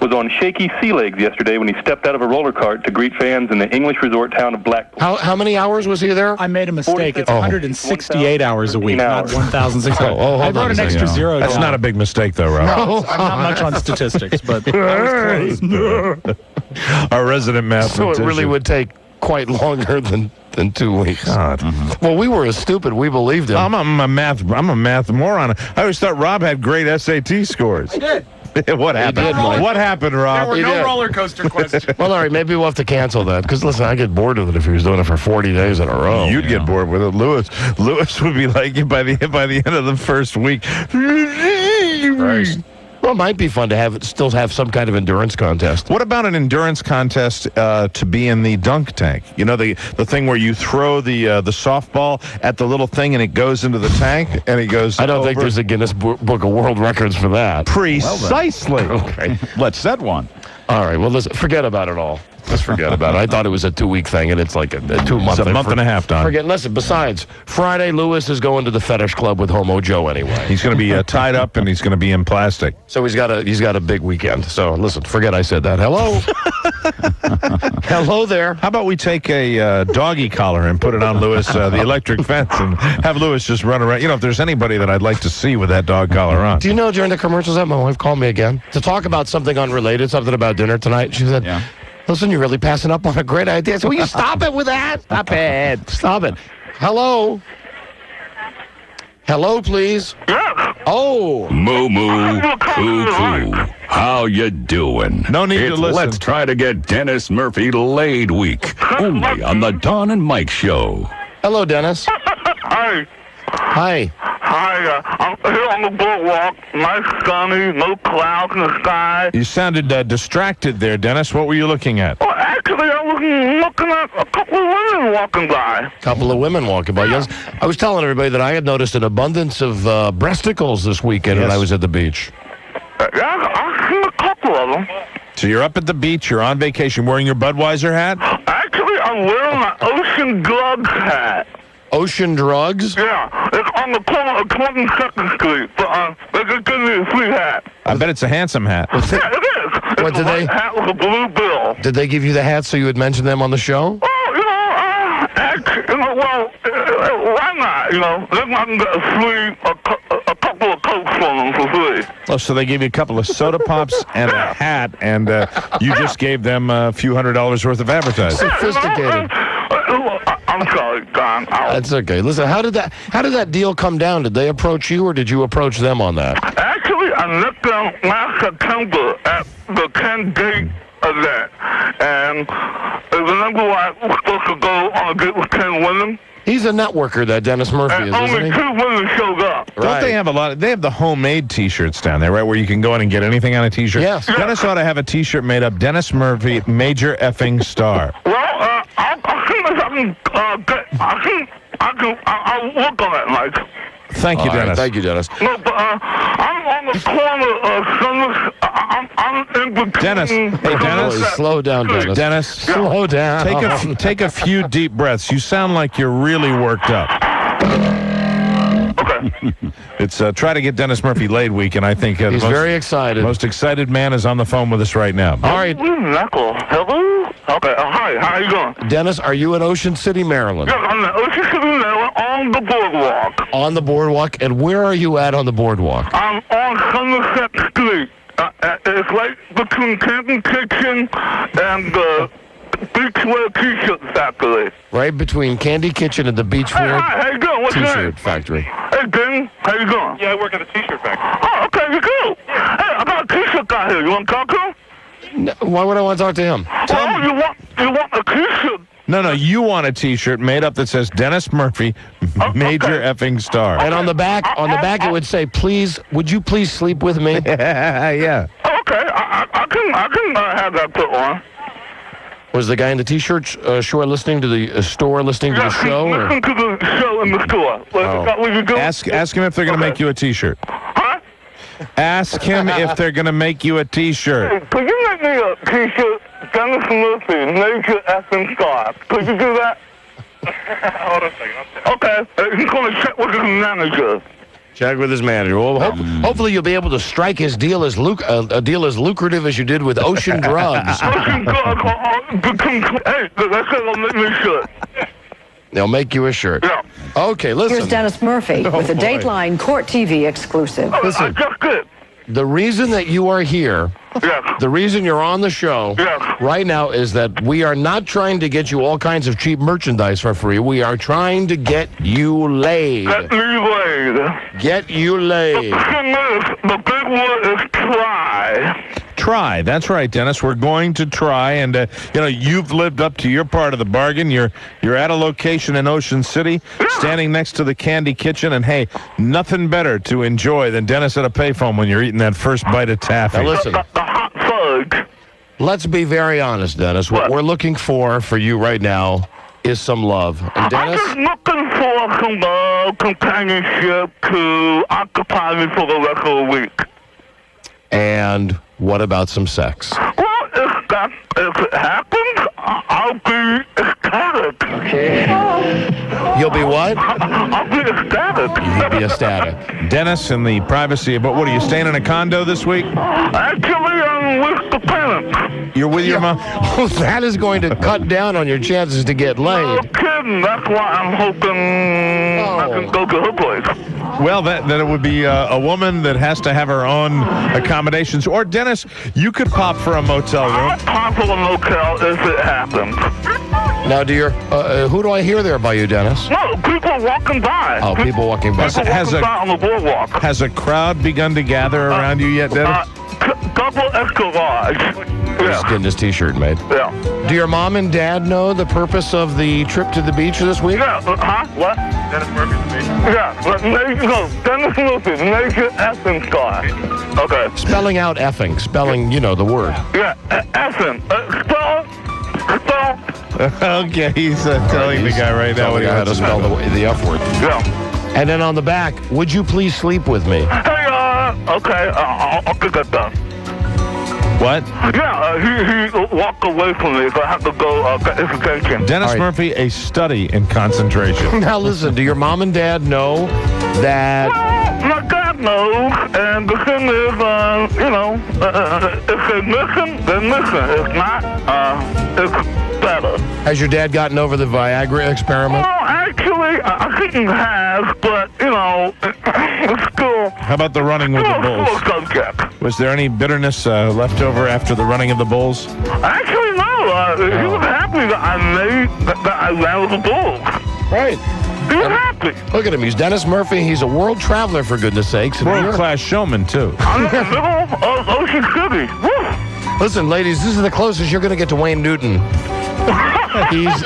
was on shaky sea legs yesterday when he stepped out of a roller cart to greet fans in the English resort town of Blackpool. How many hours was he there? I made a mistake. It's 168 hours a week, not 1,600. I wrote an extra zero. That's not a big mistake, though, Rob. No, I'm not much on statistics, but I was close. Our resident mathematician. So it really would take quite longer than 2 weeks. God. Well, we were as stupid. We believed him. I'm a math moron. I always thought Rob had great SAT scores. I did. What happened? What happened, Rob? There were no roller coaster questions. Well, all right, maybe we'll have to cancel that. Because, listen, I get bored with it if he was doing it for 40 days in a row. You'd get bored with it. Louis would be like, by the end of the first week. Christ. Well, it might be fun to still have some kind of endurance contest. What about an endurance contest to be in the dunk tank? You know, the thing where you throw the softball at the little thing and it goes into the tank and it goes I don't think there's a Guinness Book of World Records for that. Precisely. Okay. Let's set one. All right, well, listen, forget about it all. Let's forget about it. I thought it was a 2-week thing, and it's like a 2 month. It's a month and a half, Don. Listen, besides, Friday, Louis is going to the fetish club with Homo Joe anyway. He's going to be tied up, and he's going to be in plastic. So he's got a big weekend. So listen, forget I said that. Hello. Hello there. How about we take a doggy collar and put it on Louis, the electric fence, and have Louis just run around. If there's anybody that I'd like to see with that dog collar on. Do you know during the commercials that my wife called me again to talk about something unrelated, something about dinner tonight? She said, listen, you're really passing up on a great idea. So will you stop it with that? Stop it. Stop it. Hello. Hello, please. Oh. Moo moo, coo coo. How you doing? No need to listen. Let's try to get Dennis Murphy laid week. Only on the Don and Mike Show. Hello, Dennis. Hi. Hi. Hi, I'm here on the boardwalk. Nice sunny, no clouds in the sky. You sounded distracted there, Dennis. What were you looking at? Well, actually, I was looking at a couple of women walking by. Couple of women walking by. Yes. I was telling everybody that I had noticed an abundance of breasticles this weekend when I was at the beach. Yeah, I've seen a couple of them. So you're up at the beach, you're on vacation, wearing your Budweiser hat? Actually, I'm I'm wearing an Ocean Drugs hat. Ocean Drugs? Yeah, it's on the corner of 22nd Street. But they could give me a free hat. I bet it's a handsome hat. Yeah, it is. What It's did a white hat with a blue bill. Did they give you the hat so you would mention them on the show? Why not? Then I can get a couple of Cokes from them for free. Oh, so they gave you a couple of soda pops and a hat, and you just gave them a few $100s worth of advertising. Sophisticated. I'm sorry, Don. That's okay. Listen, how did that deal come down? Did they approach you, or did you approach them on that? Actually, I met them last September at the Ken Date event, and remember I was supposed to go on a date with 10 women? He's a networker, that Dennis Murphy is, isn't only he? 2 women showed up. Don't they have a lot? They have the homemade T-shirts down there, right, where you can go in and get anything on a T-shirt. Yes. Dennis ought to have a T-shirt made up. Dennis Murphy, Major Effing Star. Well, I'll work on it, Mike. Thank you, All right, Dennis. thank you, Dennis. No, but I'm on the corner of I'm in between. Dennis, hey, Dennis. Boy, slow down, Dennis. Dennis, slow down. Take a few deep breaths. You sound like you're really worked up. Okay. It's try to get Dennis Murphy laid week, and I think He's very excited. Most excited man is on the phone with us right now. All right. Knuckle. Hello? Okay. Hi. How you doing? Dennis, are you in Ocean City, Maryland? Yeah, I'm in Ocean City, Maryland, on the boardwalk. On the boardwalk? And where are you at on the boardwalk? I'm on Somerset Street. It's right between Canton Kitchen and the Beachwear T-shirt factory. Right between Candy Kitchen and the Beachwear How you doing? What's your name? T-shirt factory. Hey, Ben. How you doing? Yeah, I work at a T-shirt factory. Oh, okay. You cool. Hey, I got a T-shirt guy here. You want to talk to him? No, why would I want to talk to him? Oh, you want a T-shirt? No, you want a T-shirt made up that says Dennis Murphy, Major Effing Star. And on the back, it would say, "Please, would you please sleep with me?" Yeah. Okay, I can have that put on. Was the guy in the T-shirt store listening to the store, listening to the show? Or? Listen to the show in the store. Ask him if they're going to make you a T-shirt. Huh? Ask him if they're going to make you a T-shirt. Hey, could you make me a T-shirt, Dennis Murphy, Major Effing Star? Could you do that? Hold on a second. Okay, he's going to check with his manager. Check with his manager. Well, hopefully you'll be able to strike his deal as a deal as lucrative as you did with Ocean Drugs. Ocean Drugs. Hey, that's going to make me a shirt. They'll make you a shirt. Yeah. Okay, listen. Here's Dennis Murphy with a boy. Dateline Court TV exclusive. Listen, just good. The reason that you are here, the reason you're on the show right now is that we are not trying to get you all kinds of cheap merchandise for free. We are trying to get you laid. Get me laid. Get you laid. The big word is try. Try. That's right, Dennis. We're going to try, and you've lived up to your part of the bargain. You're at a location in Ocean City, standing next to the Candy Kitchen, and hey, nothing better to enjoy than Dennis at a payphone when you're eating that first bite of taffy. Now listen. The hot fudge. Let's be very honest, Dennis. What we're looking for you right now is some love. And Dennis, I'm just looking for some love, companionship to occupy me for the rest of the week. and what about some sex? Well, if it happens, I'll be ecstatic. Okay. You'll be what? I'll be ecstatic. You'll be ecstatic. Dennis, in the privacy, but what, are you staying in a condo this week? Actually, I'm with the parents. You're with your mom? Well, that is going to cut down on your chances to get laid. No kidding. That's why I'm hoping I can go to her place. Well, that it would be a woman that has to have her own accommodations. Or, Dennis, you could pop for a motel room. I'll pop for a motel if it happens. Now, who do I hear there by you, Dennis? No, people walking by. Oh, people walking by. People walking by on the boardwalk. Has a crowd begun to gather around you yet, Dennis? Double extra large. He's getting his T-shirt made. Yeah. Do your mom and dad know the purpose of the trip to the beach this week? Yeah. What? Dennis Murphy's the beach. Yeah. Dennis Murphy, Major Effing Star. Okay. Spelling out effing. Spelling, the word. Yeah. Effing. Spell. Okay, he's telling the guy right now what he how wants to spell the F word. Yeah. And then on the back, would you please sleep with me? Hey, okay. I'll get that done. What? Yeah, he walked away from me, so I have to go get his attention. Dennis Murphy, a study in concentration. Now listen, do your mom and dad know that... My dad knows, and the thing is, if they listen, then listen. If not, it's better. Has your dad gotten over the Viagra experiment? Well, actually, I think he has, but, it's still... How about the running with the bulls? Subject. Was there any bitterness left over after the running of the bulls? Actually, no. He was happy that I ran with the bulls. Right. He was happy. Look at him. He's Dennis Murphy. He's a world traveler, for goodness sakes. World-class showman, too. I'm in the middle of Ocean City. Woo. Listen, ladies, this is the closest you're going to get to Wayne Newton. He's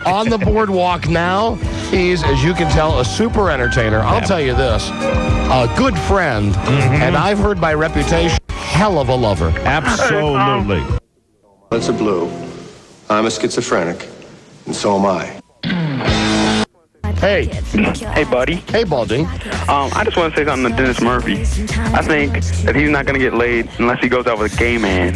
on the boardwalk now. He's, as you can tell, a super entertainer. I'll tell you this, a good friend, and I've heard by reputation, hell of a lover. Absolutely. It's a blue. I'm a schizophrenic, and so am I. Hey. Hey, buddy. Hey, Baldy. I just want to say something to Dennis Murphy. I think that he's not going to get laid unless he goes out with a gay man.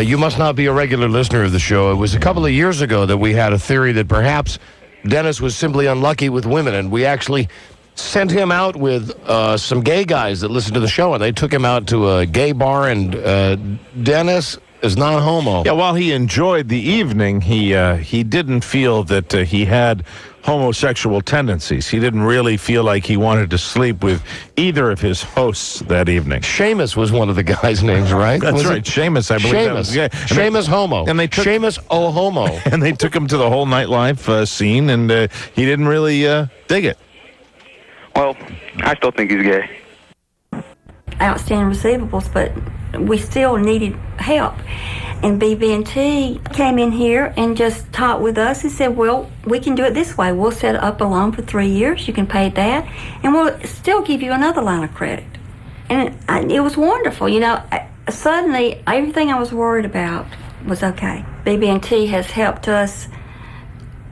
You must not be a regular listener of the show. It was a couple of years ago that we had a theory that perhaps Dennis was simply unlucky with women, and we actually sent him out with some gay guys that listened to the show, and they took him out to a gay bar, and Dennis is not homo. Yeah, while he enjoyed the evening, he didn't feel that he had homosexual tendencies. He didn't really feel like he wanted to sleep with either of his hosts that evening. Seamus was one of the guys' names, right? That's right, Seamus, I believe. Seamus. That was, Seamus homo. And they took Seamus homo. And they took him to the whole nightlife scene, and he didn't really dig it. Well, I still think he's gay. Outstanding receivables, but we still needed help. And BB&T came in here and just talked with us and said, well, we can do it this way. We'll set up a loan for 3 years. You can pay that, and we'll still give you another line of credit. And it was wonderful. Suddenly, everything I was worried about was okay. BB&T has helped us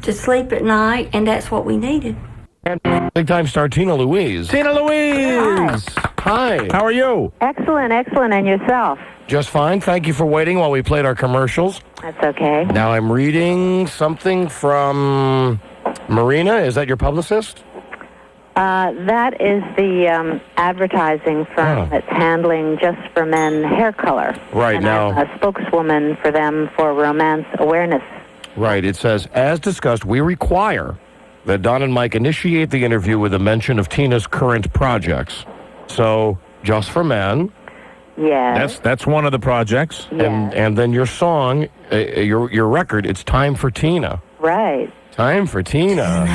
to sleep at night, and that's what we needed. And big-time star Tina Louise. Tina Louise! Hi. How are you? Excellent, and yourself? Just fine. Thank you for waiting while we played our commercials. That's okay. Now I'm reading something from Marina. Is that your publicist? That is the advertising firm that's handling Just for Men hair color. Right, and now. I'm a spokeswoman for them for romance awareness. Right. It says, as discussed, we require that Don and Mike initiate the interview with a mention of Tina's current projects. So, Just for Men. Yes. That's one of the projects. Yes. And then your song, your record, it's Time for Tina. Right. Time for Tina.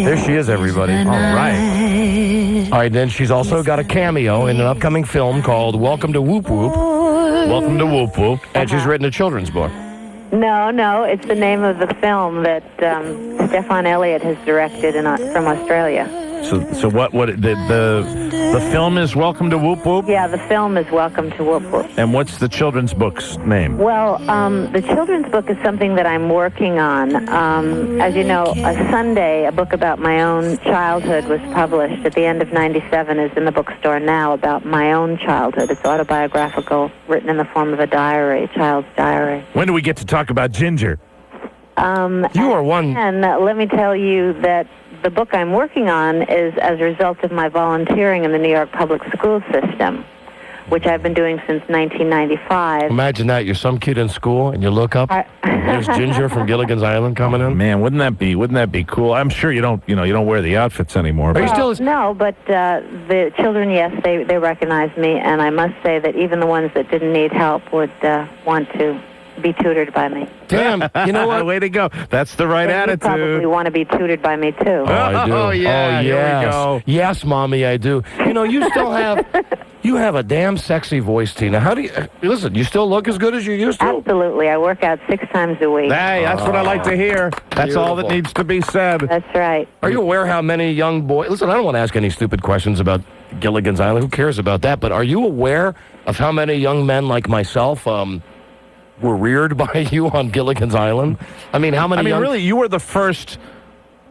There she is, everybody. All right. All right, then she's also got a cameo in an upcoming film called Welcome to Whoop Whoop. Welcome to Whoop Whoop. And she's written a children's book. No, it's the name of the film that Stefan Elliott has directed from Australia. So what the film is Welcome to Whoop Whoop? Yeah, the film is Welcome to Whoop Whoop. And what's the children's book's name? Well, the children's book is something that I'm working on. As you know, a Sunday, a book about my own childhood was published at the end of '97, is in the bookstore now, about my own childhood. It's autobiographical, written in the form of a diary, a child's diary. When do we get to talk about Ginger? You are one. And let me tell you that the book I'm working on is as a result of my volunteering in the New York public school system, which I've been doing since 1995. Imagine that. You're some kid in school, and you look up, and there's Ginger from Gilligan's Island coming in. Man, wouldn't that be cool? I'm sure you don't wear the outfits anymore. Are you still? No, but the children, yes, they recognize me, and I must say that even the ones that didn't need help would want to be tutored by me. Damn, you know what? Way to go. That's the right and attitude. You probably want to be tutored by me, too. Oh, I do. Oh, yeah. Here we go. Yes, Mommy, I do. You still have... You have a damn sexy voice, Tina. How do you... Listen, you still look as good as you used to? Absolutely. I work out 6 times a week. Hey, that's what I like to hear. That's all that needs to be said. That's right. Are you aware how many young boys... Listen, I don't want to ask any stupid questions about Gilligan's Island. Who cares about that? But are you aware of how many young men like myself... were reared by you on Gilligan's Island? I mean, how many... really, you were the first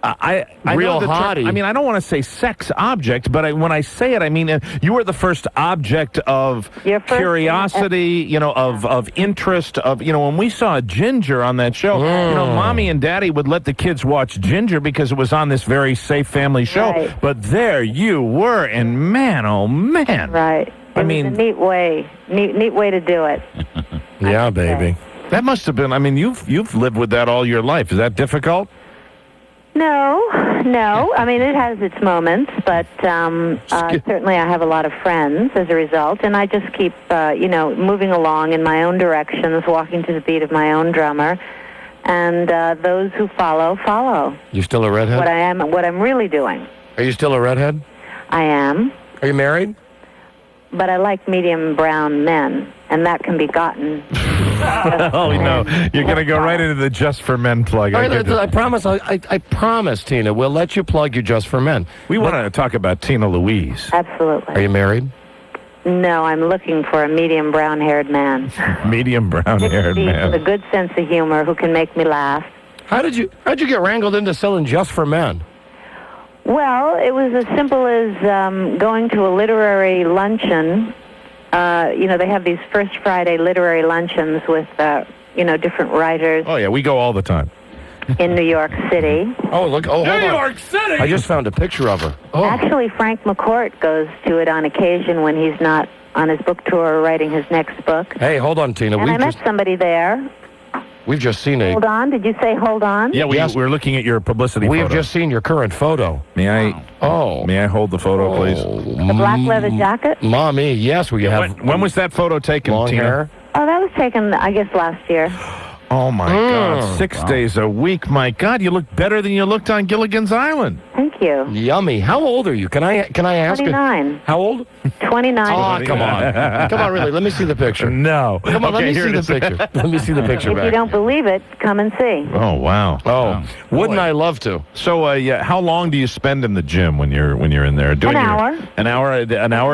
I Real know the term- hottie. I mean, I don't want to say sex object, but when I say it, I mean you were the first object of curiosity, of interest, when we saw Ginger on that show, Mommy and Daddy would let the kids watch Ginger because it was on this very safe family show. Right. But there you were, and man, oh man. Right. It was a neat way to do it. Yeah, baby. That must have been, I mean, you've lived with that all your life. Is that difficult? No. I mean, it has its moments, but certainly I have a lot of friends as a result, and I just keep, moving along in my own directions, walking to the beat of my own drummer, and those who follow. You still a redhead? What I'm really doing. Are you still a redhead? I am. Are you married? But I like medium brown men, and that can be gotten. Oh, no. You're going to go right into the Just for Men plug. I promise, I promise, Tina, we'll let you plug your Just for Men. We want to talk about Tina Louise. Absolutely. Are you married? No, I'm looking for a medium brown-haired man. Medium brown-haired man. With a good sense of humor who can make me laugh. How'd you get wrangled into selling Just for Men? Well, it was as simple as going to a literary luncheon. They have these First Friday literary luncheons with, different writers. Oh, yeah, we go all the time. In New York City. Oh, look. Oh, hold on. New York City! I just found a picture of her. Oh. Actually, Frank McCourt goes to it on occasion when he's not on his book tour writing his next book. Hey, hold on, Tina. And I met somebody there. We've just seen a... Hold on. Did you say hold on? Yeah, we're looking at your publicity We've photo. just seen your current photo. May I hold the photo, please? The black leather jacket? Mommy, yes, we have... When was that photo taken, long Tina? hair? Oh, that was taken, I guess, last year. Oh, my God. 6 days a week. My God, you look better than you looked on Gilligan's Island. Thank you. Yummy. How old are you? Can I ask 29. How old? 29. Oh, come on. Come on, really. Let me see the picture. No. Come on, let me see the picture. Let me see the picture If back. you don't believe it, come and see. Oh, wow. Oh, wouldn't I love to? So, how long do you spend in the gym when you're in there? An hour. An hour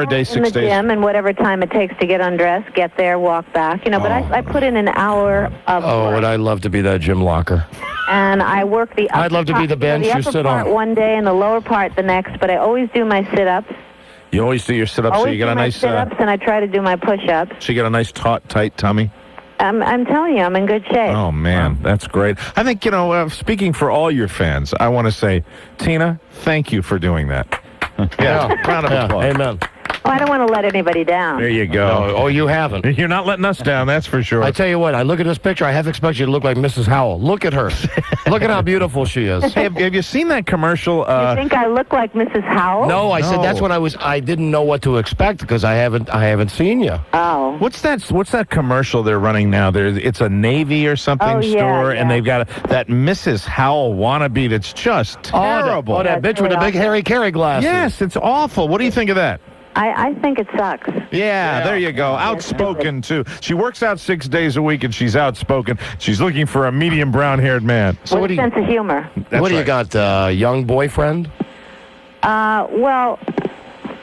a day, 6 days? In the gym, and whatever time it takes to get undressed, get there, walk back. But I put in an hour of Oh, work. would I love to be that gym locker. And I work the upper I'd love to be the bench the you upper sit part on. one day and the lower part the next, but I always do my sit-ups. You always do your sit-ups, so Always you get do a my nice... sit-ups, and I try to do my push-ups. So you get a nice, taut, tight tummy? I'm telling you, I'm in good shape. Oh, man, that's great. I think, speaking for all your fans, I want to say, Tina, thank you for doing that. Yeah, round of applause. Amen. Oh, I don't want to let anybody down. There you go. Oh, you haven't. You're not letting us down, that's for sure. I tell you what, I look at this picture, I half expect you to look like Mrs. Howell. Look at her. Look at how beautiful she is. Hey, have you seen that commercial? You think I look like Mrs. Howell? No, I said that's when I didn't know what to expect because I haven't seen you. Oh. What's that commercial they're running now? It's a Navy or something store, and they've got that Mrs. Howell wannabe that's just terrible. Oh, that bitch with the big Harry Carey glasses. Yes, it's awful. What do you think of that? I think it sucks. Yeah, there you go. Outspoken, too. She works out 6 days a week, and she's outspoken. She's looking for a medium brown-haired man. So With a sense of humor. What do you got, young boyfriend? Well,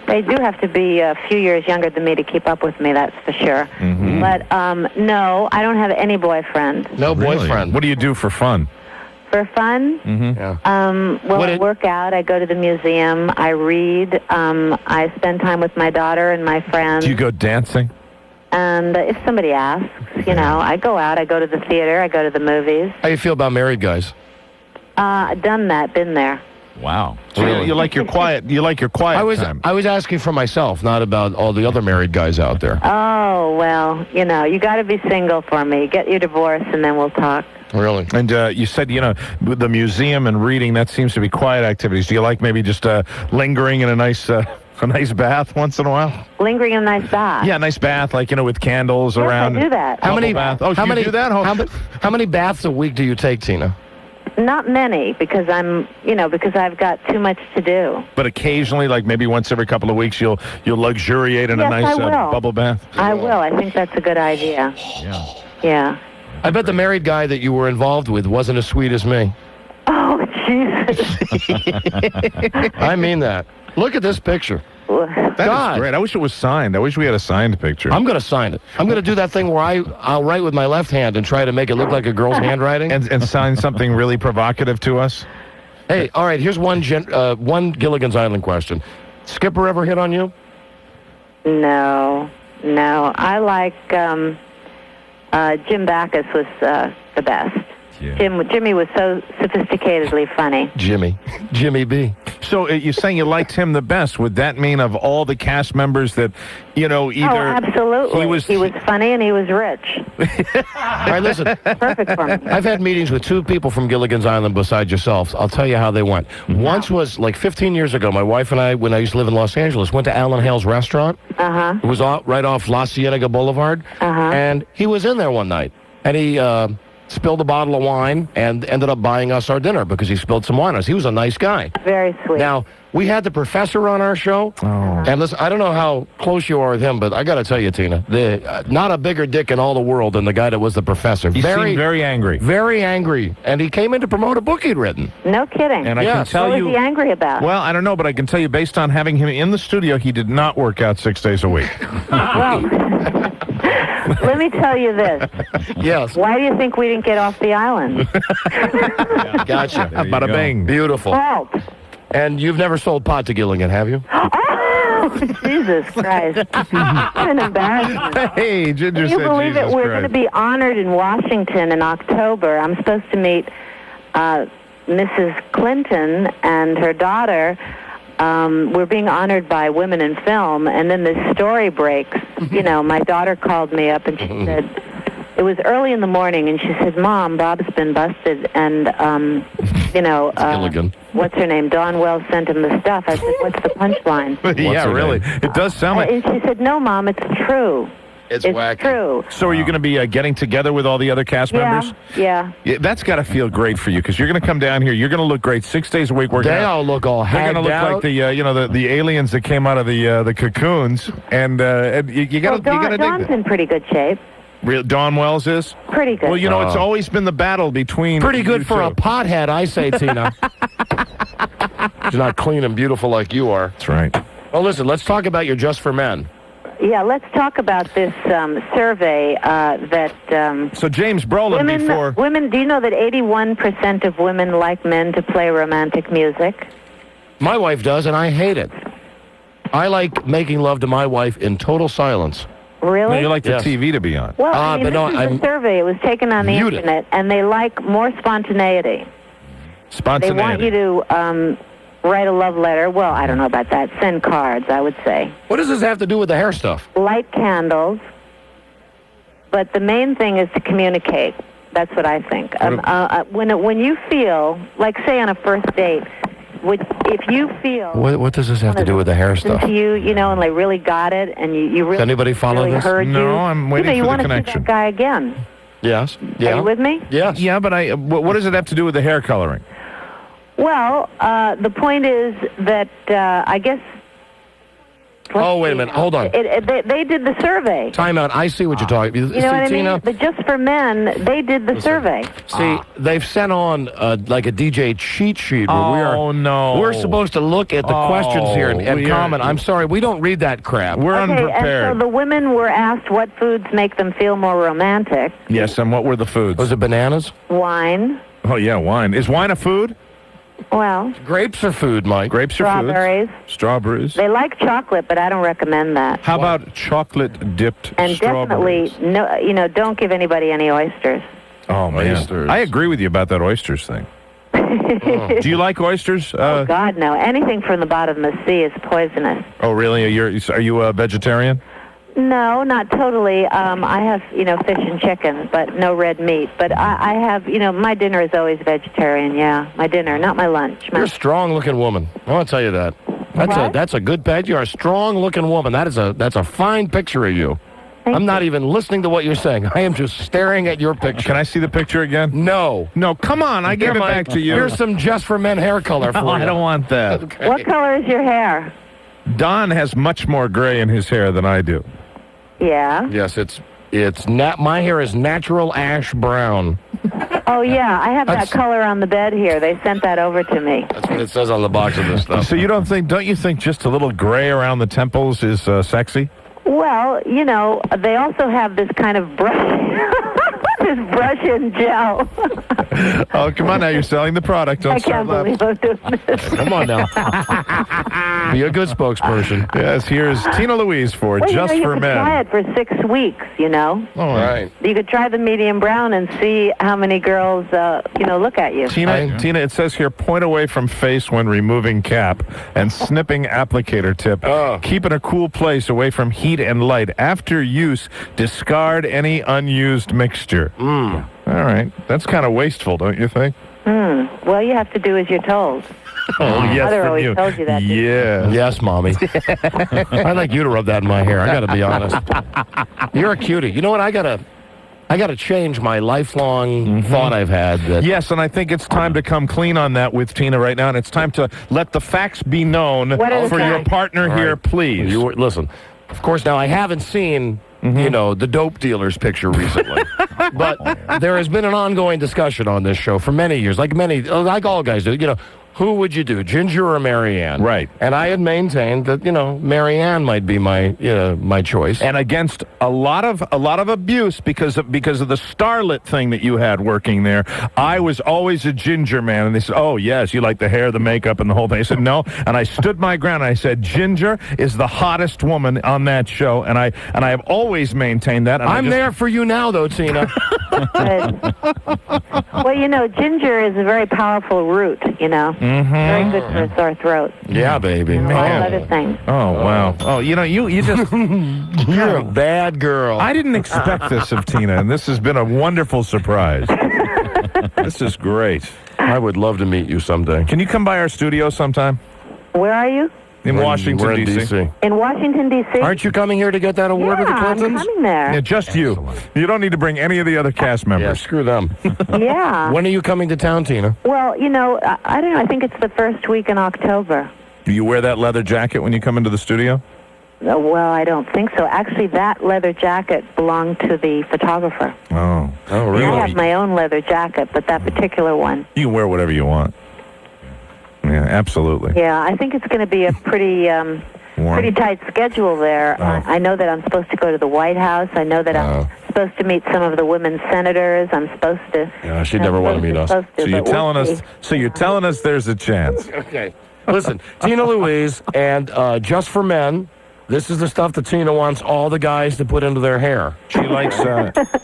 they do have to be a few years younger than me to keep up with me, that's for sure. Mm-hmm. But, no, I don't have any boyfriend. No boyfriend. What do you do for fun? For fun? Mm-hmm. Yeah. I work out, I go to the museum, I read, I spend time with my daughter and my friends. Do you go dancing? And if somebody asks, I go out, I go to the theater, I go to the movies. How you feel about married guys? Done that, been there. Wow. So you like your quiet time. I was asking for myself, not about all the other married guys out there. Oh, well, you got to be single for me. Get your divorce and then we'll talk. Really? And you said, the museum and reading, that seems to be quiet activities. Do you like maybe just lingering in a nice bath once in a while? Lingering in a nice bath? Yeah, a nice bath, with candles yes, around. I do that. How many baths? Oh, how many do that? How many baths a week do you take, Tina? Not many, because because I've got too much to do. But occasionally, maybe once every couple of weeks, you'll luxuriate in a nice bubble bath? I will. I think that's a good idea. Yeah. I bet the married guy that you were involved with wasn't as sweet as me. Oh, Jesus. I mean that. Look at this picture. That is great. I wish it was signed. I wish we had a signed picture. I'm going to sign it. I'm going to do that thing where I'll write with my left hand and try to make it look like a girl's handwriting. And sign something really provocative to us? Hey, all right, here's one Gilligan's Island question. Skipper ever hit on you? No. I like Jim Backus was the best. Yeah. Jimmy was so sophisticatedly funny. Jimmy B. So you're saying you liked him the best. Would that mean of all the cast members that, either... Oh, absolutely. He was funny and he was rich. All right, listen. Perfect for me. I've had meetings with 2 people from Gilligan's Island besides yourself. I'll tell you how they went. Once was like 15 years ago. My wife and I, when I used to live in Los Angeles, went to Alan Hale's restaurant. Uh-huh. It was right off La Cienega Boulevard. Uh-huh. And he was in there one night. And he spilled a bottle of wine and ended up buying us our dinner because he spilled some wine on us. He was a nice guy. Very sweet. Now, we had the professor on our show. Oh. And listen, I don't know how close you are with him, but I got to tell you, Tina, not a bigger dick in all the world than the guy that was the professor. He seemed very angry. Very angry. And he came in to promote a book he'd written. No kidding. And I can tell what you... was he angry about? Well, I don't know, but I can tell you, based on having him in the studio, he did not work out 6 days a week. Well, let me tell you this. Yes. Why do you think we didn't get off the island? Gotcha. Bada bing. Beautiful. Fault. And you've never sold pot to Gilligan, have you? Oh, Jesus Christ. What an embarrassment. Hey, Ginger Can you said believe Jesus it? We're Christ. going to be honored in Washington in October. I'm supposed to meet Mrs. Clinton and her daughter. We're being honored by Women in Film, and then this story breaks. My daughter called me up, and she said, it was early in the morning, and she said, Mom, Bob's been busted, and, what's her name? Dawn Wells sent him the stuff. I said, what's the punchline? Yeah, really. It does sound like... And she said, no, Mom, it's true. It's wacky. True. So are you going to be getting together with all the other cast members? Yeah. That's got to feel great for you because you're going to come down here. You're going to look great 6 days a week. They all look all They're hagged going to look out. like the aliens that came out of the cocoons. And you got to dig Dawn's in pretty good shape. Dawn Wells is? Pretty good. Well, it's always been the battle between... Pretty good you for two. a pothead, I say, Tina. She's not clean and beautiful like you are. That's right. Well, listen, let's talk about your Just for Men. Yeah, let's talk about this survey that... So James Brolin Women, do you know that 81% of women like men to play romantic music? My wife does, and I hate it. I like making love to my wife in total silence. Really? No, you like the TV to be on. Well, this is a survey. It was taken on the internet, and they like more spontaneity. Spontaneity. They want you to write a love letter. Well, I don't know about that. Send cards, I would say. What does this have to do with the hair stuff? Light candles. But the main thing is to communicate. That's what I think. When you feel, like say on a first date, if you feel... What does this have to do with the hair stuff? To you, and they really got it, and you really... Does anybody follow really this? Heard No, you. I'm waiting you for the want connection. To see that guy again. Yes. Yeah. Are you with me? Yes. Yeah, but what does it have to do with the hair coloring? Well, the point is that I guess... Oh, wait a minute. Hold on. They did the survey. Time out. I see what you're talking about. You know what I mean? But Just for Men, they did the survey. See, they've sent on like a DJ cheat sheet where we're supposed to look at the questions here and comment. I'm sorry, we don't read that crap. We're unprepared. And so the women were asked what foods make them feel more romantic. Yes, and what were the foods? Was it bananas? Wine. Oh, yeah, wine. Is wine a food? Well, grapes are food, Mike. Grapes are strawberries. Food. Strawberries. They like chocolate, but I don't recommend that. How about chocolate-dipped and strawberries? And definitely, don't give anybody any oysters. Oh, man. Oysters. I agree with you about that oysters thing. Do you like oysters? Oh, God, no. Anything from the bottom of the sea is poisonous. Oh, really? Are you a vegetarian? No, not totally. I have, fish and chicken, but no red meat. But I have, my dinner is always vegetarian, my dinner, not my lunch. You're a strong-looking woman. I want to tell you that. That's a good pet. You're a strong-looking woman. That's a fine picture of you. I'm not even listening to what you're saying. I am just staring at your picture. Can I see the picture again? No. No, come on. I gave it back to you. Here's some Just for Men hair color for you. I don't want that. Okay. What color is your hair? Don has much more gray in his hair than I do. Yeah. Yes, my hair is natural ash brown. Oh, yeah, I have that color on the bed here. They sent that over to me. That's what it says on the box of this stuff. So don't you think just a little gray around the temples is sexy? Well, they also have this kind of brush. use brush and gel. Oh, come on now. You're selling the product. Don't I can't believe I'm doing this. Come on now. Be a good spokesperson. Yes, here's Tina Louise for Well, Just you for could Men. try it for 6 weeks, you know. All right. You could try the medium brown and see how many girls, look at you. Tina, it says here, point away from face when removing cap and snipping applicator tip. Keep in a cool place away from heat and light. After use, discard any unused mixture. All right. That's kind of wasteful, don't you think? Well, you have to do as you're told. Oh, yes, Mother from always you. told you that. Yeah. Yes, Mommy. I'd like you to rub that in my hair. I got to be honest. You're a cutie. You know what? I got to change my lifelong thought I've had. That Yes, and I think it's time to come clean on that with Tina right now, and it's time to let the facts be known for your partner here, please. Listen, of course, now I haven't seen, the dope dealer's picture recently. But there has been an ongoing discussion on this show for many years, like all guys do, who would you do, Ginger or Marianne? Right. And I had maintained that, Marianne might be my choice. And against a lot of abuse because of the starlet thing that you had working there, I was always a Ginger man. And they said, "Oh yes, you like the hair, the makeup, and the whole thing." I said no, and I stood my ground. I said Ginger is the hottest woman on that show, and I have always maintained that. And I'm there for you now, though, Tina. Well, ginger is a very powerful root, Very good for a sore throat. Yeah, baby. And all other things. Oh, wow. Oh, you just... You're a bad girl. I didn't expect this of Tina, and this has been a wonderful surprise. This is great. I would love to meet you someday. Can you come by our studio sometime? Where are you? In Washington, we're in D.C. In Washington, D.C.? Aren't you coming here to get that award with the Clintons? I'm coming there. Yeah, just you. You don't need to bring any of the other cast members. Yeah, screw them. Yeah. When are you coming to town, Tina? Well, I don't know. I think it's the first week in October. Do you wear that leather jacket when you come into the studio? Well, I don't think so. Actually, that leather jacket belonged to the photographer. Oh, really? I have my own leather jacket, but that particular one. You can wear whatever you want. Yeah, absolutely. Yeah, I think it's going to be a pretty tight schedule there. I know that I'm supposed to go to the White House. I know that I'm supposed to meet some of the women senators. I'm supposed to. Yeah, she'd never want to meet us. So you're telling us there's a chance. Okay. Listen, Tina Louise and Just for Men. This is the stuff that Tina wants all the guys to put into their hair.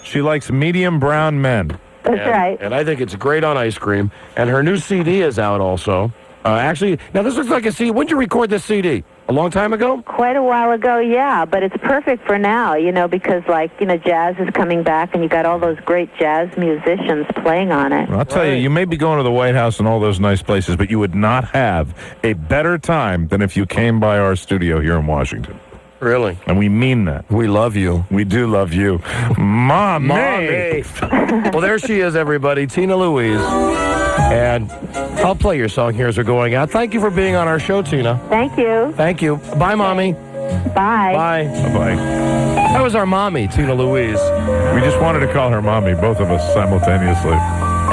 She likes medium brown men. That's right. And I think it's great on ice cream. And her new CD is out also. Actually, now this looks like a CD. When did you record this CD? A long time ago? Quite a while ago, yeah. But it's perfect for now, because, jazz is coming back, and you got all those great jazz musicians playing on it. Well, I'll tell you, you may be going to the White House and all those nice places, but you would not have a better time than if you came by our studio here in Washington. Really? And we mean that. We love you. We do love you. Mommy! Well, there she is, everybody. Tina Louise. And I'll play your song here as we're going out. Thank you for being on our show, Tina. Thank you. Thank you. Bye, Mommy. Bye. Bye. Bye-bye. That was our mommy, Tina Louise. We just wanted to call her Mommy, both of us simultaneously.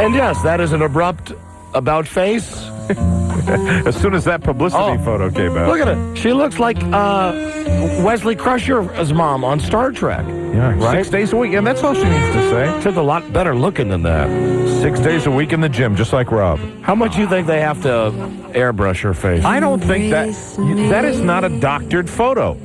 And yes, that is an abrupt about face. As soon as that publicity photo came out. Look at her. She looks like Wesley Crusher's mom on Star Trek. Yeah, right? 6 days a week, and that's all she needs to say. She's a lot better looking than that. 6 days a week in the gym, just like Rob. How much do you think they have to airbrush her face? I don't think that is not a doctored photo.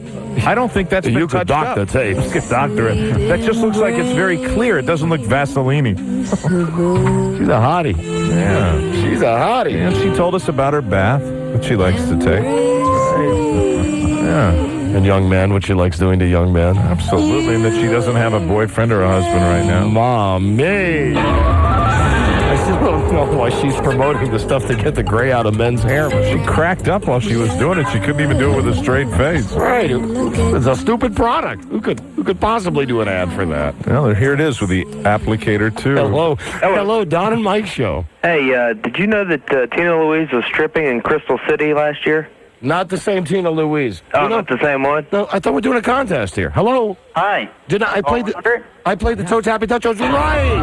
I don't think that's been you could touched doctor up. tape. You could doctor it. That just looks like it's very clear. It doesn't look Vaseline-y. She's a hottie. Yeah. She's a hottie. And she told us about her bath, that she likes to take. Yeah. And young men, what she likes doing to young men. Absolutely. And that she doesn't have a boyfriend or a husband right now. Mommy. I still don't know why she's promoting the stuff to get the gray out of men's hair. But she cracked up while she was doing it. She couldn't even do it with a straight face. Right. It's a stupid product. Who could possibly do an ad for that? Well, here it is with the applicator, too. Hello, Don and Mike show. Hey, did you know that Tina Louise was stripping in Crystal City last year? Not the same Tina Louise. Oh, not the same one? No, I thought we were doing a contest here. Hello? Hi. I played the Toe Tappy Touch. Right.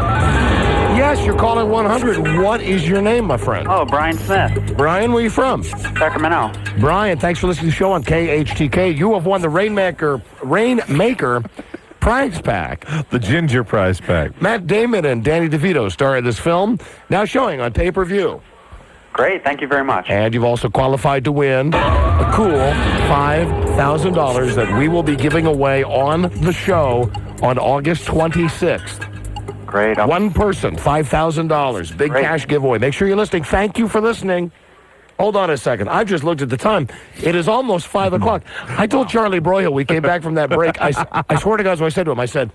Yes, you're calling 100. What is your name, my friend? Oh, Brian Smith. Brian, where are you from? Sacramento. Brian, thanks for listening to the show on KHTK. You have won the Rainmaker prize pack. The ginger prize pack. Matt Damon and Danny DeVito star in this film, now showing on pay-per-view. Great, thank you very much. And you've also qualified to win a cool $5,000 that we will be giving away on the show on August 26th. Great. One person, $5,000. Big cash giveaway. Make sure you're listening. Thank you for listening. Hold on a second. I've just looked at the time. It is almost 5 o'clock. I told Charlie Broyhill, we came back from that break. I swear to God, what I said to him, I said,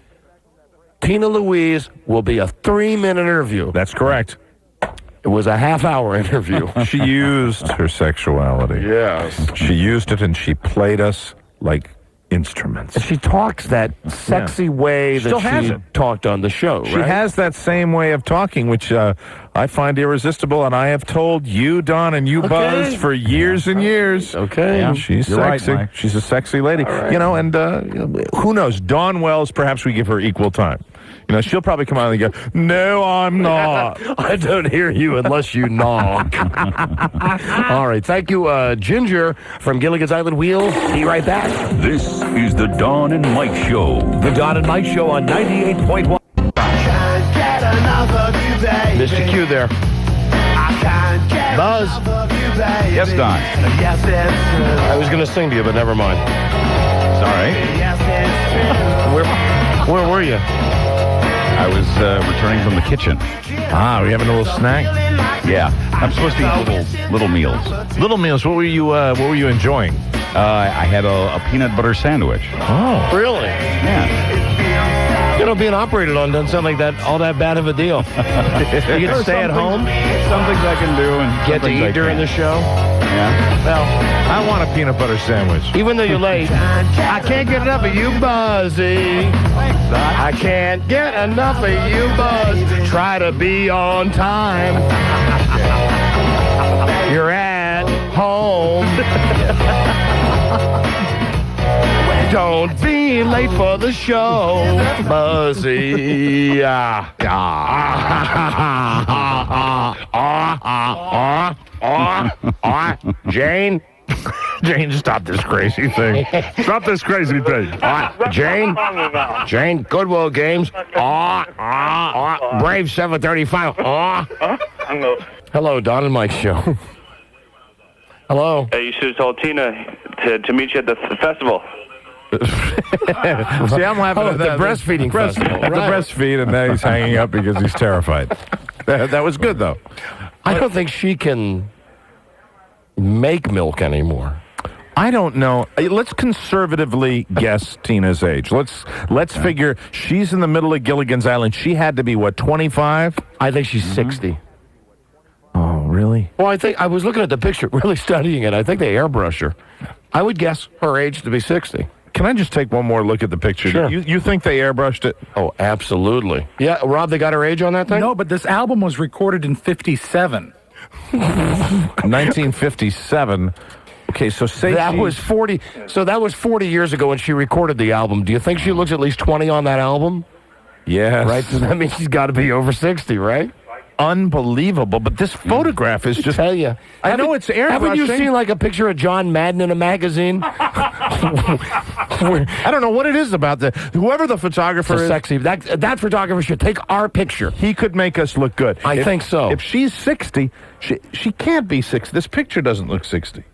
Tina Louise will be a 3-minute interview. That's correct. It was a half-hour interview. She used her sexuality. Yes. She used it, and she played us like instruments. And she talks that sexy way that she talked on the show, She right? has that same way of talking, which I find irresistible, and I have told you, Don, and you, Buzz, for years and years. Okay. Yeah, she's sexy. Right, Mike. She's a sexy lady. Right. You know, and who knows? Dawn Wells, perhaps we give her equal time. You know, she'll probably come out and go, no, I'm not. I don't hear you unless you knock. All right. Thank you, Ginger from Gilligan's Island. We'll be right back. This is the Don and Mike Show. The Don and Mike Show on 98.1. Mr. Q there. Buzz. Yes, Don. I was going to sing to you, but never mind. It's all right. Where were you? I was returning from the kitchen. Ah, we having a little snack? Yeah, I'm supposed to eat little meals. Little meals. What were you enjoying? I had a peanut butter sandwich. Oh, Really? Yeah. You know, being operated on doesn't sound like all that bad of a deal. You get to stay at home, Some things I can do and get to some things I eat during the can't. show. Yeah. Well, I want a peanut butter sandwich. even though you're late, I can't get enough of you, Buzzy. I can't get enough of you, Buzz. Try to be on time. You're at home. Don't be late for the show, Buzzy. Jane? Jane, stop this crazy thing. Stop this crazy thing. Jane, Goodwill Games. Brave 735. Hello, Don and Mike Show. Hello. Hey, you should have told Tina to meet you at the festival. See, I'm laughing at that. The breastfeeding festival. The breastfeed, and now he's hanging up because he's terrified. That was good, though. I don't think she can make milk anymore. I don't know. Let's conservatively guess Tina's age. Let's figure she's in the middle of Gilligan's Island. She had to be, 25? I think she's 60. Oh, really? Well, I think I was looking at the picture, really studying it. I think they airbrush her. I would guess her age to be 60. Can I just take one more look at the picture? Sure. You think they airbrushed it? Oh, absolutely. Yeah, Rob, they got her age on that thing? No, but this album was recorded in 57. 1957. Okay, so say that was 40. So that was 40 years ago when she recorded the album. Do you think she looks at least 20 on that album? Yes. Right? So that means she's got to be over 60, right? Unbelievable, but this photograph is just... Tell you. I know it's airbrushing. Haven't you seen like a picture of John Madden in a magazine? I don't know what it is about that. Whoever the photographer is... Sexy. That photographer should take our picture. He could make us look good. I think so. If she's 60, she can't be 60. This picture doesn't look 60.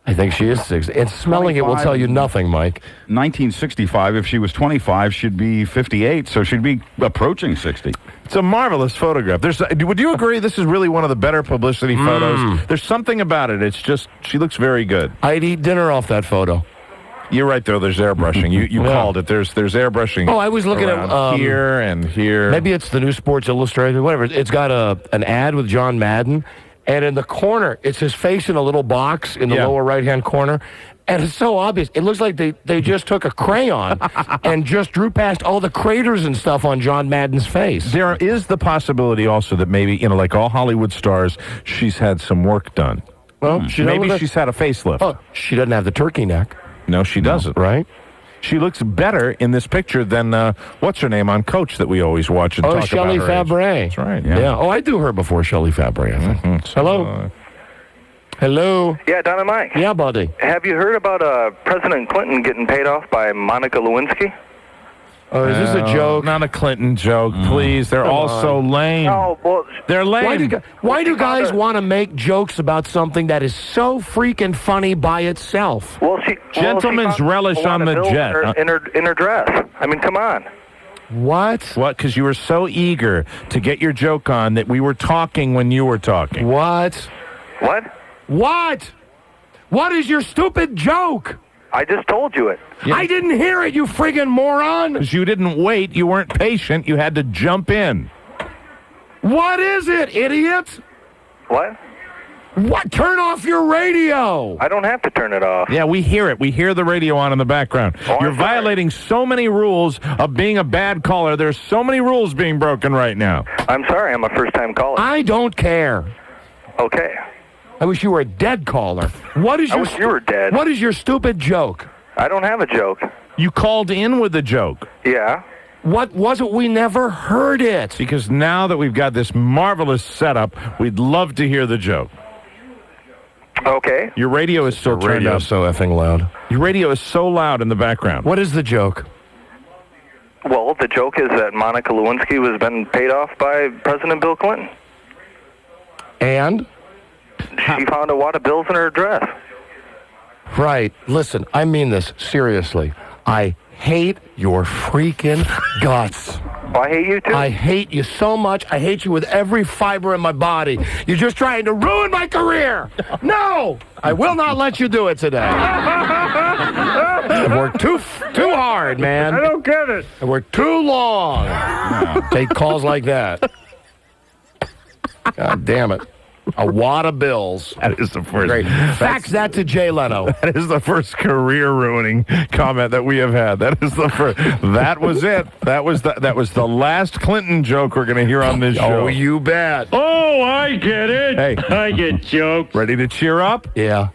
I think she is 60. And smelling it will tell you nothing, Mike. 1965, if she was 25, she'd be 58, so she'd be approaching 60. It's a marvelous photograph. Would you agree this is really one of the better publicity photos? There's something about it. It's just, she looks very good. I'd eat dinner off that photo. You're right, though. There's airbrushing. You called it. There's airbrushing. Oh, I was looking at here and here. Maybe it's the new Sports Illustrated, whatever. It's got an ad with John Madden. And in the corner, it's his face in a little box in the lower right-hand corner. And it's so obvious. It looks like they just took a crayon and just drew past all the craters and stuff on John Madden's face. There is the possibility also that maybe, like all Hollywood stars, she's had some work done. Well, maybe she's had a facelift. Oh, she doesn't have the turkey neck. No, she doesn't. Right? She looks better in this picture than, what's her name on Coach that we always watch and talk about her Shelley Fabre. That's right, yeah. Oh, I do her before Shelley Fabre, I think. Hello? Hello? Yeah, Don and Mike. Yeah, buddy. Have you heard about President Clinton getting paid off by Monica Lewinsky? Oh, is this a joke? Not a Clinton joke, please. They're all so lame. Oh, well, They're lame. Why do guys want to make jokes about something that is so freaking funny by itself? well, Gentlemen's relish on the jet. In her dress. I mean, come on. What? What? Because you were so eager to get your joke on that we were talking when you were talking. What? What? What? What is your stupid joke? I just told you it. Yeah. I didn't hear it, you friggin' moron. Because you didn't wait. You weren't patient. You had to jump in. What is it, idiot? What? What? Turn off your radio. I don't have to turn it off. Yeah, we hear it. We hear the radio on in the background. You're violating so many rules of being a bad caller. There's so many rules being broken right now. I'm sorry. I'm a first-time caller. I don't care. Okay. I wish you were a dead caller. What is I wish you were dead. What is your stupid joke? I don't have a joke. You called in with a joke. Yeah. What was it? We never heard it. Because now that we've got this marvelous setup, we'd love to hear the joke. Okay. Your radio is still turned up. so effing loud. Your radio is so loud in the background. What is the joke? Well, the joke is that Monica Lewinsky was been paid off by President Bill Clinton. And? She found a wad of bills in her dress. Right. Listen, I mean this seriously. I hate your freaking guts. Well, I hate you too. I hate you so much. I hate you with every fiber in my body. You're just trying to ruin my career. No! I will not let you do it today. I worked too hard, man. I don't get it. I worked too long. Take calls like that. God damn it. A wad of bills. That is the first. Great. Fax that to Jay Leno. That is the first career-ruining comment that we have had. That is the first. That was it. That was the last Clinton joke we're going to hear on this show. Oh, you bet. Oh, I get it. Hey. I get jokes. Ready to cheer up? Yeah.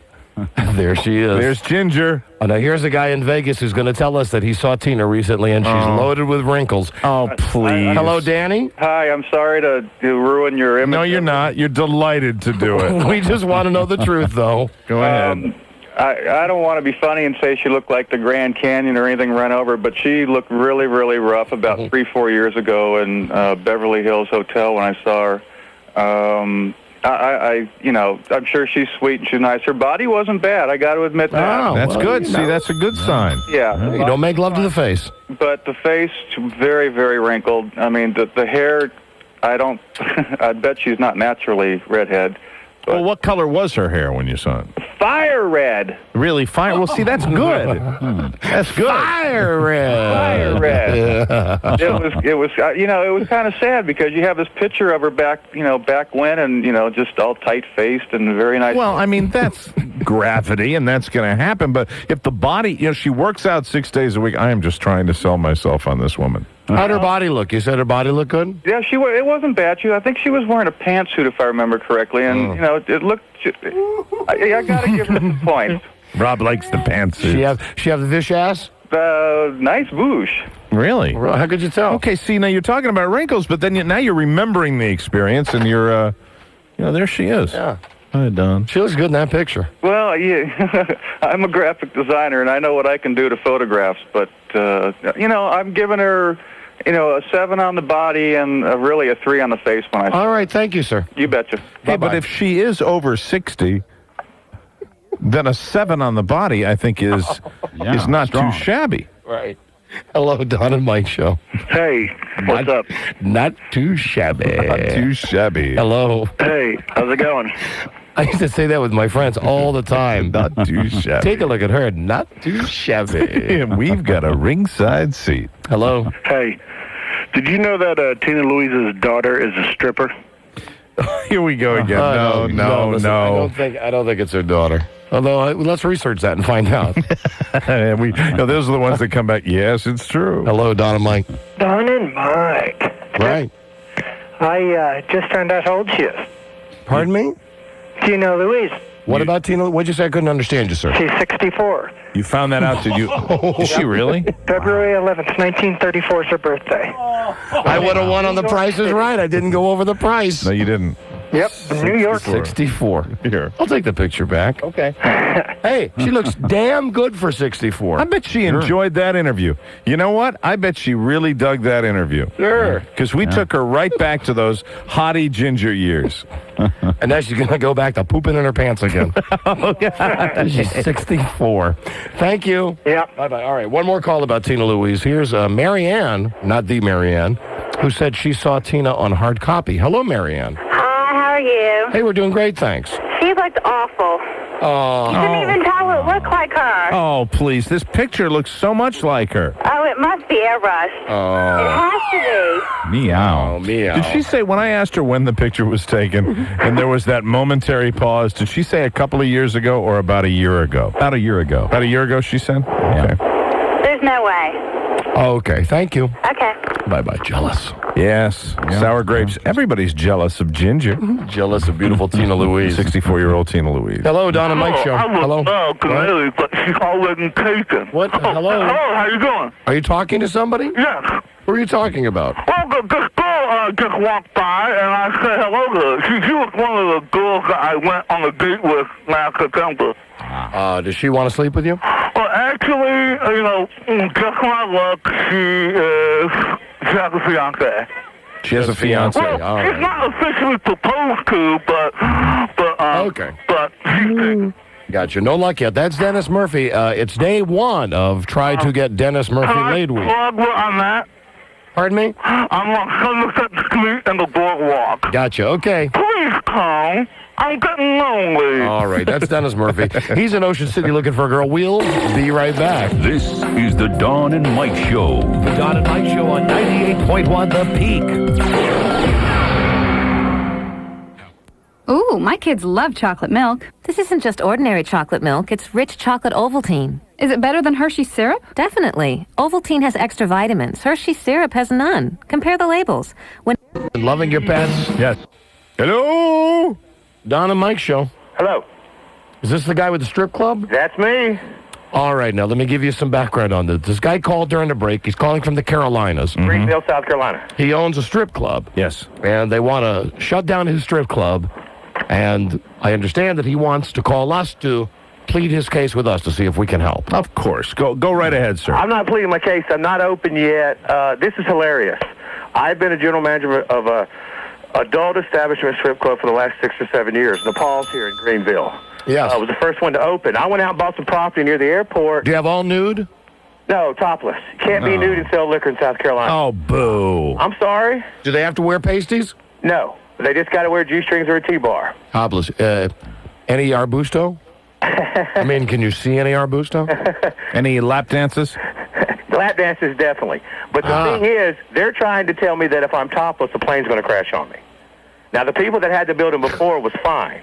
There she is. There's Ginger. Oh, now here's a guy in Vegas who's going to tell us that he saw Tina recently and she's loaded with wrinkles. Oh, please. Hello, Danny. Hi, I'm sorry to ruin your image. No, you're not. You're delighted to do it. We just want to know the truth, though. Go ahead. I don't want to be funny and say she looked like the Grand Canyon or anything run over, but she looked really, really rough about 3-4 years ago in Beverly Hills Hotel when I saw her. I'm sure she's sweet and she's nice. Her body wasn't bad. I got to admit that. Oh, that's well, good. See, that's a good sign. Yeah. You don't make love to the face. But the face, very, very wrinkled. I mean, the hair, I bet she's not naturally redhead. Well, what color was her hair when you saw it? Fire red. Really, fire? Well, see, that's good. That's good. Fire red. Fire red. Yeah. It was it was kind of sad because you have this picture of her back when, and just all tight-faced and very nice. Well, I mean, that's gravity, and that's going to happen. But if the body, she works out 6 days a week. I am just trying to sell myself on this woman. How'd her body look? You said her body looked good? Yeah, it wasn't bad. I think she was wearing a pantsuit, if I remember correctly, and it looked. I got to give her some points. Rob likes the pantsuit. She have the fish ass? Nice boosh. Really? How could you tell? Okay, see, now you're talking about wrinkles, but then now you're remembering the experience, and you're, there she is. Yeah. Hi, Don. She looks good in that picture. Well, yeah, I'm a graphic designer, and I know what I can do to photographs, but, I'm giving her, a 7 on the body and really a 3 on the face when I see her. All right, thank you, sir. You betcha. Hey, but if she is over 60, then a 7 on the body, I think, is not strong. too shabby. Right. Hello, Don and Mike Show. Hey, what's up? Not too shabby. Not too shabby. Hello. Hey, how's it going? I used to say that with my friends all the time. Not too shabby. Take a look at her. Not too shabby. And we've got a ringside seat. Hello. Hey, did you know that Tina Louise's daughter is a stripper? Here we go again. No. Listen, I don't think it's her daughter. Although, let's research that and find out. And those are the ones that come back, yes, it's true. Hello, Don and Mike. Don and Mike. Right. I just found out how old she is. Pardon me? Tina Louise. What about Tina? What'd you say? I couldn't understand you, sir. She's 64. You found that out, did you? Is she really? February 11th, 1934 is her birthday. I would have won on the Price is Right. I didn't go over the price. No, you didn't. Yep, New York. 64. Here. I'll take the picture back. Okay. Hey, she looks damn good for 64. I bet she enjoyed that interview. You know what? I bet she really dug that interview. Sure. Because we took her right back to those hottie ginger years. And now she's going to go back to pooping in her pants again. Oh, God. She's 64. Thank you. Yeah. Bye-bye. All right, one more call about Tina Louise. Here's Marianne, not the Marianne, who said she saw Tina on hard copy. Hello, Marianne. Hi, how are you? Hey, we're doing great, thanks. She looked awful. You couldn't even tell it looked like her. Oh, please. This picture looks so much like her. Oh, it must be airbrushed. Oh. It has to be. Meow. Oh, meow. Did she say, when I asked her when the picture was taken, and there was that momentary pause, did she say a couple of years ago or about a year ago? About a year ago. About a year ago, she said? Okay. There's no way. Okay, thank you. Okay. Bye-bye. Jealous. Yes. Sour grapes. Everybody's jealous of Ginger. Jealous of beautiful Tina Louise. 64-year-old Tina Louise. Hello, Don and Mike Show. Hello. Hello. But she's already taken. What? Hello? Hello, how you doing? Are you talking to somebody? Yes. Who are you talking about? Well, this girl just walked by, and I said hello to her. She was one of the girls that I went on a date with last September. Does she want to sleep with you? Well, actually, just my luck, she has a fiance. She has a fiance. Well, All she's right. not officially proposed to, but Okay. But she's taken. Gotcha. No luck yet. That's Dennis Murphy. It's day one of Try to Get Dennis Murphy Laid Week. Plug where I'm at. Pardon me? I'm on Somerset Street and the boardwalk. Gotcha. Okay. Please come. I'm getting lonely. All right. That's Dennis Murphy. He's in Ocean City looking for a girl. We'll be right back. This is the Don and Mike Show. The Don and Mike Show on 98.1 The Peak. Ooh, my kids love chocolate milk. This isn't just ordinary chocolate milk. It's rich chocolate Ovaltine. Is it better than Hershey's syrup? Definitely. Ovaltine has extra vitamins. Hershey's syrup has none. Compare the labels. When Loving your pets? Yes. Hello? Don and Mike Show. Hello. Is this the guy with the strip club? That's me. All right, now let me give you some background on this. This guy called during the break. He's calling from the Carolinas. Greenville, South Carolina. He owns a strip club. Yes. And they want to shut down his strip club. And I understand that he wants to call us to plead his case with us to see if we can help. Of course. Go right ahead, sir. I'm not pleading my case. I'm not open yet. This is hilarious. I've been a general manager of a adult establishment strip club for the last 6 or 7 years. Nepal's here in Greenville. Yes. I was the first one to open. I went out and bought some property near the airport. Do you have all nude? No, topless. Can't be nude and sell liquor in South Carolina. Oh, boo. I'm sorry? Do they have to wear pasties? No. They just got to wear G-strings or a T-bar. Topless. Any arbusto? I mean, can you see any arbusto? Any lap dances? Lap dances, definitely. But the thing is, they're trying to tell me that if I'm topless, the plane's going to crash on me. Now, the people that had the building before was fine.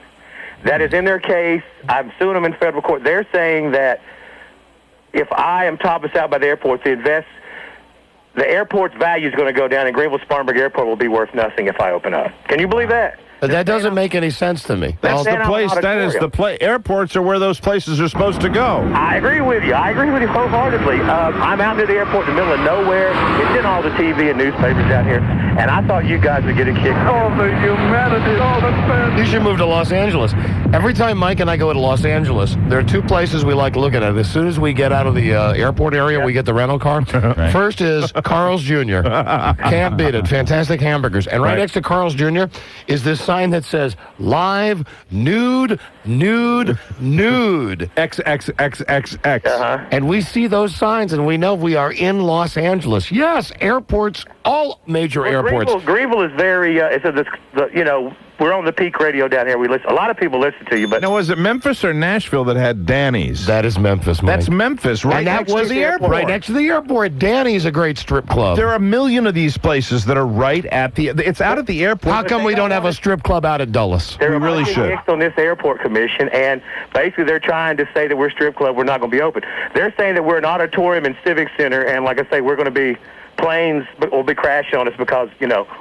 That is in their case. I'm suing them in federal court. They're saying that if I am topless out by the airport, the airport's value is going to go down, and Greenville-Spartanburg Airport will be worth nothing if I open up. Can you believe that? But that doesn't make any sense to me. That's the place. That is the place. Airports are where those places are supposed to go. I agree with you. I agree with you wholeheartedly. I'm out near the airport in the middle of nowhere. It's in all the TV and newspapers down here. And I thought you guys would get a kick. Oh, the humanity. Oh, that's bad. You should move to Los Angeles. Every time Mike and I go to Los Angeles, there are two places we like looking at. As soon as we get out of the airport area, we get the rental car. Right. First is Carl's Jr. Can't beat it. Fantastic hamburgers. And right next to Carl's Jr. is this sign that says, live, nude, nude, nude. XXXXX. And we see those signs, and we know we are in Los Angeles. Yes, airports, all major airports. Greenville is very, we're on the Peak Radio down here. A lot of people listen to you, but... Now, was it Memphis or Nashville that had Danny's? That is Memphis, Mike. That's Memphis, right next to the airport. Right next to the airport. Danny's a great strip club. There are a million of these places that are right at the... It's out at the airport. How come we don't have a strip club out at Dulles? We really should. On this airport commission, and basically they're trying to say that we're a strip club, we're not going to be open. They're saying that we're an auditorium and civic center, and like I say, we're going to be... planes will be crashing on us because,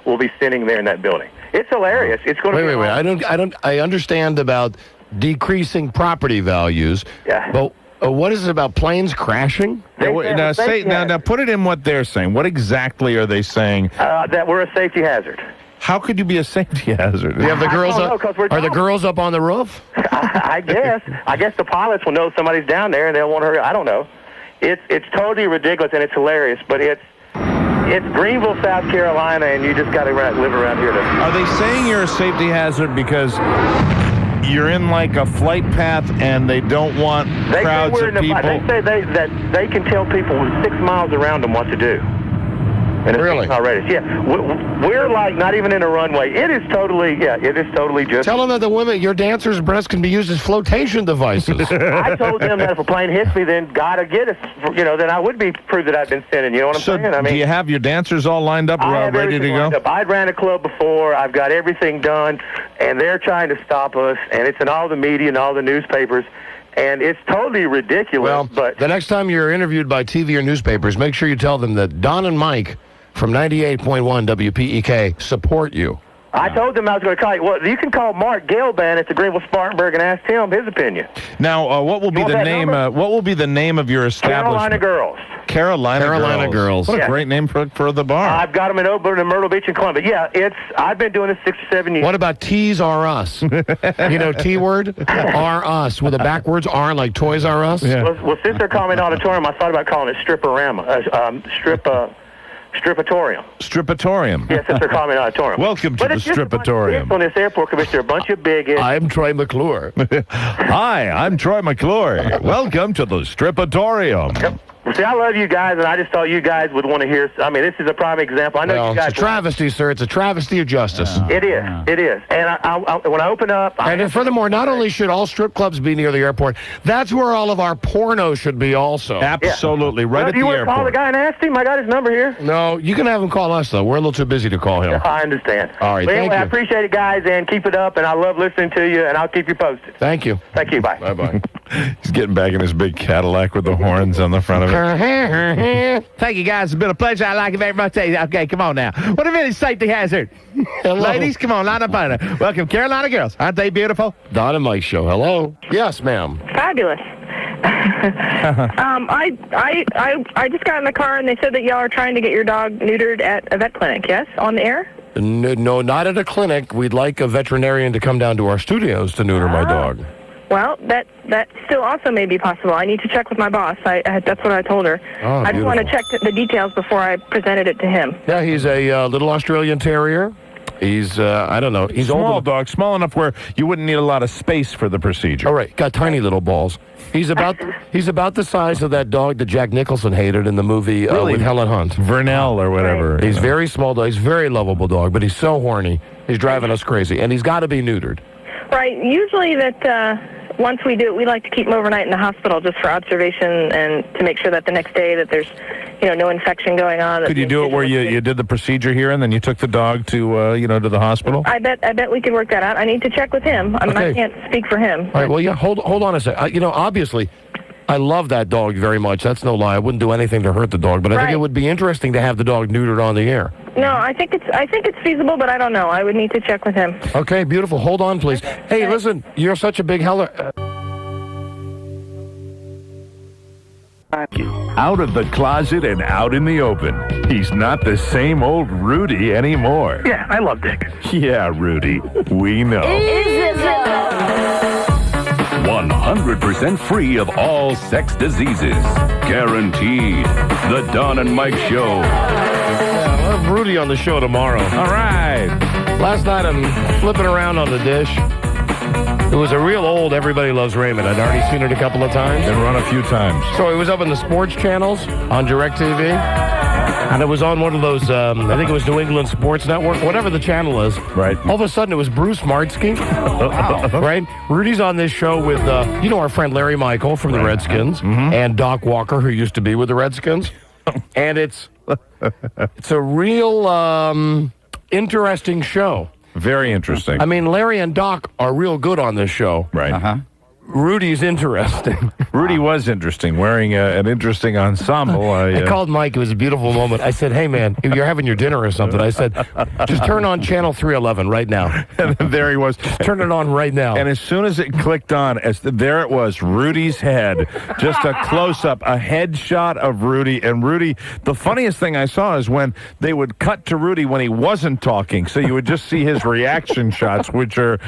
we'll be sitting there in that building. It's hilarious. It's going to be... Wait. I understand about decreasing property values. Yeah. But what is it about planes crashing? Now put it in what they're saying. What exactly are they saying? That we're a safety hazard. How could you be a safety hazard? You have the girls I don't know, up. 'cause we're Are the dumb. girls up on the roof? I guess. I guess the pilots will know somebody's down there and they'll want to hurry. I don't know. It's totally ridiculous and it's hilarious, but it's Greenville, South Carolina, and you just got to live around here. Are they saying you're a safety hazard because you're in like a flight path and they don't want crowds of people? They say that they can tell people 6 miles around them what to do. And it's Really? outrageous. Yeah, we're like not even in a runway. It is totally just. Tell them that the women, your dancers' breasts can be used as flotation devices. I told them that if a plane hits me, then gotta get us. Then I would be proved that I've been sinning. You know what I'm saying? I mean, do you have your dancers all lined up, I have ready to everything go? lined up. I'd ran a club before. I've got everything done, and they're trying to stop us. And it's in all the media and all the newspapers. And it's totally ridiculous. Well, but the next time you're interviewed by TV or newspapers, make sure you tell them that Don and Mike from 98.1 WPEK support you. I told them I was going to call you. Well, you can call Mark Gelban at the Greenville Spartanburg and ask him his opinion. Now, what will be the name? What will be the name of your establishment? Carolina Girls. Carolina Girls. What a great name for the bar. I've got them in Oakland and Myrtle Beach and Columbia. Yeah, I've been doing this 6 or 7 years. What about T's R Us? You know, T word? R Us, with a backwards R like Toys R Us? Yeah. Well, since they're calling it auditorium, I thought about calling it Stripatorium. Stripatorium. Yes, since they're calling it auditorium. Welcome to the Stripatorium. On this airport, Commissioner, a bunch of bigots. I'm Troy McClure. Hi, I'm Troy McClure. Welcome to the Stripatorium. Yep. See, I love you guys, and I just thought you guys would want to hear. I mean, this is a prime example. I know you guys. It's a travesty, sir. It's a travesty of justice. It is. It is. And when I open up... And furthermore, not only should all strip clubs be near the airport, that's where all of our porno should be also. Absolutely. Right at the you want airport. to call the guy and ask him? I got his number here. No, you can have him call us, though. We're a little too busy to call him. I understand. All right, But thank anyway, you. I appreciate it, guys, and keep it up, and I love listening to you, and I'll keep you posted. Thank you. Thank you. Bye. Bye-bye. He's getting back in his big Cadillac with the horns on the front of it. Thank you, guys. It's been a pleasure. I like it very much. Okay, come on now. What a really safety hazard. Ladies, come on, line up on it. Welcome, Carolina Girls. Aren't they beautiful? Don and Mike Show. Hello. Yes, ma'am. Fabulous. I just got in the car and they said that y'all are trying to get your dog neutered at a vet clinic. Yes, on the air. No, not at a clinic. We'd like a veterinarian to come down to our studios to neuter my dog. Well, that still also may be possible. I need to check with my boss. That's what I told her. Oh, I just want to check the details before I presented it to him. Yeah, he's a little Australian Terrier. He's, I don't know. He's small old. dog, small enough where you wouldn't need a lot of space for the procedure. All right, got tiny little balls. He's about the size of that dog that Jack Nicholson hated in the movie with Helen Hunt. Vernell or whatever. He's very small dog. He's a very lovable dog, but he's so horny. He's driving us crazy, and he's got to be neutered. Right. Usually once we do it, we like to keep him overnight in the hospital just for observation and to make sure that the next day that there's, no infection going on. Could you do it where you did the procedure here and then you took the dog to, to the hospital? I bet we could work that out. I need to check with him. I mean, I can't speak for him. All right, well, yeah, hold on a second. Obviously, I love that dog very much. That's no lie. I wouldn't do anything to hurt the dog, but I think it would be interesting to have the dog neutered on the air. No, I think it's feasible, but I don't know. I would need to check with him. Okay, beautiful. Hold on, please. Hey, listen, you're such a big heller. Out of the closet and out in the open. He's not the same old Rudy anymore. Yeah, I love Dick. Yeah, Rudy. We know. 100% free of all sex diseases. Guaranteed. The Don and Mike Show. Yeah, we'll have Rudy on the show tomorrow. All right. Last night I'm flipping around on the dish. It was a real old Everybody Loves Raymond. I'd already seen it a couple of times. Been run a few times. So it was up in the sports channels on DirecTV. And it was on one of those, I think it was New England Sports Network, whatever the channel is. Right. All of a sudden, it was Bruce Martzke. Right? Rudy's on this show with, our friend Larry Michael from the Redskins, and Doc Walker, who used to be with the Redskins. And it's a real interesting show. Very interesting. I mean, Larry and Doc are real good on this show. Right. Rudy's interesting. Rudy was interesting, wearing an interesting ensemble. I called Mike. It was a beautiful moment. I said, hey, man, you're having your dinner or something. I said, just turn on channel 311 right now. And there he was. Turn it on right now. And as soon as it clicked on, there it was, Rudy's head. Just a close-up, a headshot of Rudy. And Rudy, the funniest thing I saw is when they would cut to Rudy when he wasn't talking. So you would just see his reaction shots, which are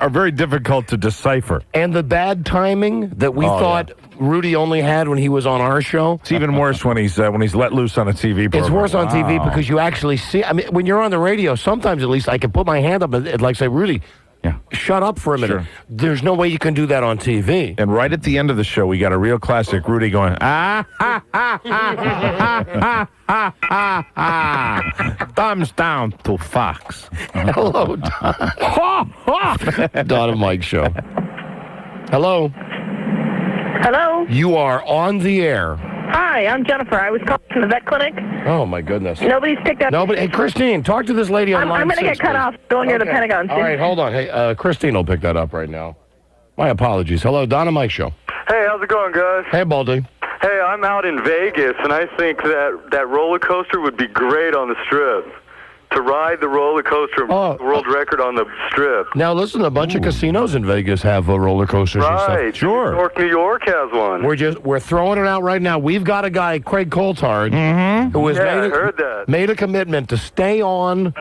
very difficult to decipher. And the bad timing that we thought Rudy only had when he was on our show. It's even worse when he's let loose on a TV program. It's worse on TV because you actually see. I mean, when you're on the radio, sometimes at least I can put my hand up and like say, Rudy, shut up for a minute. Sure. There's no way you can do that on TV. And right at the end of the show, we got a real classic Rudy going, thumbs down to Fox. Hello, Don. Don and Mike show. Hello. Hello. You are on the air. Hi, I'm Jennifer. I was calling from the vet clinic. Oh, my goodness. Nobody's picked up. Nobody. Hey, Christine, talk to this lady on line I'm going to get cut off going near the Pentagon soon. All right, hold on. Hey, Christine will pick that up right now. My apologies. Hello, Don and Mike show. Hey, how's it going, guys? Hey, Baldy. Hey, I'm out in Vegas, and I think that roller coaster would be great on the Strip. To ride the roller coaster, world record on the Strip. Now, listen, a bunch of casinos in Vegas have roller coasters and Right. stuff. Sure. New York has one. We're throwing it out right now. We've got a guy, Craig Coulthard, who has I heard that. made a commitment to stay on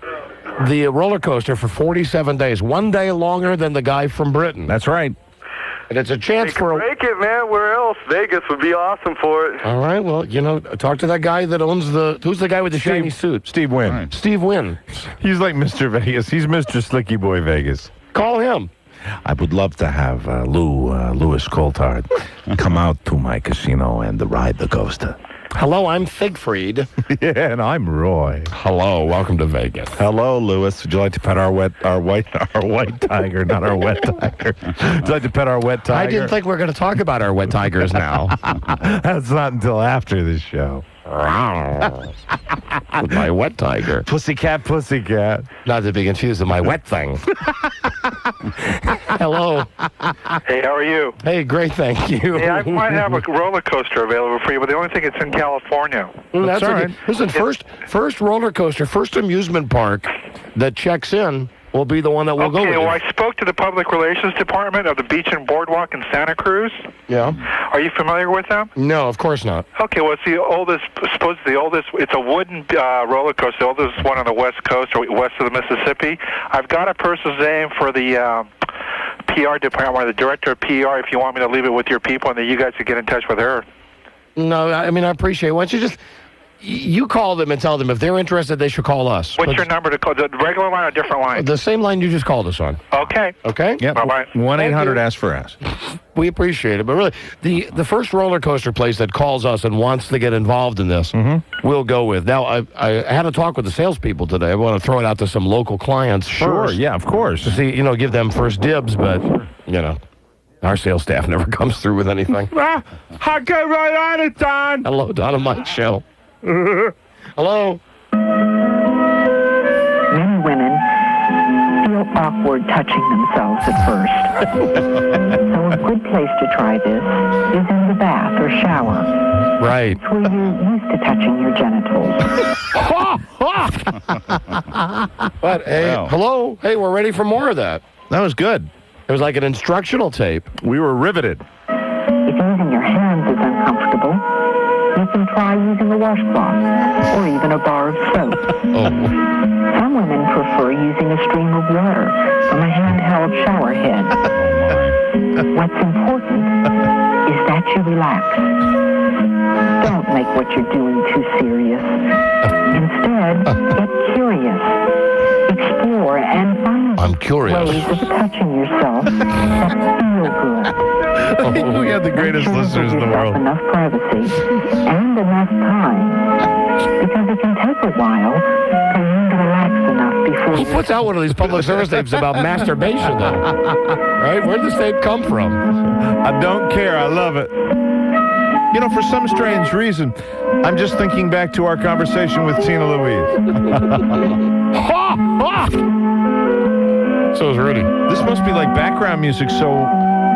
the roller coaster for 47 days, one day longer than the guy from Britain. That's right. And it's a chance for Break it, man. Where else? Vegas would be awesome for it. All right, well, talk to that guy that owns who's the guy with the shiny suit? Steve Wynn. Right. Steve Wynn. He's like Mr. Vegas. He's Mr. Slicky Boy Vegas. Call him. I would love to have Louis Coulthard come out to my casino and ride the coaster. Hello, I'm Siegfried. Yeah, and I'm Roy. Hello, welcome to Vegas. Hello, Louis. Would you like to pet our white tiger, not our wet tiger? Would you like to pet our wet tiger? I didn't think we were going to talk about our wet tigers now. That's not until after the show. With my wet tiger. Pussycat, pussycat. Not to be confused with my wet thing. Hello. Hey, how are you? Hey, great, thank you. Hey, I might have a roller coaster available for you, but the only thing it's in California. That's all right. Listen, first roller coaster, first amusement park that checks in will be the one that we'll go with. Okay, well, I spoke to the Public Relations Department of the Beach and Boardwalk in Santa Cruz. Yeah. Are you familiar with them? No, of course not. Okay, well, it's the oldest, it's a wooden roller coaster, the oldest one on the West Coast or west of the Mississippi. I've got a person's name for the PR department, or the director of PR, if you want me to leave it with your people, and then you guys can get in touch with her. No, I mean, I appreciate it. Why don't you just... You call them and tell them if they're interested, they should call us. What's your number to call? The regular line or different line? The same line you just called us on. Okay. Okay? Yep. Bye-bye. 1-800-ASK-FOR-ASK. We appreciate it. But really, the first roller coaster place that calls us and wants to get involved in this, we'll go with. Now, I had a talk with the salespeople today. I want to throw it out to some local clients first. Sure, yeah, of course. To see, give them first dibs, but, our sales staff never comes through with anything. I'll go right on it, Don. Hello, Don and Mike show. Hello. Many women feel awkward touching themselves at first. So a good place to try this is in the bath or shower. Right. It's where you're used to touching your genitals. But, hey, hello. Hey, we're ready for more of that. That was good. It was like an instructional tape. We were riveted. If using your hands is uncomfortable, you can try using a washcloth or even a bar of soap. Some women prefer using a stream of water from a handheld shower head. What's important is that you relax. Don't make what you're doing too serious. Instead, get curious. Explore and find ways of touching yourself that feel good. We have the greatest listeners in the world. Enough privacy and enough time, because it can take a while for you to relax enough before. Who puts out one of these public service tapes about masturbation, though? Right? Where did this tape come from? I don't care. I love it. For some strange reason, I'm just thinking back to our conversation with Tina Louise. So is Rudy. This must be like background music so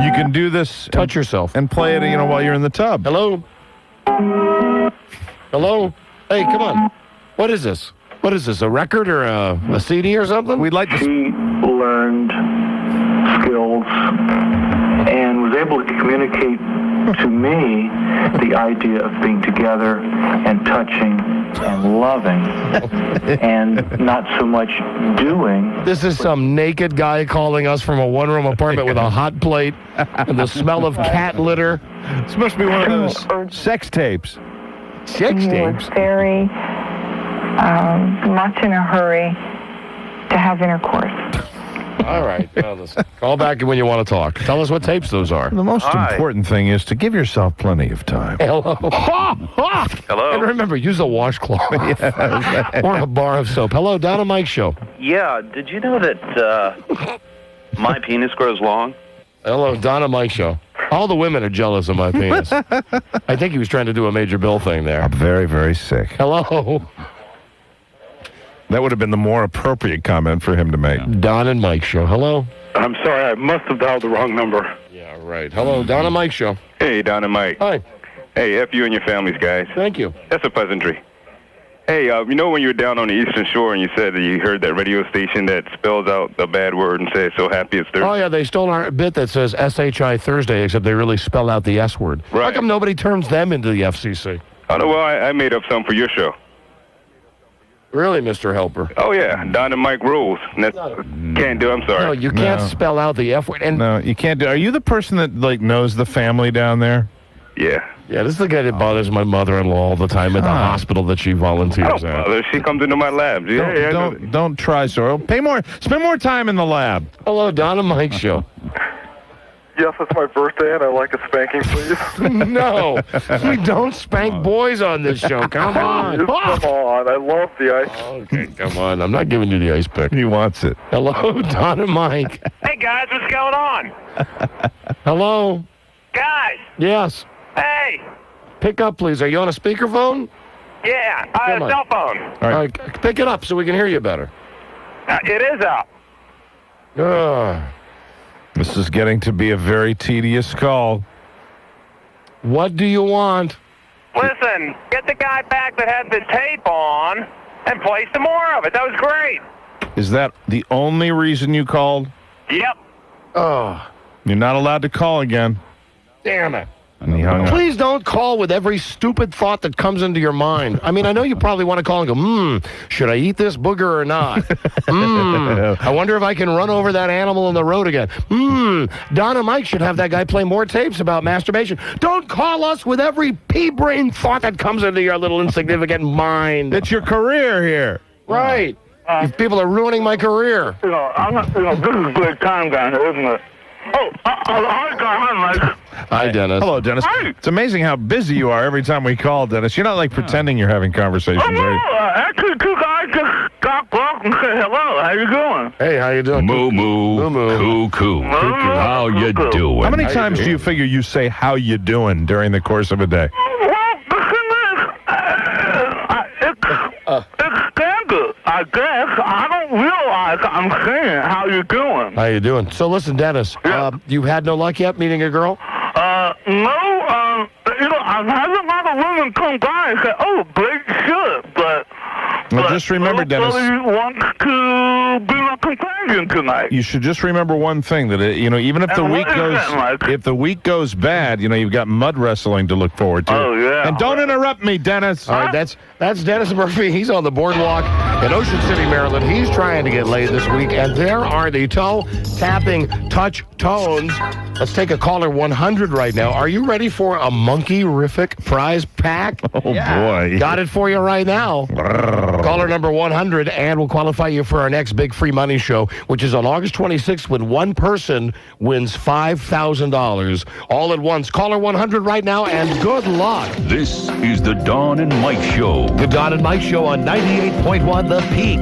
You can do this. Touch yourself. And play it, while you're in the tub. Hello? Hello? Hey, come on. What is this? What is this, a record or a CD or something? We'd like to... He learned skills and was able to communicate to me the idea of being together and touching and loving and not so much doing. This is some naked guy calling us from a one-room apartment with a hot plate and the smell of cat litter. It's supposed to be one of those sex tapes. Sex He tapes? was very not in a hurry to have intercourse. All right. Well, listen, call back when you want to talk. Tell us what tapes those are. The most important thing is to give yourself plenty of time. Hello. Hello. And remember, use a washcloth or a bar of soap. Hello, Don and Mike Show. Yeah, did you know that my penis grows long? Hello, Don and Mike Show. All the women are jealous of my penis. I think he was trying to do a Major Bill thing there. I'm very, very sick. Hello. That would have been the more appropriate comment for him to make. Don and Mike Show. Hello. I'm sorry, I must have dialed the wrong number. Yeah, right. Hello, Don and Mike Show. Hey, Don and Mike. Hi. Hey, F you and your families, guys. Thank you. That's a pleasantry. Hey, when you were down on the Eastern Shore and you said that you heard that radio station that spells out the bad word and says, so happy it's Thursday? Oh, yeah, they stole our bit that says SHI Thursday, except they really spell out the S word. Right. How come nobody turns them into the FCC? Oh, no, well, I made up some for your show. Really, Mr. Helper? Oh, yeah, Don and Mike rules. Can't do it, I'm sorry. No, you can't spell out the F word. And no, you can't do. Are you the person that knows the family down there? Yeah. Yeah, this is the guy that bothers my mother-in-law all the time at the hospital that she volunteers at. Bother. She comes into my lab. Don't try so. Spend more time in the lab. Hello, Don and Mike Show. Yes, it's my birthday and I'd like a spanking, please. No, we don't spank boys on this show. Come on. Come on, I love the ice. Okay, come on. I'm not giving you the ice pick. He wants it. Hello, Don and Mike. Hey, guys, what's going on? Hello? Guys. Yes. Hey. Pick up, please. Are you on a speakerphone? Yeah, Come on. cell phone. All right, pick it up so we can hear you better. It is up. This is getting to be a very tedious call. What do you want? Listen, get the guy back that had the tape on and play some more of it. That was great. Is that the only reason you called? Yep. Oh. You're not allowed to call again. Damn it. And he hung up. Please don't call with every stupid thought that comes into your mind. I mean, I know you probably want to call and go, should I eat this booger or not? I wonder if I can run over that animal in the road again. Don and Mike should have that guy play more tapes about masturbation. Don't call us with every pea-brain thought that comes into your little insignificant mind. It's your career here. Right. These people are ruining my career. I'm not, this is good time down here, isn't it? Hi, Mike. Hi, Dennis. Hello, Dennis. Hi. It's amazing how busy you are every time we call, Dennis. You're not like pretending you're having conversations, right? Actually, two guys just got off and said hello. How you doing? Hey, how you doing? Moo moo. Moo. Coo. How you doing? How many times do you figure you say how you doing during the course of a day? Well, the thing is, it's standard, I guess. I don't realize I'm saying how you doing. How you doing? So listen, Dennis, you had no luck yet meeting a girl? No, I've had a lot of women come by and say, oh, great shit, but just remember, Dennis, nobody wants to be my companion tonight. You should just remember one thing, that even if the week goes bad, you've got mud wrestling to look forward to. Oh, yeah. And don't interrupt me, Dennis. All right, that's Dennis Murphy. He's on the boardwalk in Ocean City, Maryland. He's trying to get laid this week, and there are the toe-tapping touch tones. Let's take a caller 100 right now. Are you ready for a monkey-rific prize pack? Oh, boy. Got it for you right now. Caller number 100, and we'll qualify you for our next big free money show, which is on August 26th when one person wins $5,000 all at once. Caller 100 right now, and good luck. This is the Don and Mike Show. The Don and Mike Show on 98.1 The Peak.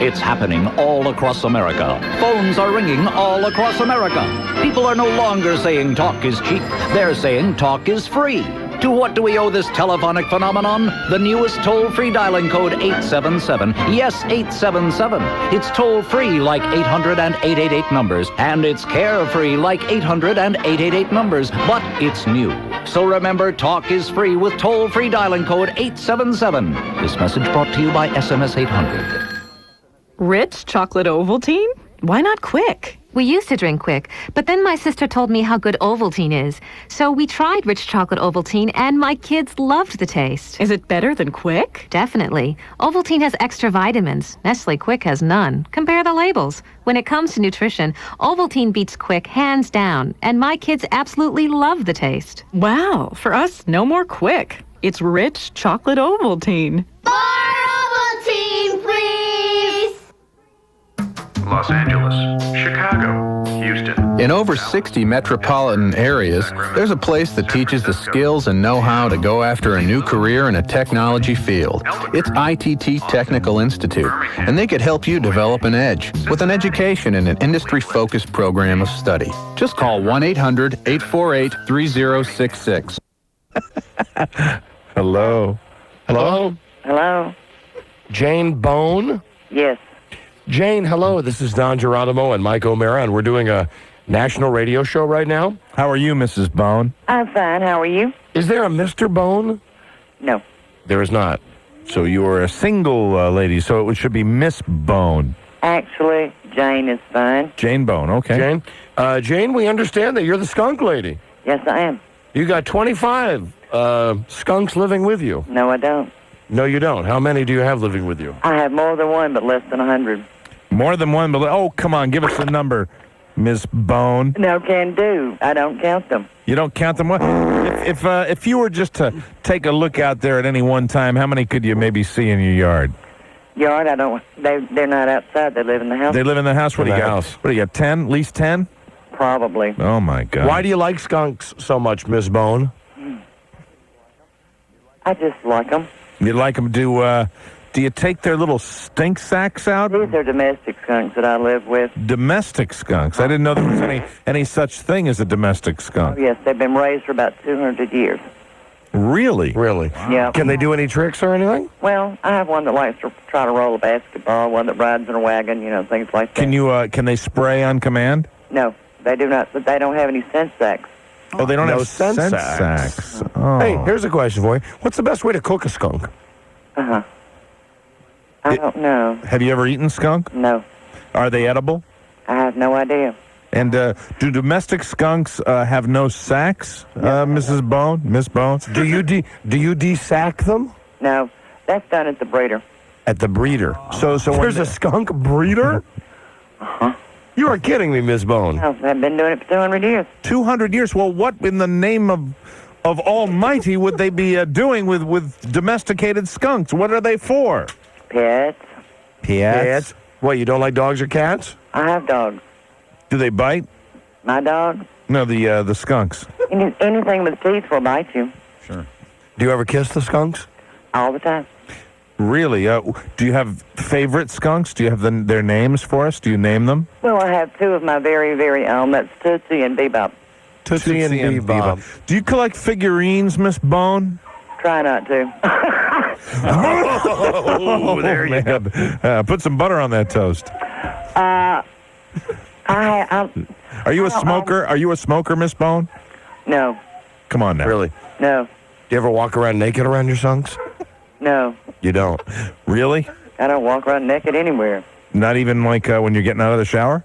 It's happening all across America. Phones are ringing all across America. People are no longer saying talk is cheap. They're saying talk is free. To what do we owe this telephonic phenomenon? The newest toll-free dialing code 877. Yes, 877. It's toll-free like 800 and 888 numbers, and it's carefree like 800 and 888 numbers, but it's new. So remember, talk is free with toll-free dialing code 877. This message brought to you by SMS 800. Rich chocolate Ovaltine? Why not Quick? We used to drink Quick, but then my sister told me how good Ovaltine is. So we tried rich chocolate Ovaltine, and my kids loved the taste. Is it better than Quick? Definitely. Ovaltine has extra vitamins. Nestle Quick has none. Compare the labels. When it comes to nutrition, Ovaltine beats Quick hands down, and my kids absolutely love the taste. Wow, for us, no more Quick. It's rich chocolate Ovaltine. Ovaltine, please! Los Angeles, Chicago, Houston. In over 60 metropolitan areas, there's a place that teaches the skills and know-how to go after a new career in a technology field. It's ITT Technical Institute, and they could help you develop an edge with an education and an industry-focused program of study. Just call 1-800-848-3066. Hello. Hello? Hello? Jane Bone? Yes. Jane, hello. This is Don Geronimo and Mike O'Mara, and we're doing a national radio show right now. How are you, Mrs. Bone? I'm fine. How are you? Is there a Mr. Bone? No. There is not. So you are a single lady, so it should be Miss Bone. Actually, Jane is fine. Jane Bone, okay. Jane? Jane, we understand that you're the skunk lady. Yes, I am. You got 25 skunks living with you. No, I don't. No, you don't. How many do you have living with you? I have more than one, but less than 100. More than one, but oh, come on, give us a number, Miss Bone. No, can do. I don't count them. You don't count them? What? If you were just to take a look out there at any one time, how many could you maybe see in your yard? Yard? I don't. They're not outside. They live in the house. They live in the house. What do you got? House. What do you got? 10? At least 10? Probably. Oh my God. Why do you like skunks so much, Miss Bone? I just like them. You like them? Do you take their little stink sacks out? These are domestic skunks that I live with. Domestic skunks. I didn't know there was any such thing as a domestic skunk. Oh, yes, they've been raised for about 200 years. Really? Really? Yeah. Can they do any tricks or anything? Well, I have one that likes to try to roll a basketball, one that rides in a wagon, things like that. Can they spray on command? No, they do not. But they don't have any scent sacks. Oh, they don't No have scent scent sacks. sacks. Oh. Hey, here's a question for you. What's the best way to cook a skunk? Uh-huh. I don't know. Have you ever eaten skunk? No. Are they edible? I have no idea. And do domestic skunks have no sacks, Mrs. Bone? Miss Bone? Do you de-sack them? No, that's done at the breeder. At the breeder. So there's a skunk breeder? Uh-huh. You are kidding me, Miss Bone. No, I've been doing it for 200 years. 200 years? Well, what in the name of Almighty would they be doing with domesticated skunks? What are they for? Pets. Pets? What, you don't like dogs or cats? I have dogs. Do they bite? My dog? No, the skunks. Anything with teeth will bite you. Sure. Do you ever kiss the skunks? All the time. Really? Do you have favorite skunks? Do you have their names for us? Do you name them? Well, I have two of my very, very own. That's Tootsie and Bebop. Tootsie and Bebop. Do you collect figurines, Miss Bone? Try not to. Oh, there you go. Put some butter on that toast. Are you a smoker? Are you a smoker, Miss Bone? No. Come on now. Really? No. Do you ever walk around naked around your skunks? No. You don't? Really? I don't walk around naked anywhere. Not even like when you're getting out of the shower?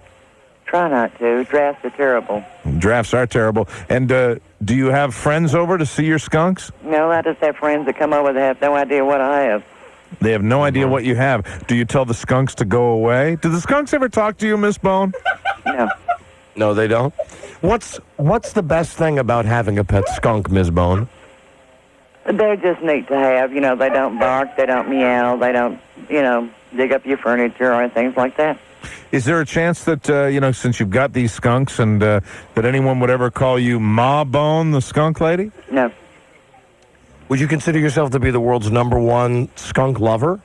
Try not to. Drafts are terrible. Drafts are terrible. And do you have friends over to see your skunks? No, I just have friends that come over that have no idea what I have. They have no idea what you have. Do you tell the skunks to go away? Do the skunks ever talk to you, Miss Bone? No. No, they don't? What's the best thing about having a pet skunk, Miss Bone? They're just neat to have. They don't bark, they don't meow, they don't, dig up your furniture or things like that. Is there a chance that, since you've got these skunks and that anyone would ever call you Ma Bone, the skunk lady? No. Would you consider yourself to be the world's ~1 skunk lover?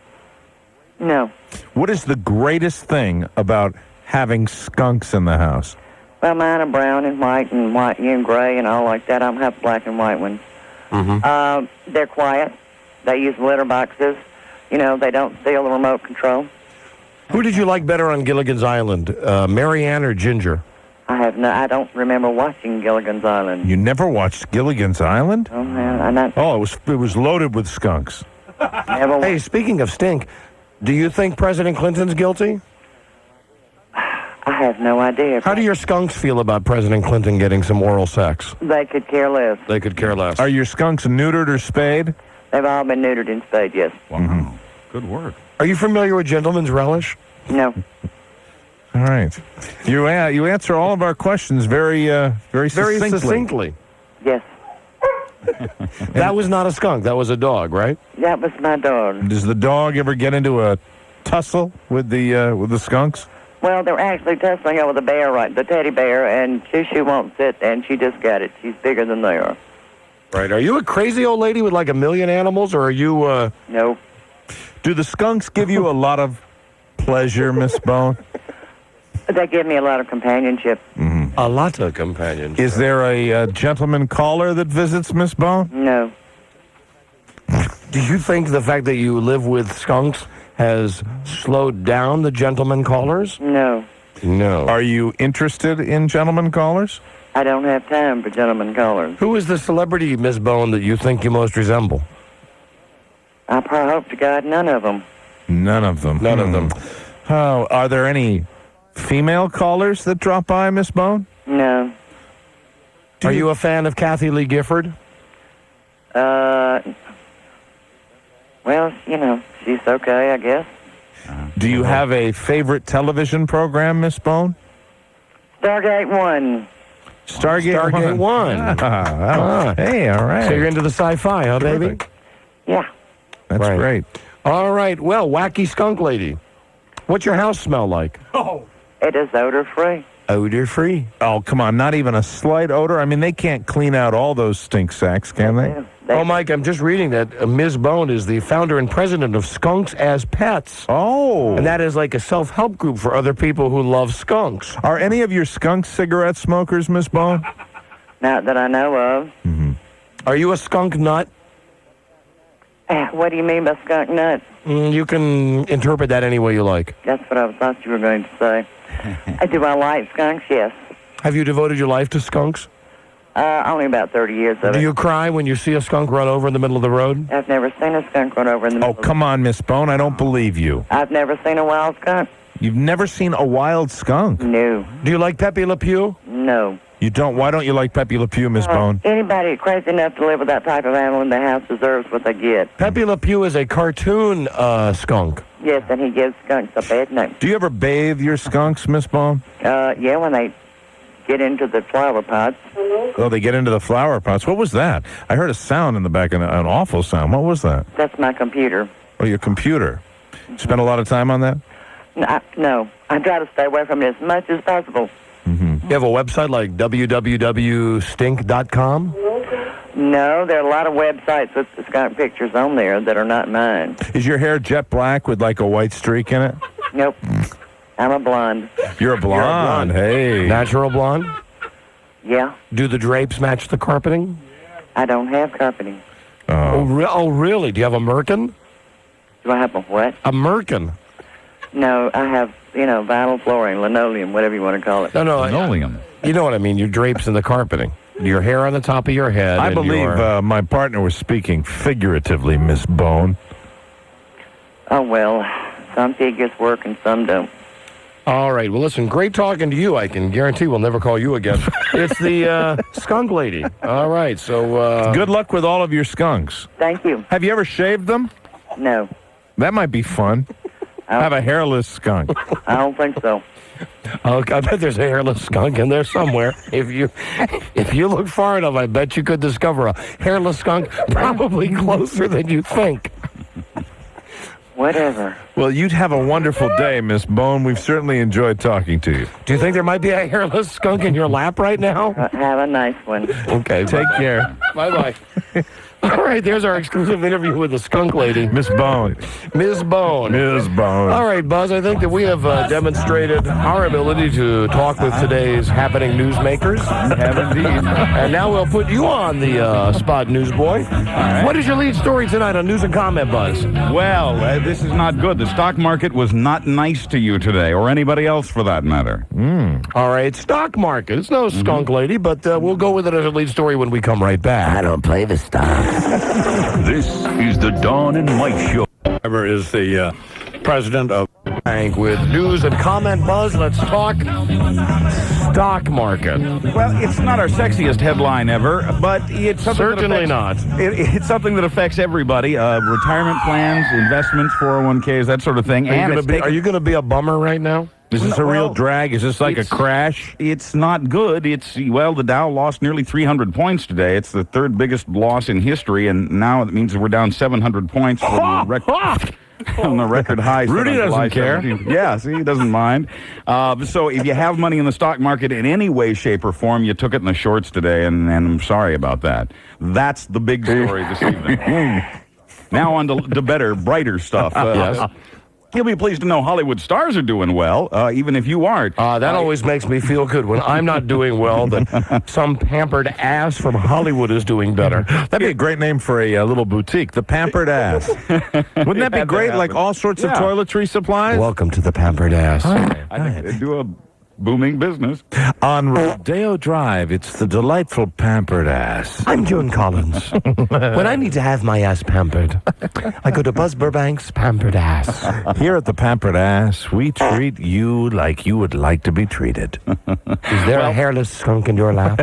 No. What is the greatest thing about having skunks in the house? Well, mine are brown and white and gray and all like that. I don't have black and white ones. They're quiet. They use litter boxes. You know, they don't steal the remote control. Who did you like better on Gilligan's Island, Mary Ann or Ginger? I don't remember watching Gilligan's Island. You never watched Gilligan's Island? Oh, man, I'm not. Oh, it was loaded with skunks. Hey, speaking of stink, do you think President Clinton's guilty? I have no idea. How do your skunks feel about President Clinton getting some oral sex? They could care less. They could care less. Are your skunks neutered or spayed? They've all been neutered and spayed, yes. Wow. Good work. Are you familiar with Gentleman's Relish? No. All right. You answer all of our questions very succinctly. Yes. That was not a skunk. That was a dog, right? That was my dog. Does the dog ever get into a tussle with the skunks? Well, they're actually tussling over the bear, right? The teddy bear, and Shoo won't sit, and she just got it. She's bigger than they are. Right. Are you a crazy old lady with like 1 million animals, or are you? No. Do the skunks give you a lot of pleasure, Miss Bone? They give me a lot of companionship. Mm-hmm. A lot of companionship. Is there a gentleman caller that visits Miss Bone? No. Do you think the fact that you live with skunks has slowed down the gentleman callers? No. No. Are you interested in gentleman callers? I don't have time for gentlemen callers. Who is the celebrity, Miss Bone, that you think you most resemble? I probably hope to God none of them. None of them. None of them. Oh, are there any female callers that drop by, Miss Bone? No. Are you a fan of Kathy Lee Gifford? Well, you know, she's okay, I guess. Do you have a favorite television program, Miss Bone? Stargate 1. Stargate 1. Hey, all right. So you're into the sci-fi, huh, baby? Perfect. Yeah. That's great. All right. Well, wacky skunk lady, what's your house smell like? Oh. It is odor-free. Odor-free? Oh, come on. Not even a slight odor? I mean, they can't clean out all those stink sacks, can they? Oh, Mike, I'm just reading that Ms. Bone is the founder and president of Skunks as Pets. Oh. And that is like a self-help group for other people who love skunks. Are any of your skunks cigarette smokers, Miss Bone? Not that I know of. Mm-hmm. Are you a skunk nut? What do you mean by skunk nut? You can interpret that any way you like. That's what I thought you were going to say. Do I like skunks? Yes. Have you devoted your life to skunks? Only about 30 years of it. Do you cry when you see a skunk run over in the middle of the road? I've never seen a skunk run over in the middle Oh, come on, Miss Bone. I don't believe you. I've never seen a wild skunk. You've never seen a wild skunk? No. Do you like Pepe Le Pew? No. You don't? Why don't you like Pepe Le Pew, Miss Bone? Anybody crazy enough to live with that type of animal in the house deserves what they get. Pepe Le Pew is a cartoon skunk. Yes, and he gives skunks a bad name. Do you ever bathe your skunks, Miss Bone? Yeah, when they get into the flower pots. Oh, they get into the flower pots. What was that? I heard a sound in the back, an awful sound. What was that? That's my computer. Oh, your computer. Spend a lot of time on that? No. I try to stay away from it as much as possible. Mm-hmm. You have a website like www.stink.com? No, there are a lot of websites with skunk pictures on there that are not mine. Is your hair jet black with like a white streak in it? Nope. I'm a blonde. You're a blonde. Hey. Natural blonde? Yeah. Do the drapes match the carpeting? I don't have carpeting. Oh, really? Do you have a merkin? Do I have a what? A merkin. No, I have, vinyl flooring, linoleum, whatever you want to call it. No. Linoleum. You know what I mean. Your drapes and the carpeting. Your hair on the top of your head. I believe my partner was speaking figuratively, Miss Bone. Oh, well, some figures work and some don't. All right. Well, listen, great talking to you. I can guarantee we'll never call you again. It's the skunk lady. All right. So good luck with all of your skunks. Thank you. Have you ever shaved them? No. That might be fun. Have a hairless skunk. I don't think so. I bet there's a hairless skunk in there somewhere. If you look far enough, I bet you could discover a hairless skunk probably closer than you think. Whatever. Well, you'd have a wonderful day, Miss Bone. We've certainly enjoyed talking to you. Do you think there might be a hairless skunk in your lap right now? Have a nice one. Okay. Take care. Bye-bye. All right, there's our exclusive interview with the skunk lady. Miss Bone. Ms. Bone. Ms. Bone. All right, Buzz, I think that we have demonstrated our ability to talk with today's happening newsmakers. Have indeed. And now we'll put you on the spot, newsboy. right. What is your lead story tonight on News and Comment, Buzz? Well, this is not good. The stock market was not nice to you today, or anybody else for that matter. All right, stock market. It's no skunk lady, but we'll go with it as a lead story when we come right back. I don't play the stock. This is the Don and Mike Show. Whoever is the president of Bank with News and Comment, Buzz. Let's talk stock market. Well, it's not our sexiest headline ever, but it's something Certainly not. It's something that affects everybody. Retirement plans, investments, 401ks, that sort of thing. Are you going to be a bummer right now? Is this a real drag? Is this like a crash? It's not good. The Dow lost nearly 300 points today. It's the third biggest loss in history, and now it means that we're down 700 points from the record. On the record high. Rudy doesn't care. 17th. Yeah, see, he doesn't mind. So if you have money in the stock market in any way, shape, or form, you took it in the shorts today, and I'm sorry about that. That's the big story this evening. Now on to better, brighter stuff. Yes. You'll be pleased to know Hollywood stars are doing well, even if you aren't. That always makes me feel good when I'm not doing well, that some pampered ass from Hollywood is doing better. That'd be a great name for a little boutique, the Pampered Ass. Wouldn't that be great? Like all sorts of toiletry supplies? Welcome to the Pampered Ass. I think they do a booming business. On Rodeo Drive, it's the delightful Pampered Ass. I'm June Collins. When I need to have my ass pampered, I go to Buzz Burbank's Pampered Ass. Here at the Pampered Ass, we treat you like you would like to be treated. Is there a hairless skunk in your lap?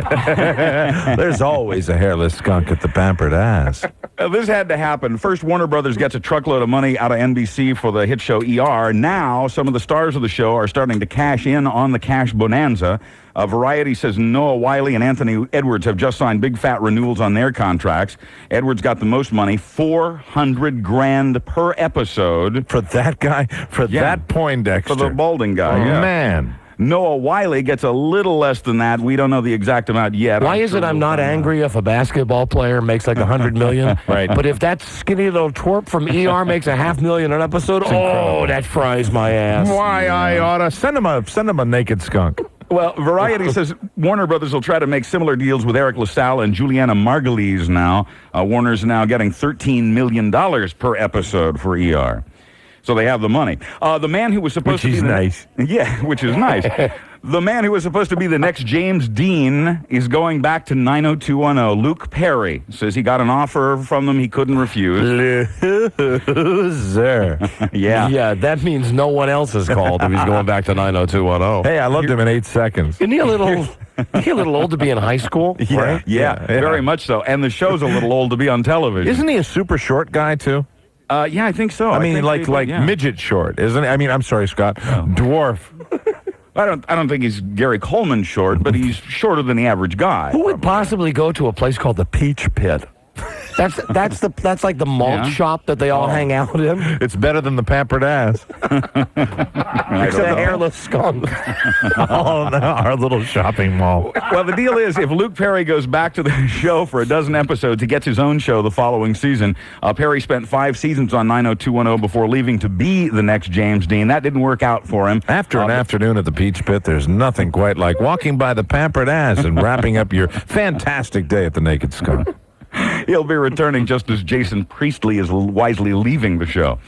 There's always a hairless skunk at the Pampered Ass. This had to happen. First, Warner Brothers gets a truckload of money out of NBC for the hit show ER. Now, some of the stars of the show are starting to cash in on the cash bonanza. Variety says Noah Wyle and Anthony Edwards have just signed big fat renewals on their contracts. Edwards got the most money, $400,000 per episode. For that guy? For that Poindexter? For the balding guy, Oh, man. Noah Wyle gets a little less than that. We don't know the exact amount yet. Why is it I'm not angry if a basketball player makes like $100 million? Right. But if that skinny little twerp from ER makes $500,000 an episode, that fries my ass. Why, I oughta send him a naked skunk. Well, Variety says Warner Brothers will try to make similar deals with Eric LaSalle and Juliana Margulies now. Warner's now getting $13 million per episode for ER. So they have the money. The man who was supposed to be... nice. Yeah, which is nice. The man who was supposed to be the next James Dean is going back to 90210. Luke Perry says he got an offer from them he couldn't refuse. Loser. Yeah. Yeah, that means no one else is called if he's going back to 90210. Hey, I loved him in 8 seconds. Isn't he a little old to be in high school? Yeah, right? Yeah, very much so. And the show's a little old to be on television. Isn't he a super short guy, too? Yeah, I think so. I mean, think like yeah. midget short, isn't it? I mean, I'm sorry, Scott. Dwarf. I don't think he's Gary Coleman short, but he's shorter than the average guy. Who would possibly go to a place called the Peach Pit? That's like the malt shop that they all hang out in. It's better than the Pampered Ass. Except the hairless skunk. Oh, no, our little shopping mall. Well, the deal is, if Luke Perry goes back to the show for a dozen episodes, he gets his own show the following season. Perry spent 5 seasons on 90210 before leaving to be the next James Dean. That didn't work out for him. After an afternoon at the Peach Pit, there's nothing quite like walking by the Pampered Ass and wrapping up your fantastic day at the Naked Skunk. He'll be returning just as Jason Priestley is wisely leaving the show.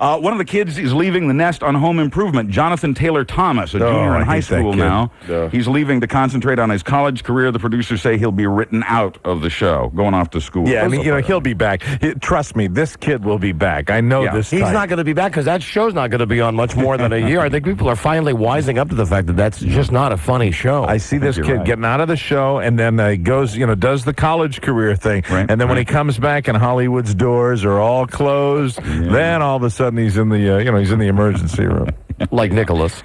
One of the kids is leaving the nest on Home Improvement. Jonathan Taylor Thomas, a junior in high school now. He's leaving to concentrate on his college career. The producers say he'll be written out of the show, going off to school. Yeah, I mean, he'll be back. Trust me, this kid will be back. I know this He's type. not going to be back because that show's not going to be on much more than a year. I think people are finally wising up to the fact that that's just not a funny show. I see this kid getting out of the show, and then he goes, does the college career thing. Right, and then when he comes back and Hollywood's doors are all closed, then all of a sudden he's in the, he's in the emergency room. Like Nicholas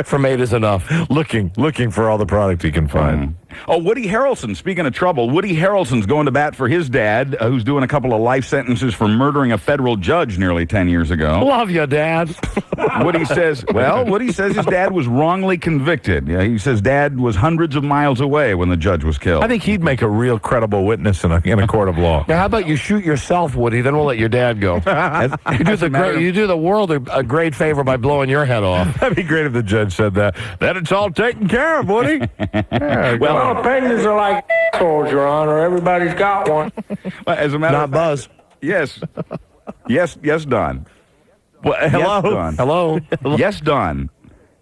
from 8 is Enough. Looking for all the product he can find. Oh, Woody Harrelson, speaking of trouble, Woody Harrelson's going to bat for his dad, who's doing a couple of life sentences for murdering a federal judge nearly 10 years ago. Love you, Dad. Woody says his dad was wrongly convicted. Yeah, he says dad was hundreds of miles away when the judge was killed. I think he'd make a real credible witness in a court of law. Now, how about you shoot yourself, Woody? Then we'll let your dad go. You do the world a great favor by blowing your head off. That'd be great if the judge said that. Then it's all taken care of, Woody. Yeah, well, opinions are like assholes, Your Honor. Everybody's got one. As a matter Not of fact, Buzz. Yes, Don. Well, hello? Yes, Don. Hello? Yes, Don.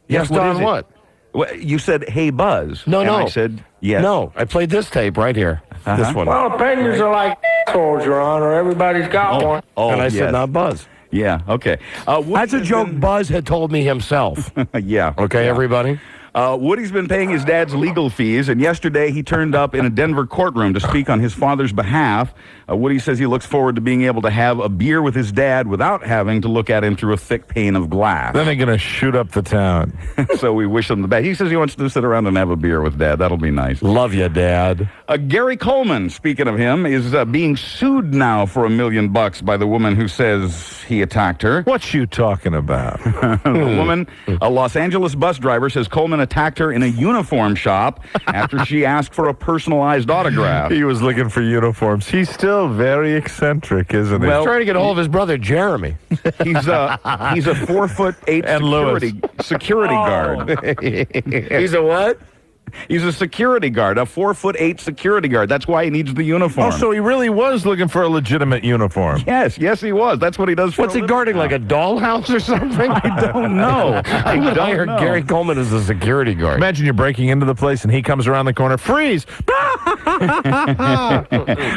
Yes, what Don is it? what? Well, you said, hey, Buzz. No, and no. I said, yes. No, I played this tape right here. This one. Well, opinions are like assholes, Your Honor. Everybody's got one. And I yes. said, not Buzz. Yeah, okay. That's a joke Buzz had told me himself. Yeah. Okay, yeah. everybody? Woody's been paying his dad's legal fees, and yesterday he turned up in a Denver courtroom to speak on his father's behalf. Woody says he looks forward to being able to have a beer with his dad without having to look at him through a thick pane of glass. Then they're going to shoot up the town. So we wish him the best. He says he wants to sit around and have a beer with Dad. That'll be nice. Love you, Dad. Gary Coleman, speaking of him, is being sued now for $1 million by the woman who says he attacked her. What you talking about? The woman, a Los Angeles bus driver, says Coleman attacked her in a uniform shop after she asked for a personalized autograph. He was looking for uniforms. He's still very eccentric, isn't he? Well, he's trying to get a hold of his brother, Jeremy. He's a 4'8" security guard. He's a what? He's a security guard, a 4'8" security guard. That's why he needs the uniform. Oh, so he really was looking for a legitimate uniform. Yes, he was. That's what he does for What's he guarding, like a dollhouse or something? I don't know. I heard Gary Coleman is a security guard. Imagine you're breaking into the place and he comes around the corner, freeze!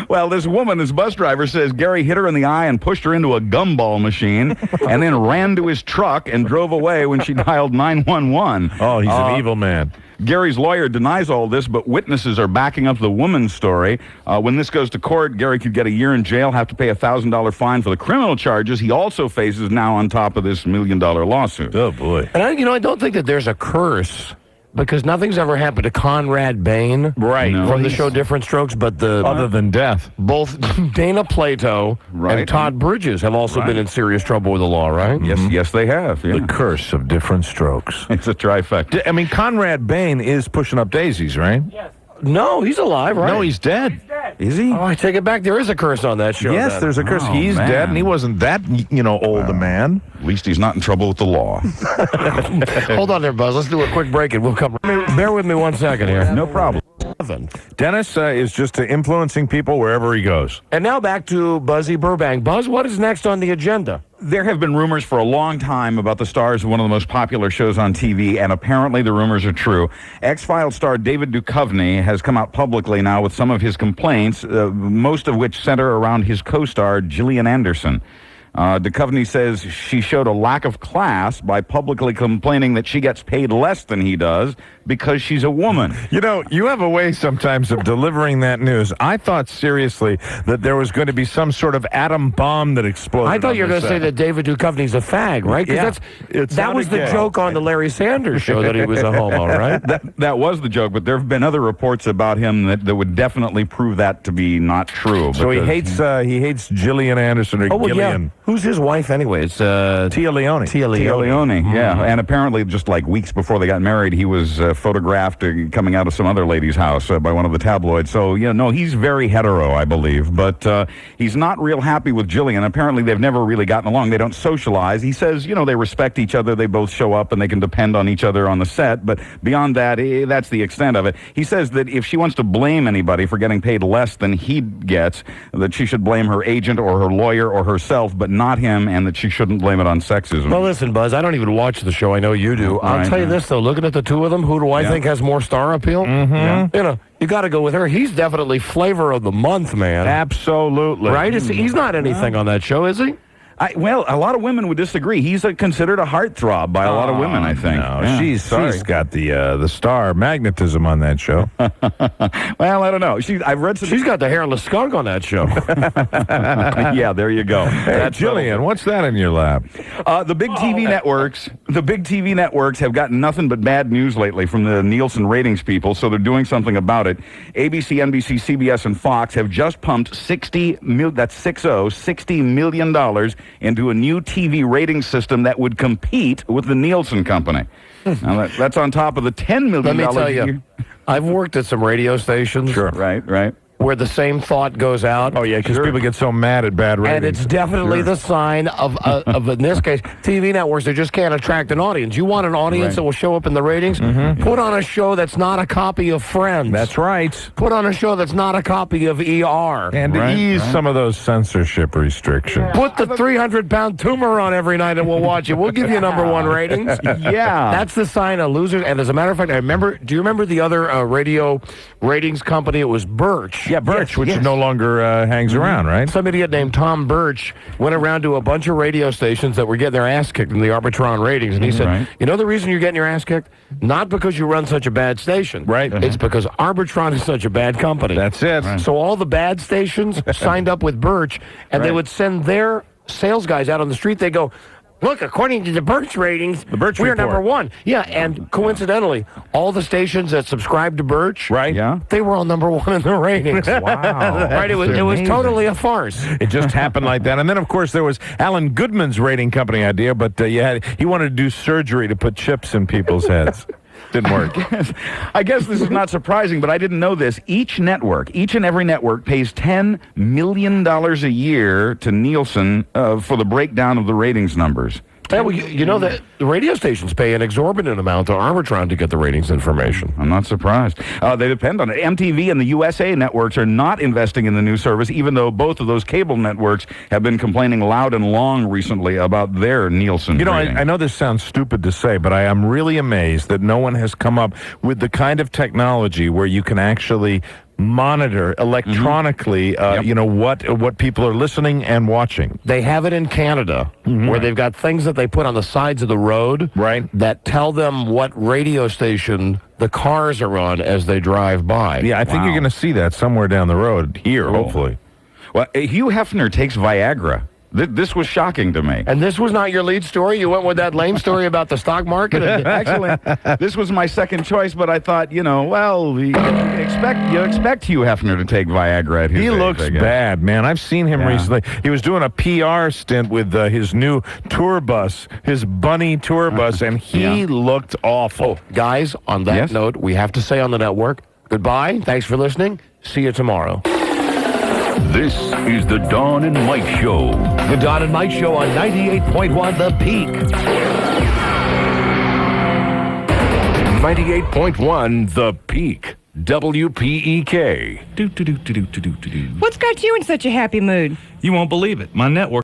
Well, this woman, this bus driver, says Gary hit her in the eye and pushed her into a gumball machine and then ran to his truck and drove away when she dialed 911. Oh, he's an evil man. Gary's lawyer denies all this, but witnesses are backing up the woman's story. When this goes to court, Gary could get a year in jail, have to pay a $1,000 fine for the criminal charges he also faces now on top of this $1 million lawsuit. Oh, boy. And I don't think that there's a curse, because nothing's ever happened to Conrad Bain from the show Different Strokes, but other than death. Both Dana Plato and Todd Bridges have also been in serious trouble with the law, right? Yes, they have. Yeah. The curse of Different Strokes. It's a trifecta. I mean, Conrad Bain is pushing up daisies, right? Yes. No, he's alive, right? No, he's dead. Is he? Oh, I take it back. There is a curse on that show. Yes, there's a curse. He's dead, and he wasn't that, old a man. At least he's not in trouble with the law. Hold on there, Buzz. Let's do a quick break, and we'll come. Bear with me 1 second here. No problem. Dennis is just influencing people wherever he goes. And now back to Buzzy Burbank. Buzz, what is next on the agenda? There have been rumors for a long time about the stars of one of the most popular shows on TV, and apparently the rumors are true. X-Files star David Duchovny has come out publicly now with some of his complaints, most of which center around his co-star Gillian Anderson. Duchovny says she showed a lack of class by publicly complaining that she gets paid less than he does because she's a woman. You have a way sometimes of delivering that news. I thought seriously that there was going to be some sort of atom bomb that exploded. I thought you were going to say that David Duchovny's a fag, right? Yeah. That was the joke on the Larry Sanders show, that he was a homo, right? That was the joke, but there have been other reports about him that would definitely prove that to be not true. So he hates Gillian Anderson or Gillian. Yeah. Who's his wife anyway? It's Tia Leone. Tia Leone, yeah. And apparently just like weeks before they got married, he was photographed coming out of some other lady's house by one of the tabloids. So, no, he's very hetero, I believe. But he's not real happy with Gillian. Apparently they've never really gotten along. They don't socialize. He says, they respect each other. They both show up and they can depend on each other on the set. But beyond that, that's the extent of it. He says that if she wants to blame anybody for getting paid less than he gets, that she should blame her agent or her lawyer or herself, but not him, and that she shouldn't blame it on sexism. Well, listen, Buzz, I don't even watch the show. I know you do. I'll tell you this, though. Looking at the two of them, who do I think has more star appeal? Mm-hmm. You got to go with her. He's definitely flavor of the month, man. Absolutely. Right? He's not anything on that show, is he? Well, a lot of women would disagree. He's considered a heartthrob by a lot of women, I think. No, Yeah, she's got the star magnetism on that show. Well, I don't know. I've read some. She's got the hairless skunk on that show. Yeah, there you go. Hey, Jillian, what's that in your lap? The big TV networks. The big TV networks have gotten nothing but bad news lately from the Nielsen ratings people, so they're doing something about it. ABC, NBC, CBS, and Fox have just pumped $60 million into a new TV rating system that would compete with the Nielsen company. Now that's on top of the $10 million. Let me tell you, I've worked at some radio stations. Sure. Right. Where the same thought goes out. Oh, yeah, because people get so mad at bad ratings. And it's definitely the sign of, in this case, TV networks that just can't attract an audience. You want an audience that will show up in the ratings? Put on a show that's not a copy of Friends. That's right. Put on a show that's not a copy of ER. And ease some of those censorship restrictions. Put the 300-pound tumor on every night and we'll watch it. We'll give you number one ratings. Yeah. That's the sign of losers. And as a matter of fact, do you remember the other radio ratings company? It was Birch. Yeah, Birch, which no longer hangs around, right? Some idiot named Tom Birch went around to a bunch of radio stations that were getting their ass kicked in the Arbitron ratings, and he said, you know the reason you're getting your ass kicked? Not because you run such a bad station. Right. It's because Arbitron is such a bad company. That's it. Right. So all the bad stations signed up with Birch, and they would send their sales guys out on the street. They go, look, according to the Birch ratings, we're report. number one. Yeah, and coincidentally, all the stations that subscribe to Birch, they were all number one in the ratings. Wow. Right, it was totally a farce. It just happened like that. And then, of course, there was Alan Goodman's rating company idea, but he wanted to do surgery to put chips in people's heads. Didn't work. I guess this is not surprising, but I didn't know this. Each and every network pays $10 million a year to Nielsen for the breakdown of the ratings numbers. Yeah, well, you know that the radio stations pay an exorbitant amount to Arbitron to get the ratings information. I'm not surprised. They depend on it. MTV and the USA networks are not investing in the new service, even though both of those cable networks have been complaining loud and long recently about their Nielsen ratings. I know this sounds stupid to say, but I am really amazed that no one has come up with the kind of technology where you can actually monitor electronically, what people are listening and watching. They have it in Canada, where they've got things that they put on the sides of the road, that tell them what radio station the cars are on as they drive by. Yeah, I think you're going to see that somewhere down the road here, hopefully. Well, Hugh Hefner takes Viagra. This was shocking to me. And this was not your lead story? You went with that lame story about the stock market? Actually, this was my second choice, but I thought, you expect Hugh Hefner to take Viagra at his age, looks bad, man. I've seen him recently. He was doing a PR stint with his new tour bus, his bunny tour bus, and he looked awful. Guys, on that note, we have to say on the network, goodbye. Thanks for listening. See you tomorrow. This is the Don and Mike Show. The Don and Mike Show on 98.1 The Peak. 98.1 The Peak. WPEK. What's got you in such a happy mood? You won't believe it. My network